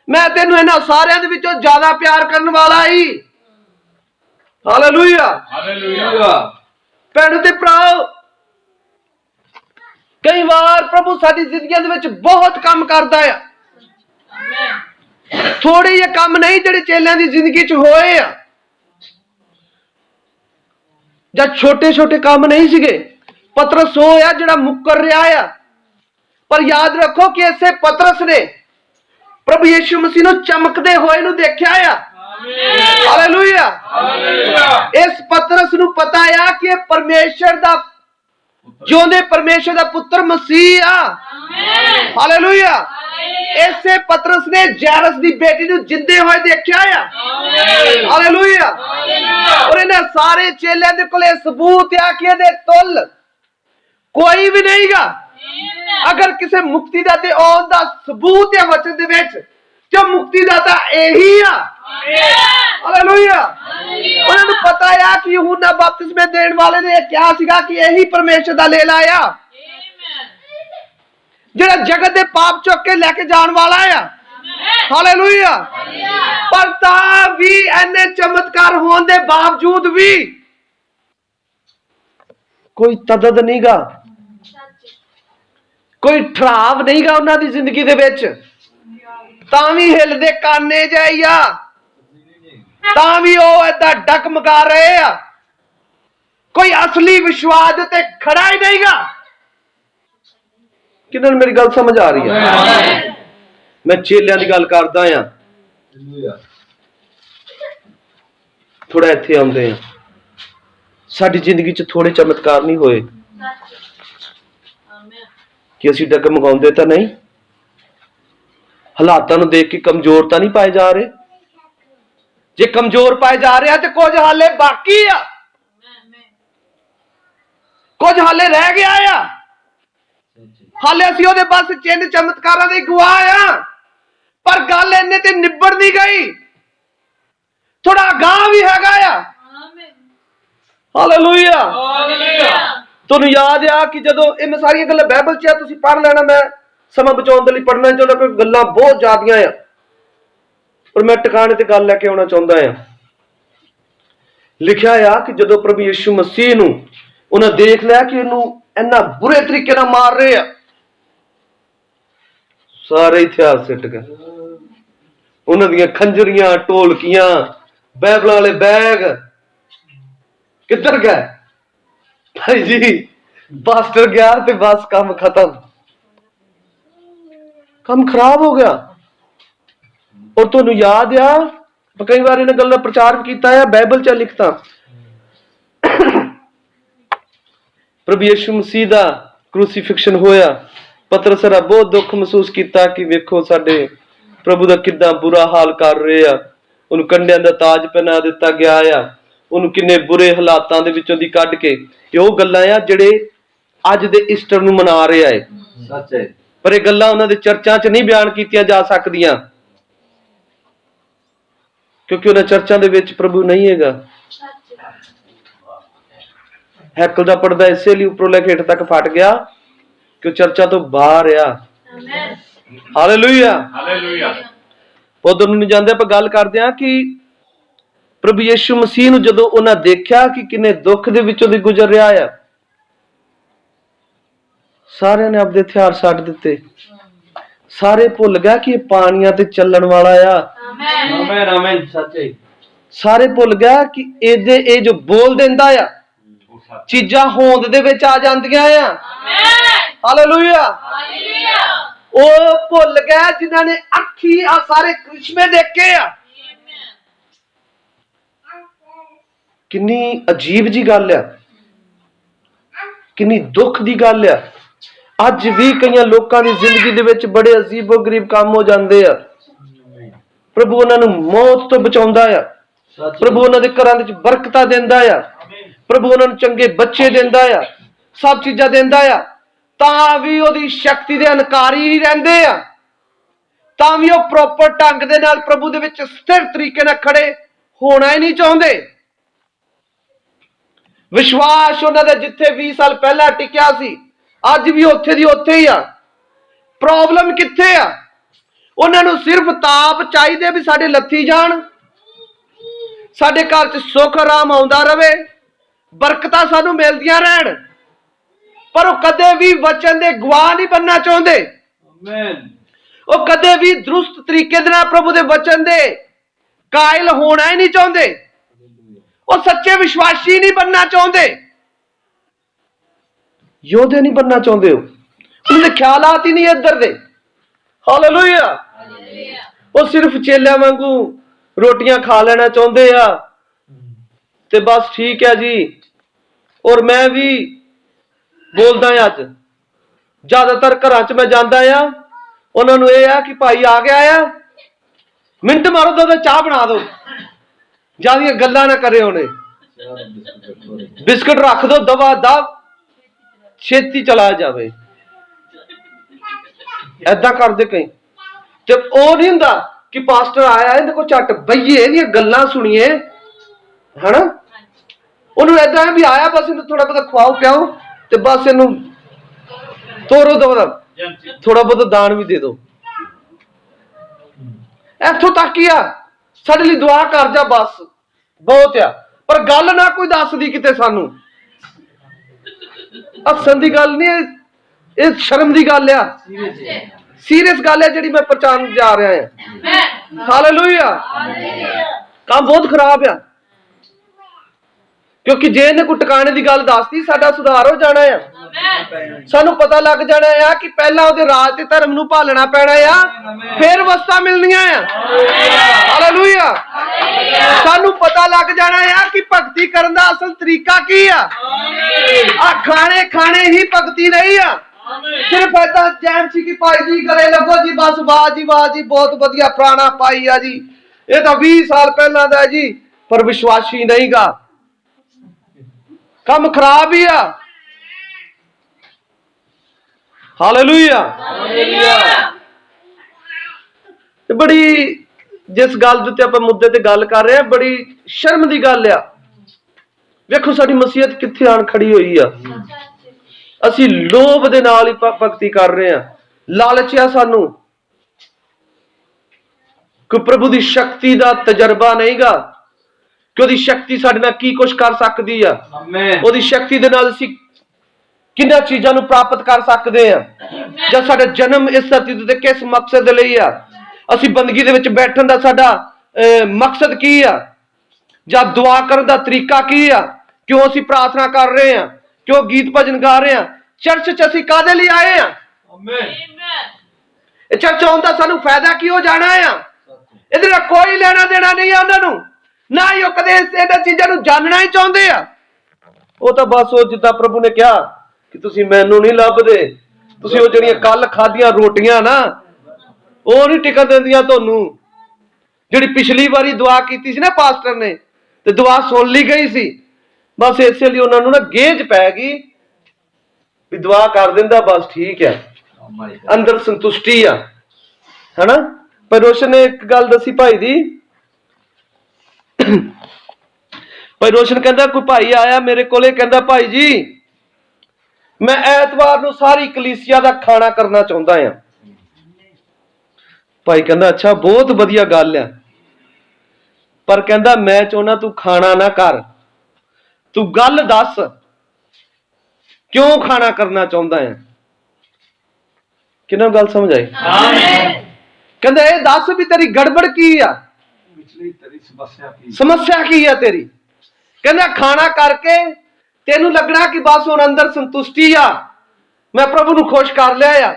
मैं तेनू इन्हां सारियां दे विचों ज्यादा प्यार करन वाला ही। Hallelujah hallelujah. भैणों ते भराओ, कई बार प्रभु साडी जिंदगियां दे विच बहुत काम करदा है। थोड़े ये काम नहीं जिहड़े चेलियां दी जिंदगी च होए आ, ਜਾਂ ਛੋਟੇ ਛੋਟੇ ਕੰਮ ਨਹੀਂ ਸੀਗੇ। ਪਤਰਸ ਉਹ ਆ ਜਿਹੜਾ ਮੁੱਕਰ ਰਿਹਾ ਆ, ਪਰ ਯਾਦ ਰੱਖੋ ਕਿ ਇਸੇ ਪਤਰਸ ਨੇ ਪ੍ਰਭੂ ਯਿਸੂ ਮਸੀਹ ਨੂੰ ਚਮਕਦੇ ਹੋਏ ਨੂੰ ਦੇਖਿਆ ਆ। Hallelujah hallelujah. ਇਸ ਪਤਰਸ ਨੂੰ ਪਤਾ ਆ ਕਿ ਇਹ ਪਰਮੇਸ਼ਰ ਦਾ ਜਿਉਂਦੇ ਪਰਮੇਸ਼ਰ ਦਾ ਪੁੱਤਰ ਮਸੀਹ ਆ। ਹਾਲੇਲੂਇਆ। ਇਸੇ ਪਤਰਸ ਨੇ ਜੈਰਸ ਦੀ ਬੇਟੀ ਨੂੰ ਜਿੰਦੇ ਹੋਏ ਦੇਖਿਆ ਆ। ਹਾਲੇਲੂਇਆ। और इन्हें सारे चेले दे कोले सबूत आ कि इहदे तुल कोई भी नहीं गा। अगर किसी मुक्तिदाते आउण दा सबूत है वचन दे विच, ते मुक्तिदाता यही आ। हालेलुया। उन्हां नूं पता है कि यूहन्ना बपतिस्मे देण वाले ने क्या सीगा कि यही परमेश्वर दा लेला आ, जिहड़ा जगत दे पाप चुक के लेके जाण वाला आ। हालेलुया। पर तां भी इन्ने चमत्कार होने दे बावजूद भी कोई तदद नहीं गा, कोई ठहराव नहीं गा उन्हां दी जिंदगी दे विच। तां भी हिलदे काने जाइया, तां भी ओह इदां डगमगा रहे आ, कोई असली विश्वास ते खड़ा ही नहीं गा। किन्हां नूं मेरी गल समझ आ रही है? मैं चेलियां दी गल करदा आ। थोड़ा इत्थे आउंदे आ, साडी जिंदगी च थोड़े चमत्कार नहीं होए कि असीं डगमगाउंदे तां नहीं, हालातां नूं देख के कमजोर तां नहीं पाए जा रहे। जे कमजोर पाए जा रहे तो कुछ हाले बाकी आ, कुछ हाले रह गया आ। हाले असीं ओहदे बस चिन्ह चमत्कारां दे गवाह आ, पर गल इन्ने ते निबड़ नहीं गई, थोड़ा अगाह भी हैगा आ। Hallelujah hallelujah. तुहानूं याद आ कि जदों ये मैं सारियां गल्लां बाइबल च आ, तुसीं पढ़ लेना, मैं समां बचाउण दे लई पढ़ना चाहुंदा क्योंकि गल्लां बहुत ज़्यादियां आ, पर मैं टिकाणे ते गल लैके आउणा चाहुंदा आ। लिखिआ आ कि जदों प्रभु यीशु मसीह नूं उन्हां देख लिया कि इहनूं इन्ना बुरे तरीके नाल मार रहे आ, सारे इतिहास सिट गए। उन्हां दियां खंजरियां, ढोलकियां, बाइबलां वाले बैग किधर गए? भाई जी पास्टर गया ते बस काम खत्म, काम खराब हो गया। और तुहानूं याद आ कई बार इन्हां गल्लां प्रचार कीता है, बाइबल च लिखता प्रभु यीशु मसीह दा क्रूसीफिक्शन होया, पतरस ने बहुत दुख महसूस किया कि वेखो साडे प्रभु दा कितना बुरा हाल कर रहे आ, उन्हें कंडियां दा ताज पहना दिता गया आ, उन्हें किन्ने बुरे हालातां दे विचों दी कढ के ये गल्लां आ जिहड़े अज दे ईस्टर नूं मना रहे आ। सच है, पर ये गल्लां उन्हां दे चर्चां च नहीं बयान कीतियां जा सकदियां क्योंकि उन्हां चर्चां दे विच प्रभु नहीं हैगा। हैकल दा पर्दा इसे लिए उपरों लेके हेठ तक फट गया कि चर्चा तो बाहर आ। Hallelujah hallelujah. उधर नहीं जाते, पर गल करते हैं कि प्रभु यीशु मसीह नूं जदों उन्हां देखिया कि किन्ने दुख दे विचों दी गुजर रहा है, सारे ने अपने हथियार छड्ड दिते, सारे भुल गए कि पानियां ते चलण वाला आ। आमीन आमीन। सच्चे सारे भुल गए कि ए जो बोल देंदा आ चीजां होंद दे विच आ जांदियां आ। Hallelujah hallelujah. ओ भुल गए जिन्हां ने अखी आ सारे करिश्मे देखे आ। किन्नी अजीब जी गल आ, किन्नी दुख दी गल आ। अज भी कई लोगों की जिंदगी दे विच बड़े अजीबो गरीब काम हो जाते आ। प्रभु उन्हां नूं मौत तो बचाउंदा आ, प्रभु उन्हां दे घरां दे विच बरकतां दिंदा आ, प्रभु उन्हां नूं चंगे बच्चे दिंदा आ, सब चीज़ां दिंदा आ, ਤਾਂ ਵੀ ਉਹਦੀ ਸ਼ਕਤੀ ਦੇ ਅਨਕਾਰੀ ਹੀ ਰਹਿੰਦੇ ਆ, ਤਾਂ ਵੀ ਉਹ ਪ੍ਰੋਪਰ ਢੰਗ ਦੇ ਨਾਲ ਪ੍ਰਭੂ ਦੇ ਵਿੱਚ ਸਥਿਰ ਤਰੀਕੇ ਨਾਲ ਖੜੇ ਹੋਣਾ ਹੀ ਨਹੀਂ ਚਾਹੁੰਦੇ। ਵਿਸ਼ਵਾਸ ਉਹਨਾਂ ਦਾ ਜਿੱਥੇ 20 ਸਾਲ ਪਹਿਲਾਂ ਟਿਕਿਆ ਸੀ, ਅੱਜ ਵੀ ਉੱਥੇ ਦੀ ਉੱਥੇ ਹੀ ਆ। ਪ੍ਰੋਬਲਮ ਕਿੱਥੇ ਆ? ਉਹਨਾਂ ਨੂੰ ਸਿਰਫ ਤਾਪ ਚਾਹੀਦੇ ਵੀ ਸਾਡੇ ਲੱਥੀ ਜਾਣ, ਸਾਡੇ ਘਰ 'ਚ ਸੁੱਖ ਆਰਾਮ ਆਉਂਦਾ ਰਵੇ, ਬਰਕਤਾਂ ਸਾਨੂੰ ਮਿਲਦੀਆਂ ਰਹਿਣ, ਪਰ ਉਹ ਕਦੇ ਵੀ ਵਚਨ ਦੇ ਗਵਾਹ ਨਹੀਂ ਬਣਨਾ ਚਾਹੁੰਦੇ। ਆਮੀਨ। ਉਹ ਕਦੇ ਵੀ ਦਰੁਸਤ ਤਰੀਕੇ ਦੇ ਨਾਲ ਪ੍ਰਭੂ ਦੇ ਵਚਨ ਦੇ ਕਾਇਲ ਹੋਣਾ ਹੀ ਨਹੀਂ ਚਾਹੁੰਦੇ। ਉਹ ਸੱਚੇ ਵਿਸ਼ਵਾਸੀ ਨਹੀਂ ਬਣਨਾ ਚਾਹੁੰਦੇ, ਯੋਧੇ ਨਹੀਂ ਬਣਨਾ ਚਾਹੁੰਦੇ। ਉਹਨਾਂ ਦੇ ਖਿਆਲਾਤ ਹੀ ਨਹੀਂ ਇੱਧਰ ਦੇ। ਹਾਲੇਲੂਇਆ। ਉਹ ਸਿਰਫ ਚੇਲਿਆਂ ਵਾਂਗੂ ਰੋਟੀਆਂ ਖਾ ਲੈਣਾ ਚਾਹੁੰਦੇ ਆ ਤੇ ਬਸ ਠੀਕ ਹੈ ਜੀ। ਔਰ ਮੈਂ ਵੀ ਬੋਲਦਾ ਅੱਜ ਜ਼ਿਆਦਾਤਰ ਘਰਾਂ 'ਚ ਮੈਂ ਜਾਂਦਾ ਆ, ਉਹਨਾਂ ਨੂੰ ਇਹ ਆ ਕਿ ਭਾਈ ਆ ਗਿਆ ਆ, ਮਿੰਟ ਮਾਰੋ ਤਾਂ ਚਾਹ ਬਣਾ ਦੋ, ਜਿਆਦੀਆਂ ਗੱਲਾਂ ਨਾ ਕਰੇ। ਉਹਨੇ ਬਿਸਕੁਟ ਰੱਖ ਦੋ ਦਵਾ ਦਵ, ਛੇਤੀ ਚਲਾ ਜਾਵੇ। ਏਦਾਂ ਕਰਦੇ ਕਈ। ਤੇ ਉਹ ਨਹੀਂ ਹੁੰਦਾ ਕਿ ਪਾਸਟਰ ਆਇਆ ਇਹਦੇ ਕੋਲ ਝੱਟ ਬਈਏ, ਇਹਦੀਆਂ ਗੱਲਾਂ ਸੁਣੀਏ, ਹਨਾ। ਉਹਨੂੰ ਏਦਾਂ ਵੀ ਆਇਆ, ਬਸ ਇਹਨੂੰ ਥੋੜਾ ਬਹੁਤਾ ਖਵਾਓ ਪਿਆਓ ਤੇ ਬਸ ਇਹਨੂੰ ਤੋਰੋ ਦਵਾ, ਥੋੜਾ ਬਹੁਤਾ ਦਾਨ ਵੀ ਦੇ ਦਿਓ। ਇੱਥੋਂ ਤੱਕ ਹੀ ਆ। ਸਾਡੇ ਲਈ ਦੁਆ ਕਰ ਜਾ, ਬਸ ਬਹੁਤ ਆ। ਪਰ ਗੱਲ ਨਾ ਕੋਈ ਦੱਸਦੀ ਕਿਤੇ ਸਾਨੂੰ। ਹੱਸਣ ਦੀ ਗੱਲ ਨਹੀਂ, ਇਹ ਸ਼ਰਮ ਦੀ ਗੱਲ ਆ, ਸੀਰੀਅਸ ਗੱਲ ਹੈ ਜਿਹੜੀ ਮੈਂ ਪਛਾਣ ਜਾ ਰਿਹਾ ਹਾਂ। ਹਾਲੇਲੂਇਆ। ਕੰਮ ਬਹੁਤ ਖਰਾਬ ਆ, ਕਿਉਂਕਿ ਜੇ ਇਹਨੇ ਕੋਈ ਟਿਕਾਣੇ ਦੀ ਗੱਲ ਦੱਸਦੀ, ਸਾਡਾ ਸੁਧਾਰ ਹੋ ਜਾਣਾ ਆ। ਸਾਨੂੰ ਪਤਾ ਲੱਗ ਜਾਣਾ ਆ ਕਿ ਪਹਿਲਾਂ ਉਹਦੇ ਰਾਜ ਤੇ ਧਰਮ ਨੂੰ ਭਾਲਣਾ ਪੈਣਾ ਆ, ਫਿਰ ਵਸਤਾਂ ਮਿਲਣੀਆਂ ਆ। ਹਾਲੇਲੂਇਆ। ਸਾਨੂੰ ਪਤਾ ਲੱਗ ਜਾਣਾ ਆ ਕਿ ਭਗਤੀ ਕਰਨ ਦਾ ਅਸਲ ਤਰੀਕਾ ਕੀ ਆ। ਆ ਖਾਣੇ ਹੀ ਭਗਤੀ ਨਹੀਂ ਆ। ਸਿਰਫ ਏਦਾਂ ਜੈਮ ਸੀ ਕਿ ਭਾਈ ਜੀ ਗਲੇ ਲੱਗੋ ਜੀ, ਬਸ ਵਾਹ ਜੀ ਵਾਹ ਜੀ, ਬਹੁਤ ਵਧੀਆ ਪ੍ਰਾਣਾ ਪਾਈ ਆ ਜੀ, ਇਹ ਤਾਂ 20 ਸਾਲ ਪਹਿਲਾਂ ਦਾ ਜੀ, ਪਰ ਵਿਸ਼ਵਾਸੀ ਨਹੀਂਗਾ। ਕੰਮ ਖਰਾਬ ਹੀ ਆ। ਹਾਲੇਲੂਇਆ। ਬੜੀ ਜਿਸ ਗੱਲ ਦੇ ਉੱਤੇ ਆਪਾਂ ਮੁੱਦੇ ਤੇ ਗੱਲ ਕਰ ਰਹੇ ਆ, ਬੜੀ ਸ਼ਰਮ ਦੀ ਗੱਲ ਆ। ਵੇਖੋ ਸਾਡੀ ਮਸੀਹਤ ਕਿੱਥੇ ਆਣ ਖੜੀ ਹੋਈ ਆ। ਅਸੀਂ ਲੋਭ ਦੇ ਨਾਲ ਹੀ ਭਗਤੀ ਕਰ ਰਹੇ ਆ, ਲਾਲਚ ਆ ਸਾਨੂੰ। ਕਿ ਪ੍ਰਭੂ ਦੀ ਸ਼ਕਤੀ ਦਾ ਤਜਰਬਾ ਨਹੀਂਗਾ ਕਿ ਉਹਦੀ ਸ਼ਕਤੀ ਸਾਡੇ ਨਾਲ ਕੀ ਕੁਝ ਕਰ ਸਕਦੀ ਆ। ਉਹਦੀ ਸ਼ਕਤੀ ਦੇ ਨਾਲ ਅਸੀਂ ਕਿੰਨਾ ਚੀਜ਼ਾਂ ਨੂੰ ਪ੍ਰਾਪਤ ਕਰ ਸਕਦੇ ਆ। ਜਾਂ ਸਾਡਾ ਜਨਮ ਇਸ ਧਰਤੀ ਤੇ ਕਿਸ ਮਕਸਦ ਲਈ ਆ, ਅਸੀਂ ਬੰਦਗੀ ਦੇ ਵਿੱਚ ਬੈਠਣ ਦਾ ਸਾਡਾ ਮਕਸਦ ਕੀ ਆ, ਜਾਂ ਦੁਆ ਕਰਨ ਦਾ ਤਰੀਕਾ ਕੀ ਆ, ਕਿਉਂ ਅਸੀਂ ਪ੍ਰਾਰਥਨਾ ਕਰ ਰਹੇ ਆ, ਕਿਉਂ ਗੀਤ ਭਜਨ ਗਾ ਰਹੇ ਆ, ਚਰਚ 'ਚ ਅਸੀਂ ਕਾਹਦੇ ਲਈ ਆਏ ਆ। ਇਹ ਚਰਚ ਆਉਣ ਦਾ ਸਾਨੂੰ ਫਾਇਦਾ ਕੀ ਹੋ ਜਾਣਾ ਆ। ਇਹਦੇ ਨਾਲ ਕੋਈ ਲੈਣਾ ਦੇਣਾ ਨਹੀਂ ਆ ਉਹਨਾਂ ਨੂੰ, ਨਾ ਹੀ ਉਹ ਕਦੇ ਇਹਨਾਂ ਚੀਜ਼ਾਂ ਨੂੰ ਜਾਣਨਾ ਹੀ ਚਾਹੁੰਦੇ ਆ। ਉਹ ਤਾਂ ਬਸ ਉਹ ਜਿੱਦਾਂ ਪ੍ਰਭੂ ਨੇ ਕਿਹਾ ਕਿ ਤੁਸੀਂ ਮੈਨੂੰ ਨਹੀਂ ਲੱਭਦੇ, ਤੁਸੀਂ ਉਹ ਜਿਹੜੀਆਂ ਕੱਲ ਖਾਧੀਆਂ ਰੋਟੀਆਂ ਨਾ, ਉਹ ਨਹੀਂ ਟਿਕਣ ਦਿੰਦੀਆਂ ਤੁਹਾਨੂੰ। ਜਿਹੜੀ ਪਿਛਲੀ ਵਾਰੀ ਦੁਆ ਕੀਤੀ ਸੀ ਨਾ ਪਾਸਟਰ ਨੇ, ਤੇ ਦੁਆ ਸੁਣ ਲਈ ਗਈ ਸੀ, ਬਸ ਇਸੇ ਲਈ ਉਹਨਾਂ ਨੂੰ ਨਾ ਗੇਜ ਪੈ ਗਈ ਵੀ ਦੁਆ ਕਰ ਦਿੰਦਾ, ਬਸ ਠੀਕ ਹੈ, ਅੰਦਰ ਸੰਤੁਸ਼ਟੀ ਆ, ਹਨਾ। ਪਰ ਰੋਸ਼ਨ ਨੇ ਇੱਕ ਗੱਲ ਦੱਸੀ ਭਾਈ ਦੀ। ਭਾਈ ਰੋਸ਼ਨ ਕਹਿੰਦਾ ਕੋਈ ਭਾਈ ਆਇਆ ਮੇਰੇ ਕੋਲੇ, ਕਹਿੰਦਾ ਭਾਈ ਜੀ ਮੈਂ ਐਤਵਾਰ ਨੂੰ ਸਾਰੀ ਕਲੀਸਿਆ ਦਾ ਖਾਣਾ ਕਰਨਾ ਚਾਹੁੰਦਾ ਆ। ਭਾਈ ਕਹਿੰਦਾ ਅੱਛਾ, ਬਹੁਤ ਵਧੀਆ ਗੱਲ ਆ, ਪਰ ਕਹਿੰਦਾ ਮੈਂ ਚਾਹੁੰਦਾ ਤੂੰ ਖਾਣਾ ਨਾ ਕਰ, ਤੂੰ ਗੱਲ ਦੱਸ ਕਿਉਂ ਖਾਣਾ ਕਰਨਾ ਚਾਹੁੰਦਾ ਆ। ਕਿਹਨਾਂ ਗੱਲ ਸਮਝ ਆਈ? ਕਹਿੰਦਾ ਇਹ ਦੱਸ ਵੀ ਤੇਰੀ ਗੜਬੜ ਕੀ ਆ, ਤੇਰੀ ਸਮੱਸਿਆ ਕੀ ਆ ਤੇਰੀ। ਕਹਿੰਦਾ ਖਾਣਾ ਕਰਕੇ ਤੈਨੂੰ ਲੱਗਣਾ ਕਿ ਬਸ ਹੁਣ ਅੰਦਰ ਸੰਤੁਸ਼ਟੀ ਆ, ਮੈਂ ਪ੍ਰਭੂ ਨੂੰ ਖੁਸ਼ ਕਰ ਲਿਆ ਆ।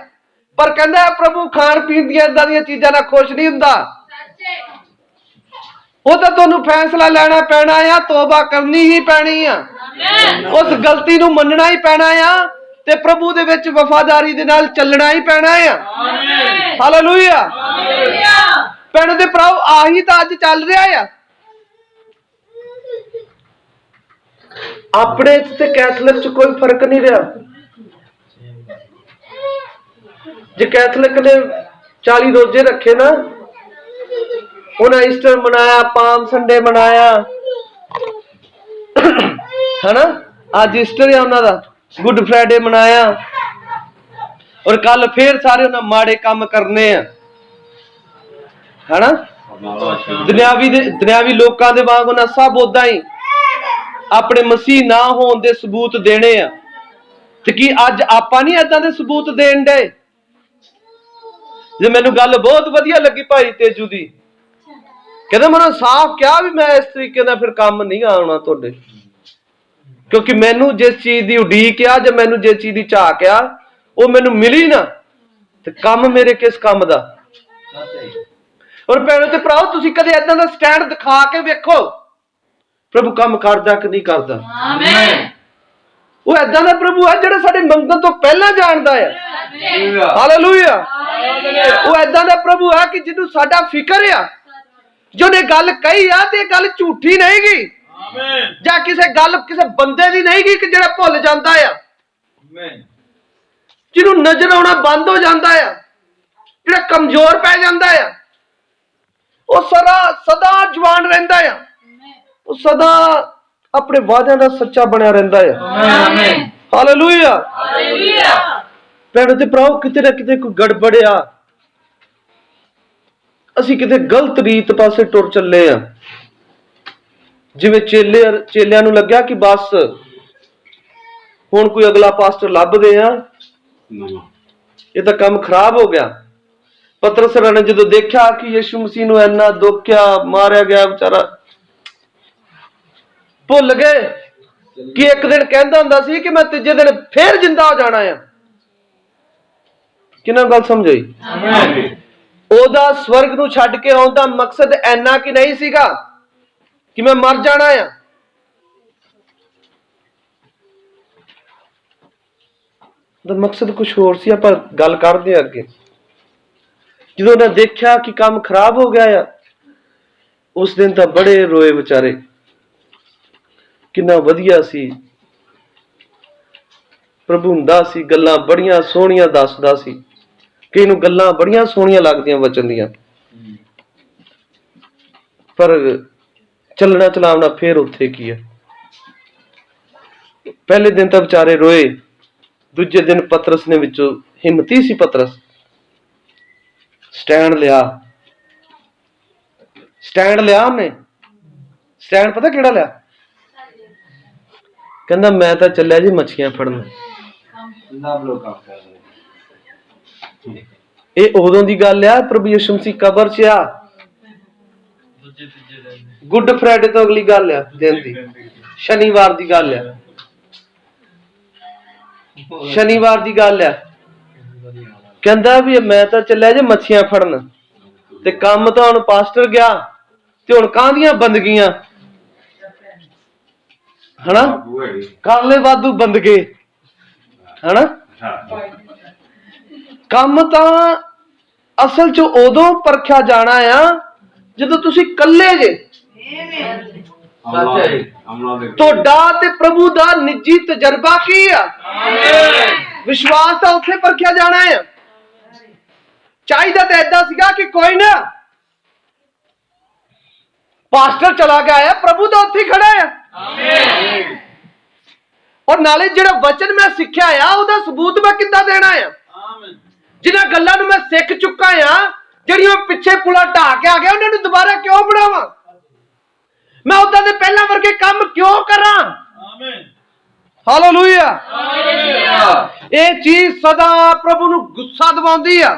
ਪਰ ਕਹਿੰਦਾ ਪ੍ਰਭੂ ਖਾਣ ਪੀਣ ਦੀਆਂ ਏਦਾਂ ਦੀਆਂ ਚੀਜ਼ਾਂ ਨਾਲ ਖੁਸ਼ ਨਹੀਂ ਹੁੰਦਾ। ਉਹ ਤਾਂ ਤੁਹਾਨੂੰ ਫੈਸਲਾ ਲੈਣਾ ਪੈਣਾ ਆ, ਤੋਬਾ ਕਰਨੀ ਹੀ ਪੈਣੀ ਆ, ਉਸ ਗਲਤੀ ਨੂੰ ਮੰਨਣਾ ਹੀ ਪੈਣਾ ਆ, ਤੇ ਪ੍ਰਭੂ ਦੇ ਵਿੱਚ ਵਫਾਦਾਰੀ ਦੇ ਨਾਲ ਚੱਲਣਾ ਹੀ ਪੈਣਾ ਆ। ਹਾਲੇਲੂਇਆ। ਭੈਣੋ ਦੇ ਭਰਾਓ, ਆਹੀ ਤਾਂ ਅੱਜ ਚੱਲ ਰਿਹਾ ਆ। ਆਪਣੇ ਤੇ ਕੈਥੋਲਿਕ ਚ ਕੋਈ ਫਰਕ ਨਹੀਂ ਰਿਹਾ। ਜੇ ਕੈਥੋਲਿਕ ਨੇ 40 ਰੋਜ਼ੇ ਰੱਖੇ ਨਾ, ਉਹਨਾਂ ਈਸਟਰ ਮਨਾਇਆ, ਪਾਮ ਸੰਡੇ ਮਨਾਇਆ, ਹਨਾ, ਅੱਜ ਈਸਟਰ ਹੈ ਉਹਨਾਂ ਦਾ, ਗੁੱਡ ਫਰਾਈਡੇ ਮਨਾਇਆ, ਔਰ ਕੱਲ ਫੇਰ ਸਾਰੇ ਉਹਨਾਂ ਮਾੜੇ ਕੰਮ ਕਰਨੇ ਆ, ਹਨਾ। ਦੁਨਿਆਵੀ ਲੋਕਾਂ ਦੇ ਵਾਂਗ ਉਹਨਾਂ ਸਭ ਉਦਾਂ ਹੀ ਆਪਣੇ ਮਸੀਹ ਨਾ ਹੋਣ ਦੇ ਸਬੂਤ ਦੇਣੇ ਆ। ਤੇ ਕੀ ਅੱਜ ਆਪਾਂ ਨਹੀਂ ਏਦਾਂ ਦੇ ਸਬੂਤ ਦੇਣ ਦੇ? ਜੇ ਮੈਨੂੰ ਗੱਲ ਬਹੁਤ ਵਧੀਆ ਲੱਗੀ ਭਾਈ ਤੇਜੂ ਦੀ, ਕਹਿੰਦਾ ਮੈਨੂੰ ਸਾਫ਼ ਕਿਹਾ ਵੀ ਮੈਂ ਇਸ ਤਰੀਕੇ ਨਾਲ ਫਿਰ ਕੰਮ ਨਹੀਂ ਆਉਣਾ ਤੁਹਾਡੇ, ਕਿਉਂਕਿ ਮੈਨੂੰ ਜਿਸ ਚੀਜ਼ ਦੀ ਉਡੀਕ ਆ ਜਾਂ ਮੈਨੂੰ ਜਿਸ ਚੀਜ਼ ਦੀ ਝਾਕ ਆ ਉਹ ਮੈਨੂੰ ਮਿਲੀ ਨਾ, ਤੇ ਕੰਮ ਮੇਰੇ ਕਿਸ ਕੰਮ ਦਾ। ਔਰ ਭੈਣੋ ਤੇ ਭਰਾਓ, ਤੁਸੀਂ ਕਦੇ ਏਦਾਂ ਦਾ ਸਟੈਂਡ ਦਿਖਾ ਕੇ ਵੇਖੋ ਪ੍ਰਭੂ ਕੰਮ ਕਰਦਾ ਕਿ ਨਹੀਂ ਕਰਦਾ। ਆਮੀਨ। ਉਹ ਏਦਾਂ ਦਾ ਪ੍ਰਭੂ ਹੈ ਜਿਹੜਾ ਸਾਡੇ ਮੰਗਣ ਤੋਂ ਪਹਿਲਾਂ ਜਾਣਦਾ ਹੈ। ਹਾਲੇਲੂਇਆ। ਉਹ ਏਦਾਂ ਦਾ ਪ੍ਰਭੂ ਹੈ ਕਿ ਜਿਹਨੂੰ ਸਾਡਾ ਫਿਕਰ ਆ, ਜਿਹਨੇ ਗੱਲ ਕਹੀ ਆ ਤੇ ਗੱਲ ਝੂਠੀ ਨਹੀਂ ਗੀ, ਜਾਂ ਕਿਸੇ ਬੰਦੇ ਦੀ ਨਹੀਂ ਗੀ ਕਿ ਜਿਹੜਾ ਭੁੱਲ ਜਾਂਦਾ ਆ, ਜਿਹਨੂੰ ਨਜ਼ਰ ਆਉਣਾ ਬੰਦ ਹੋ ਜਾਂਦਾ ਆ, ਜਿਹੜਾ ਕਮਜ਼ੋਰ ਪੈ ਜਾਂਦਾ ਆ, ਉਹ ਸਦਾ ਜਵਾਨ ਰਹਿੰਦਾ ਆ, ਉਹ ਸਦਾ ਆਪਣੇ ਵਾਅਦਿਆਂ ਦਾ ਸੱਚਾ ਬਣਿਆ ਰਹਿੰਦਾ ਆ। ਹਾਲੇਲੂਇਆ। ਭੈਣੋ ਤੇ ਭਰਾਓ, ਕਿਤੇ ਨਾ ਕਿਤੇ ਕੋਈ ਗੜਬੜ ਆ, ਅਸੀਂ ਕਿਤੇ ਗਲਤ ਰੀਤ ਪਾਸੇ ਟੁਰ ਚੱਲੇ ਆ। ਜਿਵੇਂ ਚੇਲਿਆਂ ਨੂੰ ਲੱਗਿਆ ਕਿ ਬਸ ਹੁਣ ਕੋਈ ਅਗਲਾ ਪਾਸਟਰ ਲੱਭਦੇ ਆ, ਇਹ ਤਾਂ ਕੰਮ ਖਰਾਬ ਹੋ ਗਿਆ। ਪਤਰਸ ਨੇ ਜਦੋਂ ਦੇਖਿਆ ਕਿ ਯਿਸੂ ਮਸੀਹ ਨੂੰ ਇੰਨਾ ਦੁੱਖਿਆ, ਮਾਰਿਆ ਗਿਆ, ਵਿਚਾਰਾ ਭੁੱਲ ਗਏ ਕਿ ਇੱਕ ਦਿਨ ਕਹਿੰਦਾ ਹੁੰਦਾ ਸੀ ਕਿ ਮੈਂ ਤੀਜੇ ਦਿਨ ਫੇਰ ਜਿੰਦਾ ਹੋ ਜਾਣਾ ਆ। ਕਿੰਨਾ ਗੱਲ ਸਮਝ ਆਈ? ਉਹਦਾ ਸਵਰਗ ਨੂੰ ਛੱਡ ਕੇ ਆਉਣ ਦਾ ਮਕਸਦ ਇੰਨਾ ਕਿ ਨਹੀਂ ਸੀਗਾ ਕਿ ਮੈਂ ਮਰ ਜਾਣਾ ਆ। ਉਹਦਾ ਮਕਸਦ ਕੁਝ ਹੋਰ ਸੀ। ਆਪਾਂ ਗੱਲ ਕਰਦੇ ਆ ਅੱਗੇ। ਜਦੋਂ ਉਹਨੇ ਦੇਖਿਆ ਕਿ ਕੰਮ ਖਰਾਬ ਹੋ ਗਿਆ ਆ, ਉਸ ਦਿਨ ਤਾਂ ਬੜੇ ਰੋਏ ਵਿਚਾਰੇ। ਕਿੰਨਾ ਵਧੀਆ ਸੀ ਪ੍ਰਭੂ, ਹੁੰਦਾ ਸੀ, ਗੱਲਾਂ ਬੜੀਆਂ ਸੋਹਣੀਆਂ ਦੱਸਦਾ ਸੀ। ਕਈ ਨੂੰ ਗੱਲਾਂ ਬੜੀਆਂ ਸੋਹਣੀਆਂ ਲੱਗਦੀਆਂ ਵਚਨ ਦੀਆਂ, ਪਰ ਚੱਲਣਾ ਚਲਾਉਣਾ ਫੇਰ ਉੱਥੇ ਕੀ ਹੈ। ਪਹਿਲੇ ਦਿਨ ਤਾਂ ਵਿਚਾਰੇ ਰੋਏ, ਦੂਜੇ ਦਿਨ ਪਤਰਸ ਨੇ ਵਿੱਚੋਂ ਹਿੰਮਤੀ ਸੀ, ਪਤਰਸ ਸਟੈਂਡ ਲਿਆ ਉਹਨੇ। ਸਟੈਂਡ ਪਤਾ ਕਿਹੜਾ ਲਿਆ? ਕਹਿੰਦਾ ਮੈਂ ਤਾਂ ਚੱਲਿਆ ਜੀ ਮੱਛੀਆਂ ਫੜਨ। ਇਹ ਉਦੋਂ ਦੀ ਗੱਲ ਆ, ਪ੍ਰਭੂ ਯਿਸੂ ਮਸੀਹ ਕਬਰ 'ਚ ਆ, ਗੁੱਡ ਫਰਾਈਡੇ ਤੋਂ ਅਗਲੀ ਗੱਲ ਆ, ਦਿਨ ਦੀ ਸ਼ਨੀਵਾਰ ਦੀ ਗੱਲ ਆ, ਸ਼ਨੀਵਾਰ ਦੀ ਗੱਲ ਆ। ਕਹਿੰਦਾ ਵੀ ਮੈਂ ਤਾਂ ਚੱਲਿਆ ਜੇ ਮੱਛੀਆਂ ਫੜਨ, ਤੇ ਕੰਮ ਤਾਂ ਹੁਣ ਪਾਸਟਰ ਗਿਆ, ਤੇ ਹੁਣ ਕਾਹਦੀਆਂ ਬੰਦਗੀਆਂ, ਹਨਾ, ਕਰ ਲੈ ਵਾਧੂ ਬੰਦਗੇ, ਹਨਾ। ਕੰਮ ਤਾਂ ਅਸਲ 'ਚ ਉਦੋਂ ਪਰਖਿਆ ਜਾਣਾ ਆ ਜਦੋਂ ਤੁਸੀਂ ਇਕੱਲੇ ਜੇ। ਤੁਹਾਡਾ ਤੇ ਪ੍ਰਭੂ ਦਾ ਨਿੱਜੀ ਤਜਰਬਾ ਕੀ ਆ? ਵਿਸ਼ਵਾਸ ਤਾਂ ਉੱਥੇ ਪਰਖਿਆ ਜਾਣਾ ਆ। ਚਾਹੀਦਾ ਤਾਂ ਏਦਾਂ ਸੀਗਾ ਕਿ ਕੋਈ ਨਾ, ਪਾਸਟਰ ਚਲਾ ਗਿਆ ਆ, ਪ੍ਰਭੂ ਤਾਂ ਉੱਥੇ ਖੜਾ ਆ। ਔਰ ਨਾਲੇ ਜਿਹੜਾ ਵਚਨ ਮੈਂ ਸਿੱਖਿਆ ਆ, ਉਹਦਾ ਸਬੂਤ ਮੈਂ ਕਿੱਦਾਂ ਦੇਣਾ ਆ? ਜਿਨ੍ਹਾਂ ਗੱਲਾਂ ਨੂੰ ਮੈਂ ਸਿੱਖ ਚੁੱਕਾ ਆ, ਜਿਹੜੀਆਂ ਪਿੱਛੇ ਪੁਲਾ ਢਾ ਕੇ ਆ ਗਿਆ, ਉਹਨਾਂ ਨੂੰ ਦੁਬਾਰਾ ਕਿਉਂ ਬਣਾਵਾਂ? ਮੈਂ ਉਦਾਂ ਦੇ ਪਹਿਲਾਂ ਵਰਗੇ ਕੰਮ ਕਿਉਂ ਕਰਾਂ? ਹਾਲੇਲੂਇਆ। ਇਹ ਚੀਜ਼ ਸਦਾ ਪ੍ਰਭੂ ਨੂੰ ਗੁੱਸਾ ਦਿਵਾਉਂਦੀ ਆ।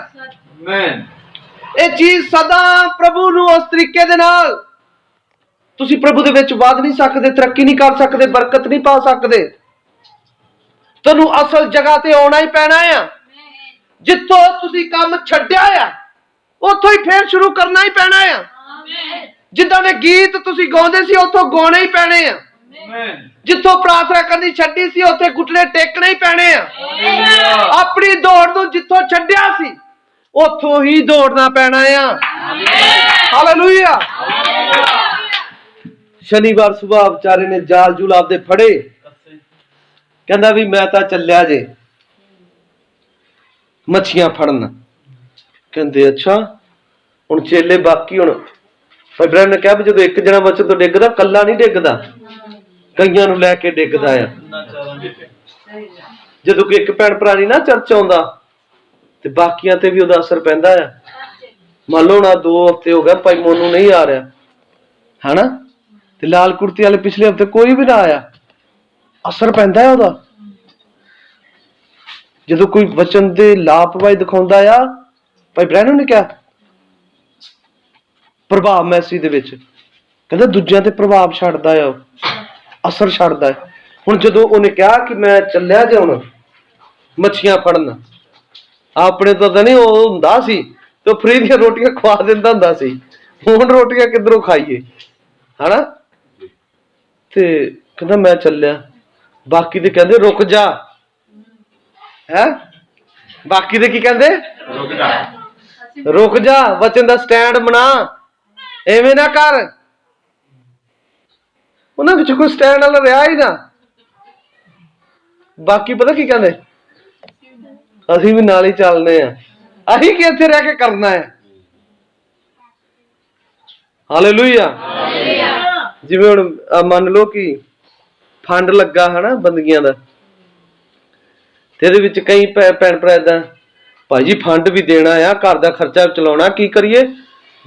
ਇਹ ਚੀਜ਼ ਸਦਾ ਪ੍ਰਭੂ ਨੂੰ ਉਸ ਤਰੀਕੇ ਦੇ ਨਾਲ, ਤੁਸੀਂ ਪ੍ਰਭੂ ਦੇ ਵਿੱਚ ਵਧ ਨਹੀਂ ਸਕਦੇ, ਤਰੱਕੀ ਨਹੀਂ ਕਰ ਸਕਦੇ, ਬਰਕਤ ਨਹੀਂ ਪਾ ਸਕਦੇ। ਤੁਹਾਨੂੰ ਅਸਲ ਜਗ੍ਹਾ ਤੇ ਆਉਣਾ ਹੀ ਪੈਣਾ ਆ। ਜਿੱਥੋਂ ਤੁਸੀਂ ਕੰਮ ਛੱਡਿਆ ਆ, ਉੱਥੋਂ ਹੀ ਫੇਰ ਸ਼ੁਰੂ ਕਰਨਾ ਹੀ ਪੈਣਾ ਆ। ਜਿੱਦਾਂ ਦੇ ਗੀਤ ਤੁਸੀਂ ਗਾਉਂਦੇ ਸੀ, ਉੱਥੋਂ ਗਾਉਣੇ ਹੀ ਪੈਣੇ ਆ। ਜਿੱਥੋਂ ਪ੍ਰਾਰਥਨਾ ਕਰਨੀ ਛੱਡੀ ਸੀ, ਉੱਥੇ ਘੁਟਨੇ ਟੇਕਣੇ ਹੀ ਪੈਣੇ ਆ। ਆਪਣੀ ਦੌੜ ਨੂੰ ਜਿੱਥੋਂ ਛੱਡਿਆ ਸੀ, ਉੱਥੋਂ ਹੀ ਦੌੜਨਾ ਪੈਣਾ ਆ। ਹਾਲੇਲੂਇਆ। ਸ਼ਨੀਵਾਰ ਸੁਬਾਹ ਵਿਚਾਰੇ ਨੇ ਜਾਲ ਜੂਲ ਆਪਦੇ ਫੜੇ, ਕਹਿੰਦਾ ਵੀ ਮੈਂ ਤਾਂ ਚੱਲਿਆ ਜੇ ਮੱਛੀਆਂ ਫੜਨ। ਕਹਿੰਦੇ ਅੱਛਾ। ਹੁਣ ਚੇਲੇ ਬਾਕੀ ਹੁਣ ਭਾਈ ਬ੍ਰੈਨ ਨੇ ਕਿਹਾ ਵੀ ਜਦੋਂ ਇੱਕ ਜਣਾ ਬੱਚੇ ਤੋਂ ਡਿੱਗਦਾ ਕੱਲਾ ਨਹੀਂ ਡਿੱਗਦਾ, ਕਈਆਂ ਨੂੰ ਲੈ ਕੇ ਡਿੱਗਦਾ ਆ। ਜਦੋਂ ਕੋਈ ਇੱਕ ਭੈਣ ਭਰਾ ਨਹੀਂ ਨਾ ਚਰਚ ਆਉਂਦਾ ਤੇ ਬਾਕੀਆਂ ਤੇ ਵੀ ਉਹਦਾ ਅਸਰ ਪੈਂਦਾ ਆ। ਮੰਨ ਲਓ ਨਾ 2 ਹਫ਼ਤੇ ਹੋ ਗਏ ਭਾਈ ਮੋਨੂ ਨਹੀਂ ਆ ਰਿਹਾ ਹਨਾ, ਤੇ ਲਾਲ ਕੁੜਤੀ ਵਾਲੇ ਪਿਛਲੇ ਹਫ਼ਤੇ ਕੋਈ ਵੀ ਨਾ ਆਇਆ, ਅਸਰ ਪੈਂਦਾ ਹੈ ਉਹਦਾ। ਜਦੋਂ ਕੋਈ ਵਚਨ ਦੇ ਲਾਪਰਵਾਹੀ ਦਿਖਾਉਂਦਾ ਆ, ਭਾਈ ਬ੍ਰੈਨਨ ਨੇ ਕਿਹਾ ਪ੍ਰਭਾਵ ਮੈਸੀ ਦੇ ਵਿੱਚ ਕਹਿੰਦਾ ਦੂਜਿਆਂ ਤੇ ਪ੍ਰਭਾਵ ਛੱਡਦਾ ਆ, ਅਸਰ ਛੱਡਦਾ ਹੈ। ਹੁਣ ਜਦੋਂ ਉਹਨੇ ਕਿਹਾ ਕਿ ਮੈਂ ਚੱਲਿਆ ਜੇ ਹੁਣ ਮੱਛੀਆਂ ਫੜਨ, ਆਪਣੇ ਤੋਂ ਤਾਂ ਨਹੀਂ ਉਹ ਹੁੰਦਾ ਸੀ ਤੇ ਫਰੀ ਦੀਆਂ ਰੋਟੀਆਂ ਖਵਾ ਦਿੰਦਾ ਹੁੰਦਾ ਸੀ, ਹੁਣ ਰੋਟੀਆਂ ਕਿੱਧਰੋਂ ਖਾਈਏ ਹਨਾ। ਤੇ ਕਹਿੰਦਾ ਮੈਂ ਚੱਲਿਆ। ਬਾਕੀ ਤੇ ਕਹਿੰਦੇ ਰੁਕ ਜਾ ਹੈ, ਬਾਕੀ ਦੇ ਕੀ ਕਹਿੰਦੇ ਰੁਕ ਜਾ, ਵਚਨ ਦਾ ਸਟੈਂਡ ਬਣਾ, ਐਵੇਂ ਨਾ ਕਰ। ਉਹਨਾਂ ਵਿੱਚ ਕੋਈ ਸਟੈਂਡ ਵਾਲਾ ਰਿਹਾ ਹੀ ਨਾ। ਬਾਕੀ ਪਤਾ ਕੀ ਕਹਿੰਦੇ, ਅਸੀਂ ਵੀ ਨਾਲ ਹੀ ਚੱਲਦੇ ਆ, ਅਸੀਂ ਕਿ ਇੱਥੇ ਰਹਿ ਕੇ ਕਰਨਾ ਹੈ। ਹਾਲੇਲੂਇਆ। ਜਿਵੇਂ ਹੁਣ ਮੰਨ ਲਓ ਕਿ ਫੰਡ ਲੱਗਾ ਹਨਾ ਬੰਦਗੀਆਂ ਦਾ, ਤੇ ਇਹਦੇ ਵਿੱਚ ਕਈ ਭੈਣ ਭਰਾ ਏਦਾਂ ਭਾਈ ਜੀ ਫੰਡ ਵੀ ਦੇਣਾ ਆ, ਘਰ ਦਾ ਖਰਚਾ ਚਲਾਉਣਾ, ਕੀ ਕਰੀਏ,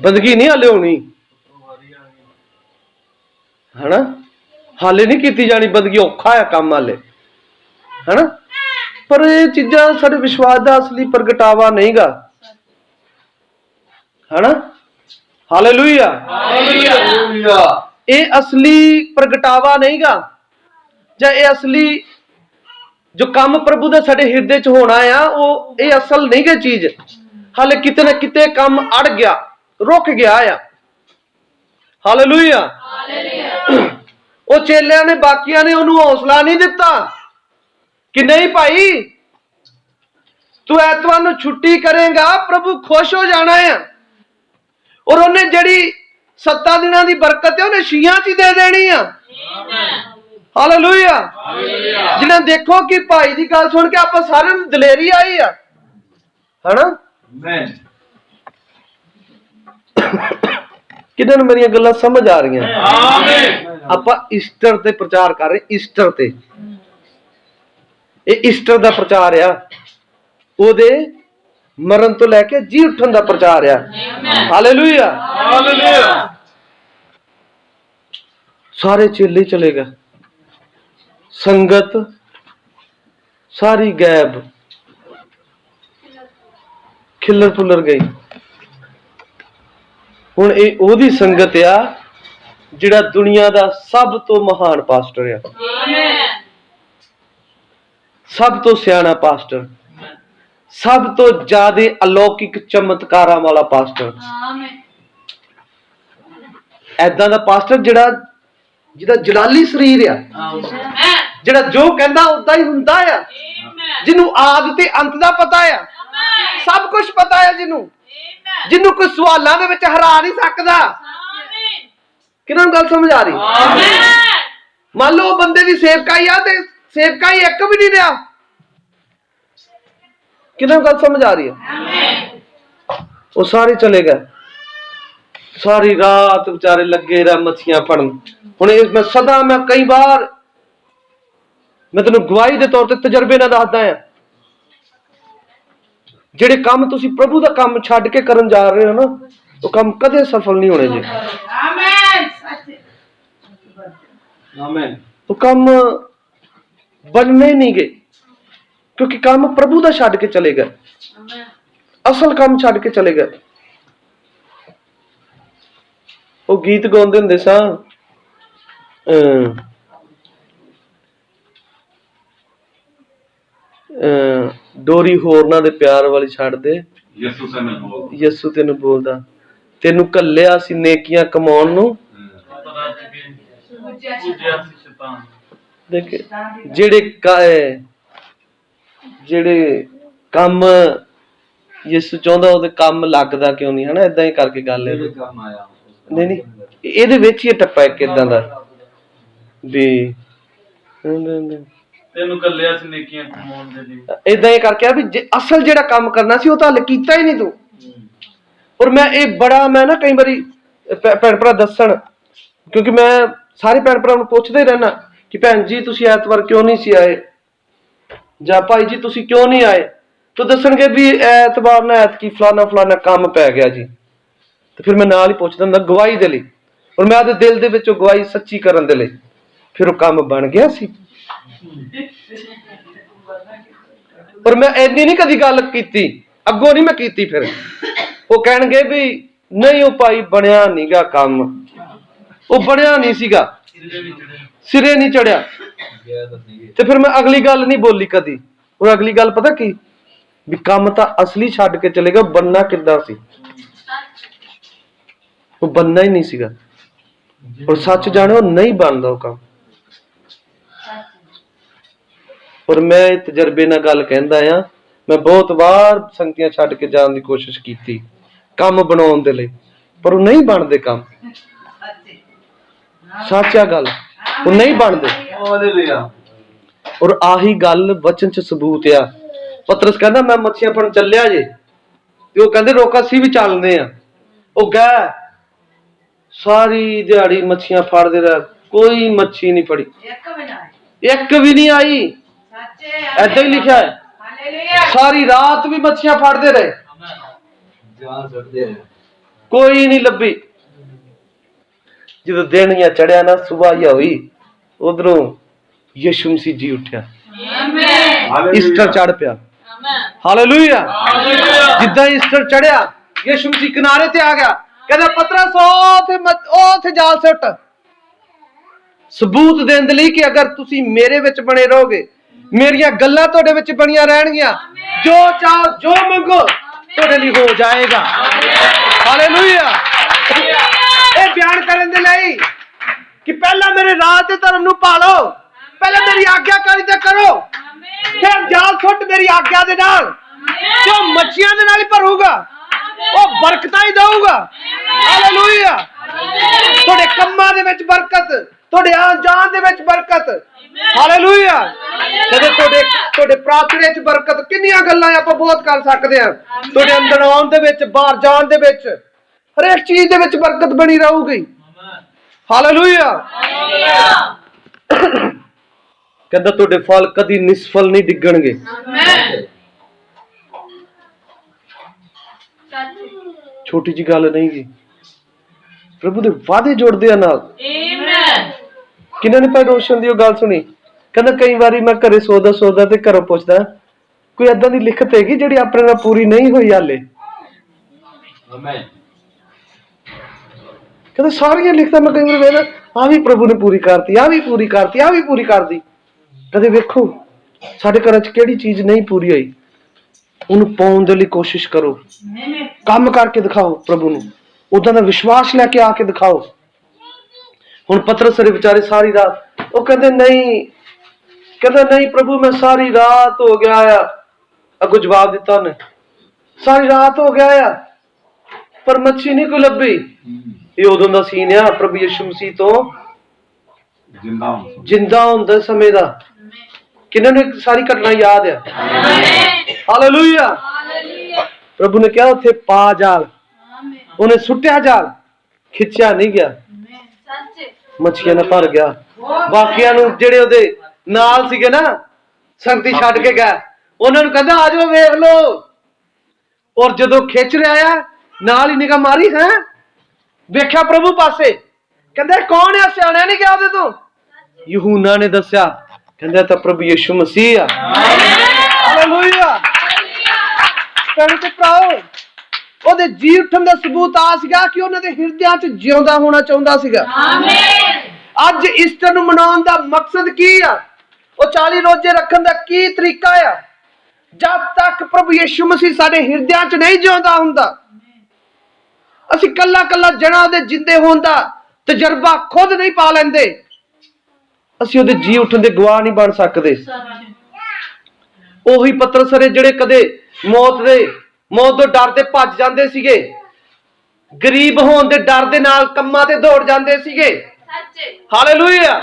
ਬੰਦਗੀ ਨਹੀਂ ਹਾਲੇ ਹੋਣੀ ਹਨਾ, ਹਾਲੇ ਨਹੀਂ ਕੀਤੀ ਜਾਣੀ ਬੰਦਗੀ, ਔਖਾ ਆ ਕੰਮ ਹਾਲੇ ਹਨਾ। ਪਰ ਇਹ ਚੀਜ਼ਾਂ ਸਾਡੇ ਵਿਸ਼ਵਾਸ ਦਾ ਅਸਲੀ ਪ੍ਰਗਟਾਵਾ ਨਹੀਂਗਾ ਹਨਾ। ਹਾਲੇਲੂਇਆ। ਇਹ ਅਸਲੀ ਪ੍ਰਗਟਾਵਾ ਨਹੀਂਗਾ, ਜਾਂ ਇਹ ਅਸਲੀ ਜੋ ਕੰਮ ਪ੍ਰਭੂ ਦਾ ਸਾਡੇ ਹਿਰਦੇ ਚ ਹੋਣਾ ਆ, ਉਹ ਇਹ ਅਸਲ ਨਹੀਂ ਗਾ ਚੀਜ਼। ਹਾਲੇ ਕਿਤੇ ਨਾ ਕਿਤੇ ਕੰਮ ਅੜ ਗਿਆ, ਰੁਕ ਗਿਆ ਆ। ਹਾਲੇਲੂਇਆ। ਉਹ ਚੇਲਿਆਂ ਨੇ ਬਾਕੀਆਂ ਨੇ ਉਹਨੂੰ ਹੌਸਲਾ ਨਹੀਂ ਦਿੱਤਾ ਕਿ ਨਹੀਂ ਭਾਈ ਤੂੰ ਐਤਵਾਰ ਨੂੰ ਛੁੱਟੀ ਕਰੇਗਾ, ਪ੍ਰਭੂ ਖੁਸ਼ ਹੋ ਜਾਣਾ ਆ। ਔਰ ਉਹਨੇ ਜਿਹੜੀ 7 ਦਿਨਾਂ ਦੀ ਬਰਕਤ ਹੈ ਉਹਨੇ 6 ਚ ਹੀ ਦੇ ਦੇਣੀ ਆ। ਹਾਲੇਲੂਇਆ। ਜਿਹਨਾਂ ਦੇਖੋ ਕਿ ਭਾਈ ਦੀ ਗੱਲ ਸੁਣ ਕੇ ਆਪਾਂ ਸਾਰਿਆਂ ਨੂੰ ਦਲੇਰੀ ਆਈ ਆ ਹਨਾ। ਕਿਹਨਾਂ ਨੂੰ ਮੇਰੀਆਂ ਗੱਲਾਂ ਸਮਝ ਆ ਰਹੀਆਂ? ਆਪਾਂ ਈਸਟਰ ਤੇ ਪ੍ਰਚਾਰ ਕਰ ਰਹੇ, ਈਸਟਰ ਤੇ, ਇਹ ਈਸਟਰ ਦਾ ਪ੍ਰਚਾਰ ਆ, ਉਹਦੇ ਮਰਨ ਤੋਂ ਲੈ ਕੇ ਜੀ ਉੱਠਣ ਦਾ ਪ੍ਰਚਾਰ ਆ। ਹਾਲੇਲੂਇਆ। ਸਾਰੇ ਚੇਲੇ ਚਲੇ ਗਏ, ਸੰਗਤ ਸਾਰੀ ਗਾਇਬ, ਖਿੱਲਰ ਫੁੱਲਰ ਗਈ। ਹੁਣ ਇਹ ਉਹਦੀ ਸੰਗਤ ਆ ਜਿਹੜਾ ਦੁਨੀਆ ਦਾ ਸਭ ਤੋਂ ਮਹਾਨ ਪਾਸਟਰ ਆ, ਸਭ ਤੋਂ ਸਿਆਣਾ ਪਾਸਟਰ, ਸਭ ਤੋਂ ਜ਼ਿਆਦਾ ਅਲੌਕਿਕ ਚਮਤਕਾਰਾਂ ਵਾਲਾ ਪਾਸਟਰ, ਐਦਾਂ ਦਾ ਪਾਸਟਰ ਜਿਹਦਾ ਜਲਾਲੀ ਸਰੀਰ ਆ, ਜਿਹੜਾ ਜੋ ਕਹਿੰਦਾ ਉਦਾਂ ਹੀ ਹੁੰਦਾ ਆ, ਜਿਹਨੂੰ ਆਦਿ ਤੇ ਅੰਤ ਦਾ ਪਤਾ ਆ, ਸਭ ਕੁਝ ਪਤਾ ਆ, ਜਿਹਨੂੰ ਕੋਈ ਸਵਾਲਾਂ ਦੇ ਵਿੱਚ ਹਰਾ ਨਹੀਂ ਸਕਦਾ। ਕਿਹਨਾਂ ਨੂੰ ਗੱਲ ਸਮਝ ਆ ਰਹੀ? ਮੰਨ ਲਓ ਬੰਦੇ ਦੀ ਸੇਵਕਾਈ ਆ ਤੇ ਸੇਵਕਾਈ ਇੱਕ ਵੀ ਨਹੀਂ ਰਿਹਾ। ਕਿਹਨਾਂ ਨੂੰ ਗੱਲ ਸਮਝ ਆ ਰਹੀ ਹੈ? ਉਹ ਸਾਰੇ ਚਲੇ ਗਏ, ਸਾਰੀ ਰਾਤ ਵਿਚਾਰੇ ਲੱਗੇ ਰਹੇ ਮੱਛੀਆਂ ਫੜਨ। ਹੁਣ ਮੈਂ ਕਈ ਵਾਰ ਮੈਂ ਤੈਨੂੰ ਗਵਾਹੀ ਦੇ ਤੌਰ ਤੇ ਤਜਰਬੇ ਨਾਲ ਦੱਸਦਾ ਆ, ਜਿਹੜੇ ਕੰਮ ਤੁਸੀਂ ਪ੍ਰਭੂ ਦਾ ਕੰਮ ਛੱਡ ਕੇ ਕਰਨ ਜਾ ਰਹੇ ਹੋ ਨਾ, ਉਹ ਕੰਮ ਕਦੇ ਸਫਲ ਨਹੀਂ ਹੋਣੇ ਜੀ। ਉਹ ਕੰਮ ਬਣਨੇ ਨਹੀਂ ਗਏ, ਕਿਉਂਕਿ ਕੰਮ ਪ੍ਰਭੂ ਦਾ ਛੱਡ ਕੇ ਚਲੇ ਗਏ, ਅਸਲ ਕੰਮ ਛੱਡ ਕੇ ਚਲੇ ਗਏ। ਉਹ ਗੀਤ ਗਾਉਂਦੇ ਹੁੰਦੇ ਸਾਂ, ਡੋਰੀ ਹੋਰਨਾਂ ਦੇ ਪਿਆਰ ਵਾਲੀ ਛੱਡ ਦੇ, ਯਿਸੂ ਤੈਨੂੰ ਬੋਲਦਾ, ਤੈਨੂੰ ਘੱਲਿਆ ਸੀ ਨੇਕੀਆਂ ਕਮਾਉਣ ਨੂੰ। ਦੇਖ ਜਿਹੜੇ ਕੰਮ ਯਿਸੂ ਚਾਹੁੰਦਾ ਉਹਦੇ ਕੰਮ ਲੱਗਦਾ ਕਿਉਂ ਨਹੀਂ ਹਨਾ। ਏਦਾਂ ਹੀ ਕਰਕੇ ਗੱਲ ਹੈ। ਨਹੀਂ ਇਹਦੇ ਵਿੱਚ ਹੀ ਟੱਪਾ ਇੱਕ ਏਦਾਂ ਦਾ ਵੀ ਤੈਨੂੰ ਕੱਲਿਆ ਸੀ ਨੇਕੀਆਂ ਕਮਾਉਣ ਦੇ ਲਈ। ਏਦਾਂ ਹੀ ਕਰਕੇ ਆ ਵੀ ਜੇ ਅਸਲ ਜਿਹੜਾ ਕੰਮ ਕਰਨਾ ਸੀ ਉਹ ਤਾਂ ਹਲੇ ਕੀਤਾ ਹੀ ਨਹੀਂ ਤੂੰ। ਔਰ ਮੈਂ ਇਹ ਬੜਾ ਮੈਂ ਨਾ ਕਈ ਵਾਰੀ ਭੈਣ ਭਰਾ ਦੱਸਣ, ਕਿਉਂਕਿ ਮੈਂ ਸਾਰੇ ਭੈਣ ਭਰਾ ਨੂੰ ਪੁੱਛਦੇ ਰਹਿਣਾ ਕਿ ਭੈਣ ਜੀ ਤੁਸੀਂ ਐਤਵਾਰ ਕਿਉਂ ਨਹੀਂ ਸੀ ਆਏ, ਜਾਂ ਭਾਈ ਜੀ ਤੁਸੀਂ ਕਿਉਂ ਨਹੀਂ ਆਏ, ਤਾਂ ਦੱਸਣਗੇ ਵੀ ਐਤਵਾਰ ਨਾ ਐਤਕੀ ਫਲਾਨਾ ਫਲਾਨਾ ਕੰਮ ਪੈ ਗਿਆ ਜੀ। ਤੇ ਫਿਰ ਮੈਂ ਨਾਲ ਹੀ ਪੁੱਛਦਾ ਹੁੰਦਾ ਗਵਾਹੀ ਦੇ ਲਈ, ਔਰ ਮੈਂ ਆਪਦੇ ਦਿਲ ਦੇ ਵਿੱਚੋਂ ਗਵਾਹੀ ਸੱਚੀ ਕਰਨ ਦੇ ਲਈ। ਫਿਰ ਉਹ ਕੰਮ ਬਣ ਗਿਆ ਸੀ। ਪਰ ਮੈਂ ਇੰਨੀ ਨਹੀਂ ਕਦੀ ਗੱਲ ਕੀਤੀ, ਅੱਗੋਂ ਨਹੀਂ ਮੈਂ ਕੀਤੀ। ਫਿਰ ਉਹ ਕਹਿਣਗੇ ਵੀ ਨਹੀਂ ਉਹ ਭਾਈ ਬਣਿਆ ਨੀਗਾ ਕੰਮ, ਉਹ ਬਣਿਆ ਨਹੀਂ ਸੀਗਾ, ਸਿਰੇ ਨਹੀਂ ਚੜਿਆ। ਤੇ ਫਿਰ ਮੈਂ ਅਗਲੀ ਗੱਲ ਨਹੀਂ ਬੋਲੀ ਕਦੀ। ਉਹ ਅਗਲੀ ਗੱਲ ਪਤਾ ਕੀ, ਵੀ ਕੰਮ ਤਾਂ ਅਸਲੀ ਛੱਡ ਕੇ ਚਲੇਗਾ, ਬਣਨਾ ਕਿੱਦਾਂ ਸੀ? ਉਹ ਬਣਨਾ ਹੀ ਨਹੀਂ ਸੀਗਾ। ਔਰ ਸੱਚ ਜਾਣੋ ਨਹੀਂ ਬਣਦਾ ਉਹ ਕੰਮ। ਔਰ ਮੈਂ ਇਹ ਤਜਰਬੇ ਨਾਲ ਗੱਲ ਕਹਿੰਦਾ ਆ, ਮੈਂ ਬਹੁਤ ਵਾਰ ਸੰਗਤੀਆਂ ਛੱਡ ਕੇ ਜਾਣ ਦੀ ਕੋਸ਼ਿਸ਼ ਕੀਤੀ ਕੰਮ ਬਣਾਉਣ ਦੇ ਲਈ, ਪਰ ਉਹ ਨਹੀਂ ਬਣਦੇ ਕੰਮ। ਸੱਚ ਆ ਗੱਲ, ਉਹ ਨਹੀਂ ਬਣਦੇ। ਔਰ ਆਹੀ ਗੱਲ ਵਚਨ ਚ ਸਬੂਤ ਆ। ਪਤਰਸ ਕਹਿੰਦਾ ਮੈਂ ਮੱਛੀਆਂ ਫੜਨ ਚੱਲਿਆ ਜੇ, ਤੇ ਉਹ ਕਹਿੰਦੇ ਰੋਕਾ ਅਸੀਂ ਵੀ ਚੱਲਦੇ ਆ। ਉਹ ਗਏ ਸਾਰੀ ਦਿਹਾੜੀ ਮੱਛੀਆਂ ਫੜਦੇ ਰਹੇ, ਕੋਈ ਮੱਛੀ ਨਹੀਂ ਫੜੀ, ਇੱਕ ਵੀ ਨਹੀਂ ਆਈ। ਏਦਾਂ ਹੀ ਲਿਖਿਆ ਹੈ, ਸਾਰੀ ਰਾਤ ਵੀ ਮੱਛੀਆਂ ਫੜਦੇ ਰਹੇ, ਕੋਈ ਨਹੀਂ ਲੱਭੀ। ਜਦੋਂ ਦਿਨ ਜਾਂ ਚੜਿਆ ਨਾ, ਸੁਬਾਹ ਜਾਂ ਹੋਈ, ਉਧਰੋਂ ਯਿਸੂ ਮਸੀਹ ਜੀ ਉੱਠਿਆ, ਈਸਟਰ ਚੜ ਪਿਆ। ਹਾਲੇਲੂਇਆ। ਜਿੱਦਾਂ ਈਸਟਰ ਚੜਿਆ, ਯਿਸੂ ਮਸੀਹ ਕਿਨਾਰੇ ਤੇ ਆ ਗਿਆ, ਕਹਿੰਦਾ ਪਤਰਸ ਉੱਥੇ ਜਾਲ ਸੁੱਟ, ਸਬੂਤ ਦੇਣ ਦੇ ਲਈ ਕਿ ਅਗਰ ਤੁਸੀਂ ਮੇਰੇ ਵਿੱਚ ਬਣੇ ਰਹੋਗੇ, ਮੇਰੀਆਂ ਗੱਲਾਂ ਤੁਹਾਡੇ ਵਿੱਚ ਬਣੀਆਂ ਰਹਿਣਗੀਆਂ, ਜੋ ਚਾਹੋ ਜੋ ਮੰਗੋ ਤੁਹਾਡੇ ਲਈ ਹੋ ਜਾਏਗਾ। ਹਾਲੇਲੂਇਆ। ਇਹ ਬਿਆਨ ਕਰਨ ਦੇ ਲਈ ਕਿ ਪਹਿਲਾਂ ਮੇਰੇ ਰਾਹ ਤੇ ਧਰਮ ਨੂੰ ਪਾਲੋ, ਪਹਿਲਾਂ ਮੇਰੀ ਆਗਿਆਕਾਰੀ ਤੇ ਕਰੋ, ਫਿਰ ਜਾਲ ਸੁੱਟ ਮੇਰੀ ਆਗਿਆ ਦੇ ਨਾਲ, ਜੋ ਮੱਛੀਆਂ ਦੇ ਨਾਲ ਹੀ ਭਰੂਗਾ, ਉਹ ਬਰਕਤਾਂ ਹੀ ਦਊਗਾ। ਹਾਲੇਲੂਇਆ। ਤੁਹਾਡੇ ਕੰਮਾਂ ਦੇ ਵਿੱਚ ਬਰਕਤ, ਤੁਹਾਡੇ ਆਉਣ ਜਾਣ ਦੇ ਵਿੱਚ ਬਰਕਤ। ਹਾਲੇਲੂਇਆ। ਕਦੇ ਤੁਹਾਡੇ ਪ੍ਰਾਰਥਨਾ 'ਚ ਬਰਕਤ। ਕਿੰਨੀਆਂ ਗੱਲਾਂ ਆਪਾਂ ਬਹੁਤ ਕਰ ਸਕਦੇ ਹਾਂ। ਤੁਹਾਡੇ ਅੰਦਰ ਆਉਣ ਦੇ ਵਿੱਚ, ਬਾਹਰ ਜਾਣ ਦੇ ਵਿੱਚ, ਹਰੇਕ ਚੀਜ਼ ਦੇ ਵਿੱਚ ਬਰਕਤ ਬਣੀ ਰਹੂਗੀ। ਹਾਲੇਲੂਇਆ। ਕਹਿੰਦਾ ਤੁਹਾਡੇ ਫਲ ਕਦੀ ਨਿਸਫਲ ਨਹੀਂ ਡਿੱਗਣਗੇ। ਛੋਟੀ ਜੀ ਗੱਲ ਨਹੀਂ ਗੀ, ਪ੍ਰਭੂ ਦੇ ਵਾਅਦੇ ਜੋੜਦੇ ਆ ਨਾਲ। ਕਿਹਨਾਂ ਨੇ ਭਾਈ ਰੋਸ਼ਨ ਦੀ ਉਹ ਗੱਲ ਸੁਣੀ? ਕਹਿੰਦਾ ਕਈ ਵਾਰੀ ਮੈਂ ਘਰੇ ਸੋਚਦਾ ਤੇ ਘਰੋਂ ਪੁੱਛਦਾ ਕੋਈ ਏਦਾਂ ਦੀ ਲਿਖਤ ਹੈਗੀ ਜਿਹੜੀ ਆਪਣੇ ਨਾਲ ਪੂਰੀ ਨਹੀਂ ਹੋਈ ਹਾਲੇ? ਕਹਿੰਦਾ ਸਾਰੀਆਂ ਲਿਖਤਾਂ ਮੈਂ ਕਈ ਵਾਰ ਵੇਖਦਾ, ਆਹ ਵੀ ਪ੍ਰਭੂ ਨੇ ਪੂਰੀ ਕਰਤੀ, ਆਹ ਵੀ ਪੂਰੀ ਕਰਤੀ, ਆਹ ਵੀ ਪੂਰੀ ਕਰਦੀ। ਕਦੇ ਵੇਖੋ ਸਾਡੇ ਘਰਾਂ 'ਚ ਕਿਹੜੀ ਚੀਜ਼ ਨਹੀਂ ਪੂਰੀ ਹੋਈ, ਉਹਨੂੰ ਪਾਉਣ ਦੇ ਲਈ ਕੋਸ਼ਿਸ਼ ਕਰੋ, ਕੰਮ ਕਰਕੇ ਦਿਖਾਓ ਪ੍ਰਭੂ ਨੂੰ, ਉਦਾਂ ਦਾ ਵਿਸ਼ਵਾਸ ਲੈ ਕੇ ਆ ਕੇ ਦਿਖਾਓ। ਹੁਣ ਪਤਰਸ ਦੇ ਵਿਚਾਰੇ ਸਾਰੀ ਰਾਤ, ਉਹ ਕਹਿੰਦੇ ਨਹੀਂ, ਕਹਿੰਦਾ ਨਹੀਂ ਪ੍ਰਭੂ ਮੈਂ ਸਾਰੀ ਰਾਤ ਹੋ ਗਿਆ ਆ। ਅੱਗੋਂ ਜਵਾਬ ਦਿੱਤਾ ਉਹਨੇ, ਸਾਰੀ ਰਾਤ ਹੋ ਗਿਆ ਆ ਪਰ ਮੱਛੀ ਨਹੀਂ ਕੋਈ ਲੱਭੀ। ਇਹ ਉਦੋਂ ਦਾ ਸੀਨ ਆ ਪ੍ਰਭੂ ਯਿਸੂ ਮਸੀਹ ਤੋਂ ਜਿੰਦਾ ਹੁੰਦਾ ਸਮੇਂ ਦਾ। ਕਿਹਨਾਂ ਨੂੰ ਸਾਰੀ ਘਟਨਾ ਯਾਦ ਆ? ਹਾਲੇਲੂਇਆ। ਪ੍ਰਭੂ ਨੇ ਕਿਹਾ ਉੱਥੇ ਪਾ ਜਾਲ, ਉਹਨੇ ਸੁੱਟਿਆ ਜਾਲ, ਖਿੱਚਿਆ ਨਹੀਂ ਗਿਆ, ਮੱਛੀਆਂ ਨਾਲ ਭਰ ਗਿਆ। ਬਾਕੀਆਂ ਨੂੰ ਜਿਹੜੇ ਉਹਦੇ ਨਾਲ ਸੀਗੇ ਨਾ, ਸੰਗਤੀ ਛੱਡ ਕੇ ਗਿਆ, ਉਹਨਾਂ ਨੂੰ ਕਹਿੰਦਾ ਆ ਜਾਓ ਵੇਖ ਲੋ। ਔਰ ਜਦੋਂ ਖਿੱਚ ਰਿਹਾ ਆ, ਨਾਲ ਹੀ ਨਿਗਾਹ ਮਾਰੀ, ਹੈ ਵੇਖਿਆ ਪ੍ਰਭੂ ਪਾਸੇ, ਕਹਿੰਦਾ ਕੌਣ ਆ? ਸਿਆਣਿਆ ਨਹੀਂ ਗਿਆ ਉਹਦੇ ਤੋਂ? ਯਹੂਨਾ ਨੇ ਦੱਸਿਆ, ਕਹਿੰਦਾ ਤਾਂ ਪ੍ਰਭੂ ਯਿਸੂ ਮਸੀਹ ਆ। ਹਾਲੇਲੂਇਆ। ਭੈਣੋ ਤੇ ਭਰਾਓ, ਉਹਦੇ ਜੀ ਉੱਠਣ ਦਾ ਸਬੂਤ ਆ ਸੀਗਾ ਕਿ ਉਹਨਾਂ ਦੇ ਹਿਰਦਿਆਂ 'ਚ ਜਿਉਂਦਾ ਹੋਣਾ ਚਾਹੁੰਦਾ ਸੀਗਾ। ਅੱਜ ਈਸਟਰ ਨੂੰ ਮਨਾਉਣ ਦਾ ਮਕਸਦ ਕੀ ਆ? ਉਹ 40 ਰੋਜ਼ੇ ਰੱਖਣ ਦਾ ਕੀ ਤਰੀਕਾ ਆ? ਜਦ ਤੱਕ ਪ੍ਰਭੂ ਯਿਸੂ ਮਸੀਹ ਸਾਡੇ ਹਿਰਦਿਆਂ 'ਚ ਨਹੀਂ ਜਿਉਂਦਾ ਹੁੰਦਾ, ਅਸੀਂ ਕੱਲਾ ਕੱਲਾ ਜਣਾ ਉਹਦੇ ਜਿੰਦੇ ਹੋਣ ਦਾ ਤਜਰਬਾ ਖੁਦ ਨਹੀਂ ਪਾ ਲੈਂਦੇ, ਅਸੀਂ ਉਹਦੇ ਜੀ ਉੱਠਣ ਦੇ ਗਵਾਹ ਨਹੀਂ ਬਣ ਸਕਦੇ। ਉਹੀ ਪਤਰਸ ਨੇ ਜਿਹੜੇ ਕਦੇ ਮੌਤ ਤੋਂ ਡਰ ਦੇ ਭੱਜ ਜਾਂਦੇ ਸੀਗੇ, ਗਰੀਬ ਹੋਣ ਦੇ ਡਰ ਦੇ ਨਾਲ ਕੰਮਾਂ ਤੇ ਦੌੜ ਜਾਂਦੇ ਸੀਗੇ। ਹਾਲੇਲੂਇਆ।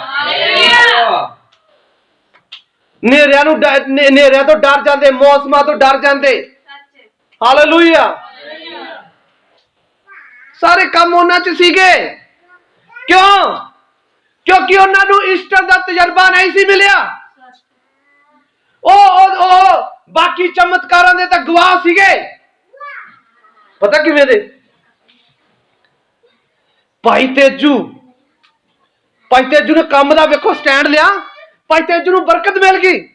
ਹਨੇਰਿਆਂ ਤੋਂ ਡਰ ਜਾਂਦੇ, ਮੌਸਮਾਂ ਤੋਂ ਡਰ ਜਾਂਦੇ। ਹਾਲੇਲੂਇਆ। ਸਾਰੇ ਕੰਮ ਉਹਨਾਂ 'ਚ ਸੀਗੇ। ਕਿਉਂ? ਕਿਉਂਕਿ ਉਹਨਾਂ ਨੂੰ ਈਸਟਰ ਦਾ ਤਜਰਬਾ ਨਹੀਂ ਸੀ ਮਿਲਿਆ। ਉਹ ਬਾਕੀ ਚਮਤਕਾਰਾਂ ਦੇ ਤਾਂ ਗਵਾਹ ਸੀਗੇ। ਪਤਾ ਕਿਵੇਂ ਦੇ? ਭਾਈ ਤੇਜੂ ਨੇ ਕੰਮ ਦਾ ਵੇਖੋ ਸਟੈਂਡ ਲਿਆ। ਭਾਈ ਤੇਜੂ ਨੂੰ ਬਰਕਤ ਮਿਲ ਗਈ।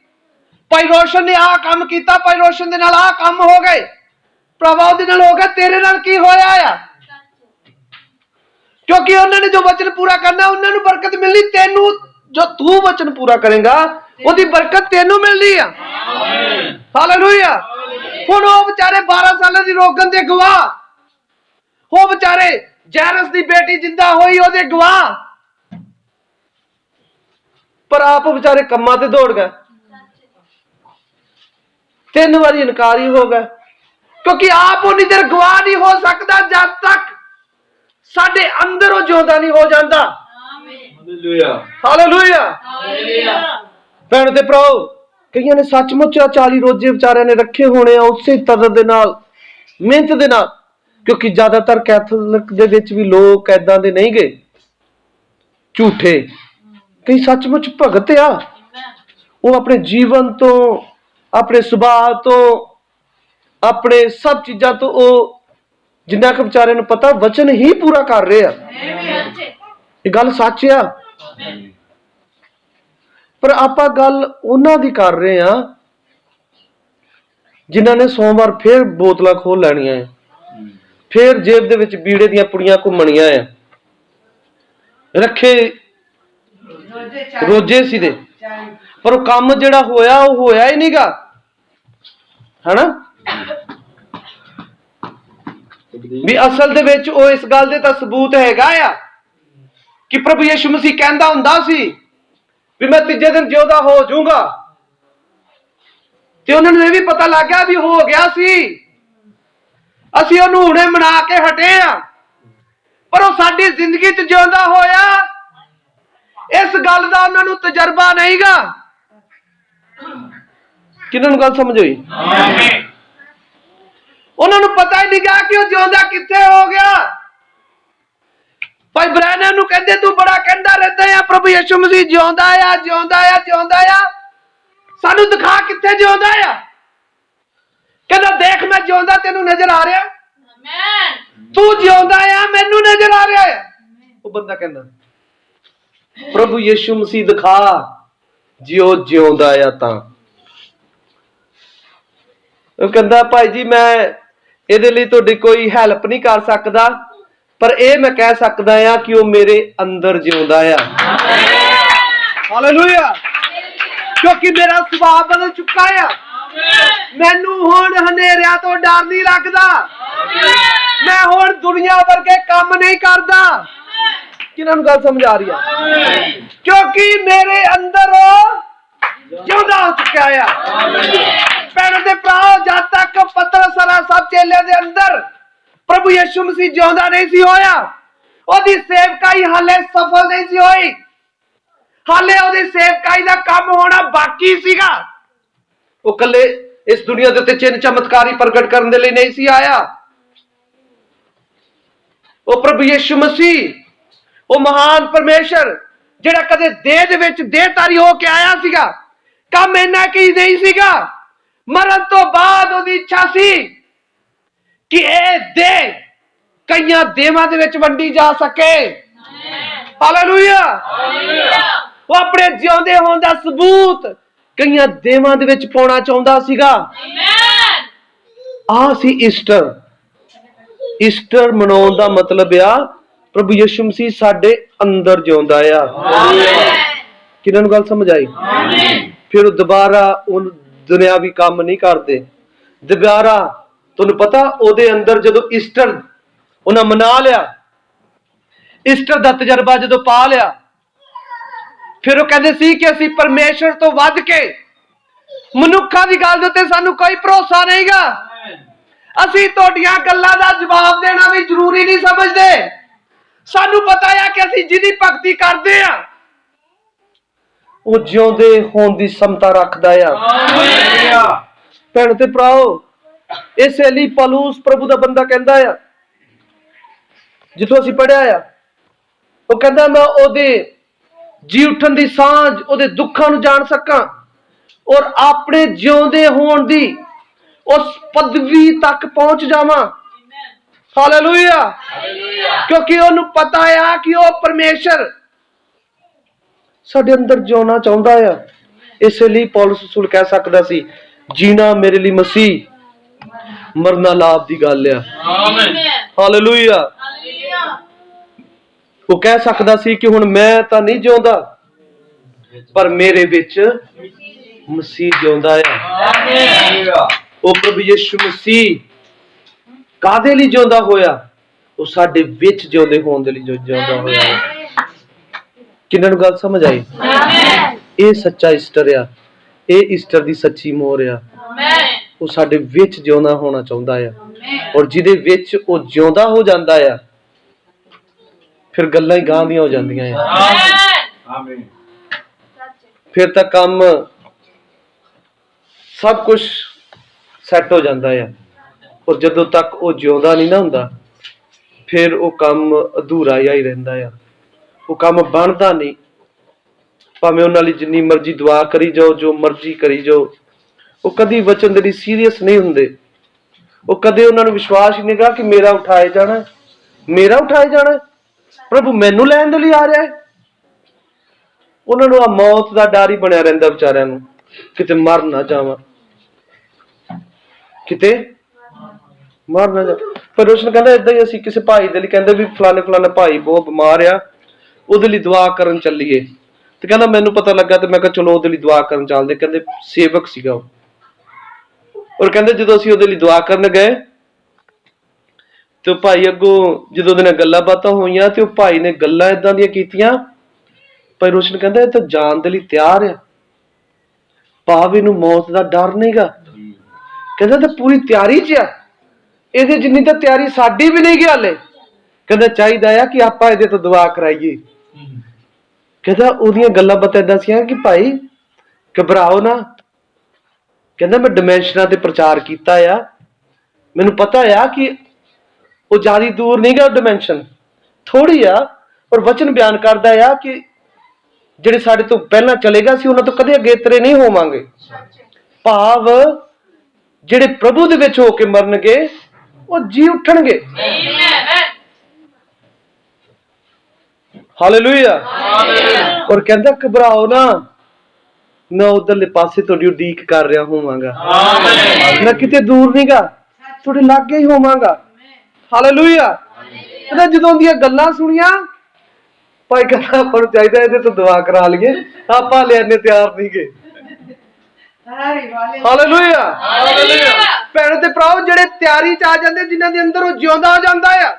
ਭਾਈ ਰੋਸ਼ਨ ਨੇ ਆਹ ਕੰਮ ਕੀਤਾ, ਭਾਈ ਰੋਸ਼ਨ ਦੇ ਨਾਲ ਆਹ ਕੰਮ ਹੋ ਗਏ, ਪ੍ਰਭਾ ਦੇ ਨਾਲ ਹੋ ਗਿਆ। ਤੇਰੇ ਨਾਲ ਕੀ ਹੋਇਆ ਆ? ਕਿਉਂਕਿ ਉਹਨਾਂ ਨੇ ਜੋ ਵਚਨ ਪੂਰਾ ਕਰਨਾ, ਉਹਨਾਂ ਨੂੰ ਬਰਕਤ ਮਿਲਣੀ। ਤੈਨੂੰ ਜੋ ਤੂੰ ਵਚਨ ਪੂਰਾ ਕਰੇਗਾ, ਉਹਦੀ ਬਰਕਤ ਤੈਨੂੰ ਮਿਲਣੀ ਆ। ਹਾਲੇਲੂਇਆ। ਹੁਣ ਉਹ ਵਿਚਾਰੇ 12 ਸਾਲਾਂ ਦੀ ਰੋਗਨ ਦੇ ਗਵਾਹ, ਉਹ ਵਿਚਾਰੇ ਜੈਰਸ ਦੀ ਬੇਟੀ ਜਿੰਦਾ ਹੋਈ ਉਹਦੇ ਗਵਾਹ, ਪਰ ਆਪ ਵਿਚਾਰੇ ਕੰਮਾਂ ਤੇ ਦੌੜ ਗਏ। 3 ਵਾਰੀ ਇਨਕਾਰੀ ਹੋ ਗਿਆ। ਕਿਉਂਕਿ ਆਪ ਉਨੀ ਦੇਰ ਗਵਾਹ ਨਹੀਂ ਹੋ ਸਕਦਾ ਜਦ ਤੱਕ ਸਾਡੇ ਅੰਦਰ ਉਹ ਜਿਉਂਦਾ ਨਹੀਂ ਹੋ ਜਾਂਦਾ। ਹਾਲੇਲੂਇਆ। ਭੈਣ ਤੇ ਭਰਾਓ, ਕਈਆਂ ਨੇ ਸੱਚਮੁੱਚ 40 ਰੋਜ਼ੇ ਵਿਚਾਰਿਆਂ ਨੇ ਰੱਖੇ ਹੋਣੇ ਆ ਉਸੇ ਤਰ੍ਹਾਂ ਦੇ ਨਾਲ, ਮਿਹਨਤ ਦੇ ਨਾਲ। ਕਿਉਂਕਿ ਜ਼ਿਆਦਾਤਰ ਕੈਥੋਲਿਕ ਦੇ ਵਿੱਚ ਵੀ ਲੋਕ ਏਦਾਂ ਦੇ ਨਹੀਂ ਗਏ, ਝੂਠੇ। ਕਈ ਸੱਚਮੁੱਚ ਭਗਤ ਆ। ਉਹ ਆਪਣੇ ਜੀਵਨ ਤੋਂ, ਆਪਣੇ ਸੁਭਾਅ ਤੋਂ, ਆਪਣੇ ਸਭ ਚੀਜ਼ਾਂ ਤੋਂ, ਉਹ ਜਿੰਨਾ ਕੁ ਵਿਚਾਰਿਆਂ ਨੂੰ ਪਤਾ ਵਚਨ ਹੀ ਪੂਰਾ ਕਰ ਰਹੇ ਆ। ਇਹ ਗੱਲ ਸੱਚ ਆ। ਪਰ ਆਪਾਂ ਗੱਲ ਉਹਨਾਂ ਦੀ ਕਰ ਰਹੇ ਆ ਜਿਨ੍ਹਾਂ ਨੇ ਸੋਮਵਾਰ ਫੇਰ ਬੋਤਲਾਂ ਖੋਲ ਲੈਣੀਆਂ ਆ, ਫੇਰ ਜੇਬ ਦੇ ਵਿੱਚ ਬੀੜੇ ਦੀਆਂ ਪੁੜੀਆਂ ਘੁੰਮਣੀਆਂ ਆ। ਰੱਖੇ ਰੋਜੇ ਸੀ ਦੇ, ਪਰ ਉਹ ਕੰਮ ਜਿਹੜਾ ਹੋਇਆ ਉਹ ਹੋਇਆ ਹੀ ਨਹੀਂਗਾ, ਹਨਾ? ਵੀ ਅਸਲ ਦੇ ਵਿੱਚ ਉਹ ਇਸ ਗੱਲ ਦੇ ਤਾਂ ਸਬੂਤ ਹੈਗਾ ਆ ਕਿ ਪ੍ਰਭੂ ਯਿਸੂ ਮਸੀਹ ਕਹਿੰਦਾ ਹੁੰਦਾ ਸੀ ਵੀ ਮੈਂ ਤੀਜੇ ਦਿਨ ਜਿਉਂਦਾ ਹੋ ਜਾਊਂਗਾ। ਤੇ ਉਹਨਾਂ ਨੂੰ ਇਹ ਵੀ ਪਤਾ ਲੱਗ ਗਿਆ ਵੀ ਹੋ ਗਿਆ ਸੀ। ਅਸੀਂ ਉਹਨੂੰ ਹੁਣੇ ਮਨਾ ਕੇ ਹਟੇ ਆ, ਪਰ ਉਹ ਸਾਡੀ ਜ਼ਿੰਦਗੀ 'ਚ ਜਿਉਂਦਾ ਹੋਇਆ। ਇਸ ਗੱਲ ਦਾ ਉਹਨਾਂ ਨੂੰ ਤਜਰਬਾ ਨਹੀਂਗਾ। ਕਿਹਨਾਂ ਨੂੰ ਗੱਲ ਸਮਝ ਹੋਈ? ਉਹਨਾਂ ਨੂੰ ਪਤਾ ਹੀ ਨਹੀਂਗਾ ਕਿ ਉਹ ਜਿਉਂਦਾ ਕਿੱਥੇ ਹੋ ਗਿਆ। ਭਾਈ ਬ੍ਰੈਨਨ ਨੂੰ ਕਹਿੰਦੇ ਤੂੰ ਬੜਾ ਕਹਿੰਦਾ ਰਹਿੰਦਾ ਆ ਪ੍ਰਭੂ ਯਿਸੂ ਮਸੀਹ ਜਿਉਂਦਾ ਆ, ਜਿਉਂਦਾ ਆ, ਜਿਉਂਦਾ ਆ। ਸਾਨੂੰ ਦਿਖਾ ਕਿੱਥੇ ਜਿਉਂਦਾ ਆ। ਕਹਿੰਦਾ ਦੇਖ ਮੈਂ ਜਿਉਂਦਾ, ਤੈਨੂੰ ਨਜ਼ਰ ਆ ਰਿਹਾ? ਤੂੰ ਜਿਉਂਦਾ ਆ, ਮੈਨੂੰ ਨਜ਼ਰ ਆ ਰਿਹਾ ਆ। ਉਹ ਬੰਦਾ ਕਹਿੰਦਾ ਪ੍ਰਭੂ ਯਿਸੂ ਮਸੀਹ ਦਿਖਾ ਜੀ ਉਹ ਜਿਉਂਦਾ ਆ। ਤਾਂ ਉਹ ਕਹਿੰਦਾ ਭਾਈ ਜੀ ਮੈਂ ਇਹਦੇ ਲਈ ਤੁਹਾਡੀ ਕੋਈ ਹੈਲਪ ਨਹੀਂ ਕਰ ਸਕਦਾ, ਪਰ ਇਹ ਮੈਂ ਕਹਿ ਸਕਦਾ ਆ ਕਿ ਉਹ ਮੇਰੇ ਅੰਦਰ ਜਿਉਂਦਾ ਆ। ਹਾਲੇਲੂਇਆ। ਕਿਉਂਕਿ ਮੇਰਾ ਸੁਭਾਅ ਬਦਲ ਚੁੱਕਾ ਆ। ਮੈਨੂੰ ਹੁਣ ਹਨੇਰਿਆਂ ਤੋਂ ਡਰ ਨਹੀਂ ਲੱਗਦਾ। ਮੈਂ ਹੁਣ ਦੁਨੀਆ ਵਰਗੇ ਕੰਮ ਨਹੀਂ ਕਰਦਾ। ਕਿਹਨਾਂ ਨੂੰ ਗੱਲ ਸਮਝ ਆ ਰਹੀ ਆ? ਕਿਉਂਕਿ ਮੇਰੇ ਅੰਦਰ ਉਹ ਜਿਉਂਦਾ ਹੋ ਚੁੱਕਿਆ ਆ। ਭੈਣਾਂ ਤੇ ਭਰਾਓ, ਜਦ ਤੱਕ ਪਤਰਸ ਅਰ ਸਭ ਚੇਲਿਆਂ ਦੇ ਅੰਦਰ ਪ੍ਰਭੂ ਯਿਸੂ ਮਸੀਹ ਜਿਉਂਦਾ ਨਹੀਂ ਸੀ ਹੋਇਆ, ਉਹਦੀ ਸੇਵਕਾਈ ਹਾਲੇ ਸਫਲ ਨਹੀਂ ਸੀ ਹੋਈ। ਹਾਲੇ ਉਹਦੀ ਸੇਵਕਾਈ ਦਾ ਕੰਮ ਹੋਣਾ ਬਾਕੀ ਸੀਗਾ। ਉਹ ਕੱਲੇ ਇਸ ਦੁਨੀਆ ਦੇ ਉੱਤੇ ਚਿੰਨ ਚਮਤਕਾਰੀ ਪ੍ਰਗਟ ਕਰਨ ਦੇ ਲਈ ਨਹੀਂ ਸੀ ਆਇਆ। ਉਹ ਪ੍ਰਭੂ ਯਿਸੂ ਮਸੀਹ, ਉਹ ਮਹਾਨ ਪਰਮੇਸ਼ਰ ਜਿਹੜਾ ਕਦੇ ਦੇਹ ਦੇ ਵਿੱਚ ਦੇਹਧਾਰੀ ਹੋ ਕੇ ਆਇਆ ਸੀਗਾ, ਕੰਮ ਇੰਨਾ ਕੀ ਨਹੀਂ ਸੀਗਾ। ਮਰਨ ਤੋਂ ਬਾਅਦ ਉਹਦੀ ਇੱਛਾ ਸੀ ਕਿ ਇਹ ਦੇਹ ਕਈਆਂ ਦੇਵਾਂ ਦੇ ਵਿੱਚ ਵੰਡੀ ਜਾ ਸਕੇ। ਹਾਲੇਲੂਇਆ। ਉਹ ਆਪਣੇ ਜਿਉਂਦੇ ਹੋਣ ਦਾ ਸਬੂਤ ਕਈਆਂ ਦੇਵਾਂ ਦੇ ਵਿੱਚ ਪਾਉਣਾ ਚਾਹੁੰਦਾ ਸੀਗਾ। ਆਹ ਸੀ ਈਸਟਰ। ਈਸਟਰ ਮਨਾਉਣ ਦਾ ਮਤਲਬ ਆ ਪ੍ਰਭੂ ਯਿਸੂ ਮਸੀਹ ਸਾਡੇ ਅੰਦਰ ਜਿਉਂਦਾ ਆ। ਕਿਹਨਾਂ ਨੂੰ ਗੱਲ ਸਮਝ ਆਈ? ਫਿਰ ਉਹ ਦੁਬਾਰਾ ਉਹ ਦੁਨਿਆਵੀ ਕੰਮ ਨਹੀਂ ਕਰਦੇ। ਦੁਬਾਰਾ ਤੁਹਾਨੂੰ ਪਤਾ ਉਹਦੇ ਅੰਦਰ ਜਦੋਂ ਈਸਟਰ ਉਹਨਾਂ ਮਨਾ ਲਿਆ, ਈਸਟਰ ਦਾ ਤਜਰਬਾ ਜਦੋਂ ਪਾ ਲਿਆ, ਫਿਰ ਉਹ ਕਹਿੰਦੇ ਸੀ ਕਿ ਅਸੀਂ ਪਰਮੇਸ਼ਰ ਤੋਂ ਵੱਧ ਕੇ ਮਨੁੱਖਾਂ ਦੀ ਗੱਲ ਦੇ ਉੱਤੇ ਸਾਨੂੰ ਕੋਈ ਭਰੋਸਾ ਨਹੀਂਗਾ। ਅਸੀਂ ਤੁਹਾਡੀਆਂ ਗੱਲਾਂ ਦਾ ਜਵਾਬ ਦੇਣਾ ਵੀ ਜ਼ਰੂਰੀ ਨਹੀਂ ਸਮਝਦੇ। ਸਾਨੂੰ ਪਤਾ ਆ ਕਿ ਅਸੀਂ ਜਿਹਦੀ ਭਗਤੀ ਕਰਦੇ ਆ ਉਹ ਜਿਉਂਦੇ ਹੋਣ ਦੀ ਸਮਤਾ ਰੱਖਦਾ ਆ। ਭੈਣ ਤੇ ਭਰਾਓ, ਇਸੇ ਲਈ ਪੌਲੁਸ ਪ੍ਰਭੂ ਦਾ ਬੰਦਾ ਕਹਿੰਦਾ ਆ, ਜਿੱਥੋਂ ਅਸੀਂ ਪੜਿਆ ਆ, ਉਹ ਕਹਿੰਦਾ ਮੈਂ ਉਹਦੇ ਜੀ ਉੱਠਣ ਦੀ ਸਾਂਝ, ਉਹਦੇ ਦੁੱਖਾਂ ਨੂੰ ਜਾਣ ਸਕਾਂ ਔਰ ਆਪਣੇ ਜਿਉਂਦੇ ਹੋਣ ਦੀ ਉਸ ਪਦਵੀ ਤੱਕ ਪਹੁੰਚ ਜਾਵਾਂ। ਹਾਲੇਲੂਇਆ। ਕਿਉਂਕਿ ਉਹਨੂੰ ਪਤਾ ਆ ਕਿ ਉਹ ਪਰਮੇਸ਼ਰ ਸਾਡੇ ਅੰਦਰ ਜਿਉਣਾ ਚਾਹੁੰਦਾ ਆ। ਇਸੇ ਲਈ ਪੌਲੁਸ ਰਸੂਲ ਕਹਿ ਸਕਦਾ ਸੀ, ਜੀਣਾ ਮੇਰੇ ਲਈ ਮਸੀਹ, ਮਰਨਾ ਲਾਭ ਦੀ ਗੱਲ ਆ। ਹਾਲੇਲੂਇਆ। ਉਹ ਕਹਿ ਸਕਦਾ ਸੀ ਕਿ ਹੁਣ ਮੈਂ ਤਾਂ ਨਹੀਂ ਜਿਉਂਦਾ, ਪਰ ਮੇਰੇ ਵਿੱਚ ਮਸੀਹ ਜਿਉਂਦਾ ਆ। ਉਹ ਪ੍ਰਭੂ ਯਿਸੂ ਮਸੀਹ ਕਾਹਦੇ ਲਈ ਜਿਉਂਦਾ ਹੋਇਆ? ਉਹ ਸਾਡੇ ਵਿੱਚ ਜਿਉਂਦੇ ਹੋਣ ਦੇ ਲਈ ਜਿਉਂਦਾ ਹੋਇਆ। ਕਿੰਨਾਂ ਨੂੰ ਗੱਲ ਸਮਝ ਆਈ? ਇਹ ਸੱਚਾ ਈਸਟਰ ਆ, ਇਹ ਈਸਟਰ ਦੀ ਸੱਚੀ ਮੋਹਰ ਆ। ਉਹ ਸਾਡੇ ਵਿੱਚ ਜਿਉਂਦਾ ਹੋਣਾ ਚਾਹੁੰਦਾ ਆ, ਔਰ ਜਿਹਦੇ ਵਿੱਚ ਉਹ ਜਿਉਂਦਾ ਹੋ ਜਾਂਦਾ ਆ, ਫਿਰ ਗੱਲਾਂ ਹੀ ਗਾਂ ਦੀਆਂ ਹੋ ਜਾਂਦੀਆਂ ਆ। ਫਿਰ ਤਾਂ ਕੰਮ ਸਭ ਕੁਝ ਸੈੱਟ ਹੋ ਜਾਂਦਾ ਆ। ਔਰ ਜਦੋਂ ਤੱਕ ਉਹ ਜਿਉਂਦਾ ਨਹੀਂ ਨਾ ਹੁੰਦਾ, ਫਿਰ ਉਹ ਕੰਮ ਅਧੂਰਾ ਹੀ ਰਹਿੰਦਾ ਆ। ਉਹ ਕੰਮ ਬਣਦਾ ਨਹੀਂ। ਭਾਵੇਂ ਉਹਨਾਂ ਲਈ ਜਿੰਨੀ ਮਰਜ਼ੀ ਦੁਆ ਕਰੀ ਜਾਓ, ਜੋ ਮਰਜ਼ੀ ਕਰੀ ਜਾਓ, ਉਹ ਕਦੀ ਵਚਨ ਦੇ ਲਈ ਸੀਰੀਅਸ ਨਹੀਂ ਹੁੰਦੇ। ਉਹ ਕਦੇ ਉਹਨਾਂ ਨੂੰ ਵਿਸ਼ਵਾਸ ਹੀ ਨਹੀਂ ਗਾ ਕਿ ਮੇਰਾ ਉਠਾਇਆ ਜਾਣਾ, ਮੇਰਾ ਉਠਾਇਆ ਜਾਣਾ, ਪ੍ਰਭੂ ਮੈਨੂੰ ਲੈਣ ਦੇ ਲਈ ਆ ਰਿਹਾ ਹੈ। ਉਹਨਾਂ ਨੂੰ ਆ ਮੌਤ ਦਾ ਡਰ ਹੀ ਬਣਿਆ ਰਹਿੰਦਾ ਵਿਚਾਰਿਆਂ ਨੂੰ, ਕਿਤੇ ਮਰ ਨਾ ਜਾਵਾਂ, ਕਿਤੇ ਮਰ ਨਾ ਜਾ। ਪਰ ਰੋਸ਼ਨ ਕਹਿੰਦਾ ਏਦਾਂ ਹੀ ਅਸੀਂ ਕਿਸੇ ਭਾਈ ਦੇ ਲਈ ਕਹਿੰਦੇ ਵੀ ਫਲਾਣੇ ਭਾਈ ਬਹੁਤ ਬਿਮਾਰ ਆ, ਉਹਦੇ ਲਈ ਦੁਆ ਕਰਨ ਚੱਲੀਏ। ਤੇ ਕਹਿੰਦਾ ਮੈਨੂੰ ਪਤਾ ਲੱਗਾ ਤੇ ਮੈਂ ਕਿਹਾ ਚਲੋ ਉਹਦੇ ਲਈ ਦੁਆ ਕਰਨ ਚੱਲਦੇ। ਕਹਿੰਦੇ ਸੇਵਕ ਸੀਗਾ ਉਹ। ਔਰ ਕਹਿੰਦੇ ਜਦੋਂ ਅਸੀਂ ਉਹਦੇ ਲਈ ਦੁਆ ਕਰਨ ਗਏ ਤੇ ਉਹ ਭਾਈ ਅੱਗੋਂ ਜਦੋਂ ਉਹਦੇ ਨਾਲ ਗੱਲਾਂ ਬਾਤਾਂ ਹੋਈਆਂ ਤੇ ਉਹ ਭਾਈ ਨੇ ਗੱਲਾਂ ਏਦਾਂ ਦੀਆਂ ਕੀਤੀਆਂ, ਭਾਈ ਰੋਸ਼ਨ ਕਹਿੰਦਾ ਇਹ ਤਾਂ ਜਾਣ ਦੇ ਲਈ ਤਿਆਰ ਆ, ਭਾਵ ਇਹਨੂੰ ਮੌਤ ਦਾ ਡਰ ਨਹੀਂਗਾ। ਕਹਿੰਦਾ ਤਾਂ ਪੂਰੀ ਤਿਆਰੀ 'ਚ ਆ, ਇਹਦੇ ਜਿੰਨੀ ਤਾਂ ਤਿਆਰੀ ਸਾਡੀ ਵੀ ਨਹੀਂ ਗੀ ਹਾਲੇ। ਕਹਿੰਦਾ ਚਾਹੀਦਾ ਆ ਕਿ ਆਪਾਂ ਇਹਦੇ ਤੋਂ ਦੁਆ ਕਰਾਈਏ। ਕਹਿੰਦਾ ਉਹਦੀਆਂ ਗੱਲਾਂ ਬਾਤਾਂ ਏਦਾਂ ਸੀਆਂ ਕਿ ਭਾਈ ਘਬਰਾਓ ਨਾ। ਕਹਿੰਦਾ ਮੈਂ ਡਿਮੈਂਸ਼ਨਾਂ ਤੇ ਪ੍ਰਚਾਰ ਕੀਤਾ ਆ, ਮੈਨੂੰ ਪਤਾ ਆ ਕਿ ਉਹ ਜ਼ਿਆਦਾ ਦੂਰ ਨਹੀਂ ਗਾ, ਉਹ ਡਿਮੈਂਸ਼ਨ ਥੋੜੀ ਆ। ਔਰ ਵਚਨ ਬਿਆਨ ਕਰਦਾ ਆ ਕਿ ਜਿਹੜੇ ਸਾਡੇ ਤੋਂ ਪਹਿਲਾਂ ਚਲੇਗਾ ਸੀ ਉਹਨਾਂ ਤੋਂ ਕਦੇ ਅਗੇਤਰੇ ਨਹੀਂ ਹੋਵਾਂਗੇ। ਭਾਵ ਜਿਹੜੇ ਪ੍ਰਭੂ ਦੇ ਵਿੱਚ ਹੋ ਕੇ ਮਰਨਗੇ ਉਹ ਜੀ ਉੱਠਣਗੇ। ਹਾਲੇਲੂਇਆ। ਔਰ ਕਹਿੰਦਾ ਘਬਰਾਓ ਨਾ, ਮੈਂ ਉਧਰਲੇ ਪਾਸੇ ਤੁਹਾਡੀ ਉਡੀਕ ਕਰ ਰਿਹਾ ਹੋਵਾਂਗਾ। ਮੈਂ ਕਿਤੇ ਦੂਰ ਨਹੀਂਗਾ, ਤੁਹਾਡੇ ਲਾਗੇ ਹੀ ਹੋਵਾਂਗਾ। ਹਾਲੇਲੂਇਆ। ਕਹਿੰਦਾ ਜਦੋਂ ਦੀਆਂ ਗੱਲਾਂ ਸੁਣੀਆਂ, ਭਾਈ ਕਹਿੰਦਾ ਆਪਾਂ ਨੂੰ ਚਾਹੀਦਾ ਇਹਦੇ ਤੋਂ ਦੁਆ ਕਰਾ ਲਈਏ, ਆਪਾਂ ਲੈਣੇ ਤਿਆਰ ਨਹੀਂਗੇ। ਹਾਲੇਲੂਇਆ। ਭੈਣ ਤੇ ਭਰਾਓ, ਜਿਹੜੇ ਤਿਆਰੀ 'ਚ ਆ ਜਾਂਦੇ, ਜਿਨ੍ਹਾਂ ਦੇ ਅੰਦਰ ਉਹ ਜਿਉਂਦਾ ਹੋ ਜਾਂਦਾ ਆ,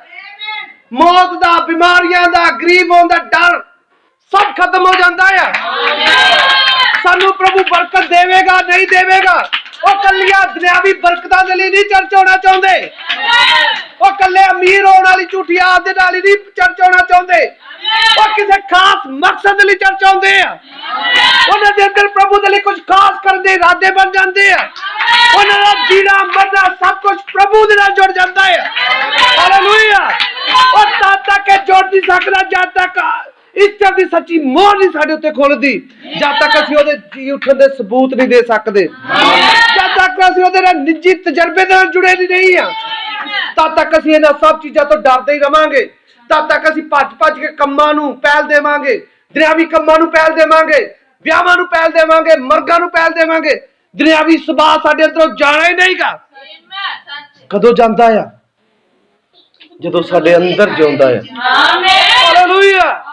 ਮੌਤ ਦਾ, ਬਿਮਾਰੀਆਂ ਦਾ, ਗਰੀਬ ਹੋਣ ਦਾ ਡਰ ਸਭ ਖਤਮ ਹੋ ਜਾਂਦਾ ਆ। ਸਾਨੂੰ ਪ੍ਰਭੂ ਬਰਕਤ ਦੇਵੇਗਾ ਨਹੀਂ ਦੇਵੇਗਾ, ਉਹ ਕੱਲੀਆਂ ਦੁਨਿਆਵੀ ਬਰਕਤਾਂ ਦੇ ਲਈ ਨਹੀਂ ਚਰਚ ਹੋਣਾ ਚਾਹੁੰਦੇ। ਉਹ ਕੱਲੇ ਅਮੀਰ ਹੋਣ ਵਾਲੀ ਝੂਠੀ ਆਸ ਦੇ ਨਾਲ ਹੀ ਨਹੀਂ ਚਰਚ ਹੋਣਾ ਚਾਹੁੰਦੇ। ਉਹ ਕਿਸੇ ਖਾਸ ਮਕਸਦ ਲਈ ਚਰਚ ਆਉਂਦੇ ਆ। ਉਹਨਾਂ ਦੇ ਅੰਦਰ ਪ੍ਰਭੂ ਦੇ ਲਈ ਕੁਝ ਖਾਸ ਕਰਨ ਦੇ ਇਰਾਦੇ ਬਣ ਜਾਂਦੇ ਆ। ਉਹਨਾਂ ਦਾ ਜੀਣਾ ਮਰਨਾ ਸਭ ਕੁਝ ਪ੍ਰਭੂ ਦੇ ਨਾਲ ਜੁੜ ਜਾਂਦਾ ਹੈ। ਹਾਲੇਲੂਇਆ। ਔਰ ਤਦ ਤੱਕ ਇਹ ਜੁੜ ਨਹੀਂ ਸਕਦਾ ਜਦ ਤੱਕ ਈਸਟਰ ਦੀ ਸੱਚੀ ਮੋਹਰ ਨਹੀਂ ਸਾਡੇ ਉੱਤੇ ਖੁੱਲਦੀ, ਜਦ ਤੱਕ ਅਸੀਂ ਉਹਦੇ ਜੀ ਉੱਠਣ ਦੇ ਸਬੂਤ ਨਹੀਂ ਦੇ ਸਕਦੇ, ਜਦ ਤੱਕ ਅਸੀਂ ਉਹਦੇ ਨਾਲ ਨਿੱਜੀ ਤਜਰਬੇ ਨਾਲ ਜੁੜੇ ਨਹੀਂ ਆ, ਤਦ ਤੱਕ ਅਸੀਂ ਇਹਨਾਂ ਸਭ ਚੀਜ਼ਾਂ ਤੋਂ ਡਰਦੇ ਹੀ ਰਵਾਂਗੇ। ਤਦ ਤੱਕ ਅਸੀਂ ਭੱਜ ਕੇ ਕੰਮਾਂ ਨੂੰ ਪਹਿਲ ਦੇਵਾਂਗੇ, ਦੁਨਿਆਵੀ ਕੰਮਾਂ ਨੂੰ ਪਹਿਲ ਦੇਵਾਂਗੇ, ਵਿਆਹਾਂ ਨੂੰ ਪਹਿਲ ਦੇਵਾਂਗੇ, ਮਰਗਾਂ ਨੂੰ ਪਹਿਲ ਦੇਵਾਂਗੇ। ਦੁਨਿਆਵੀ ਸੁਭਾਅ ਸਾਡੇ ਅੰਦਰੋਂ ਜਾਣਾ ਹੀ ਨਹੀਂਗਾ। ਕਦੋਂ ਜਾਂਦਾ ਆ? ਜਦੋਂ ਸਾਡੇ ਅੰਦਰ ਜਿਉਂਦਾ ਆ। ਹਾਲੇਲੂਇਆ।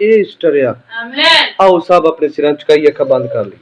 ਇਹ ਈਸਟਰ ਆ। ਆਓ ਸਭ ਆਪਣੇ ਸਿਰਾਂ ਝੁਕਾਈਏ, ਅੱਖਾਂ ਬੰਦ ਕਰ ਲਈ।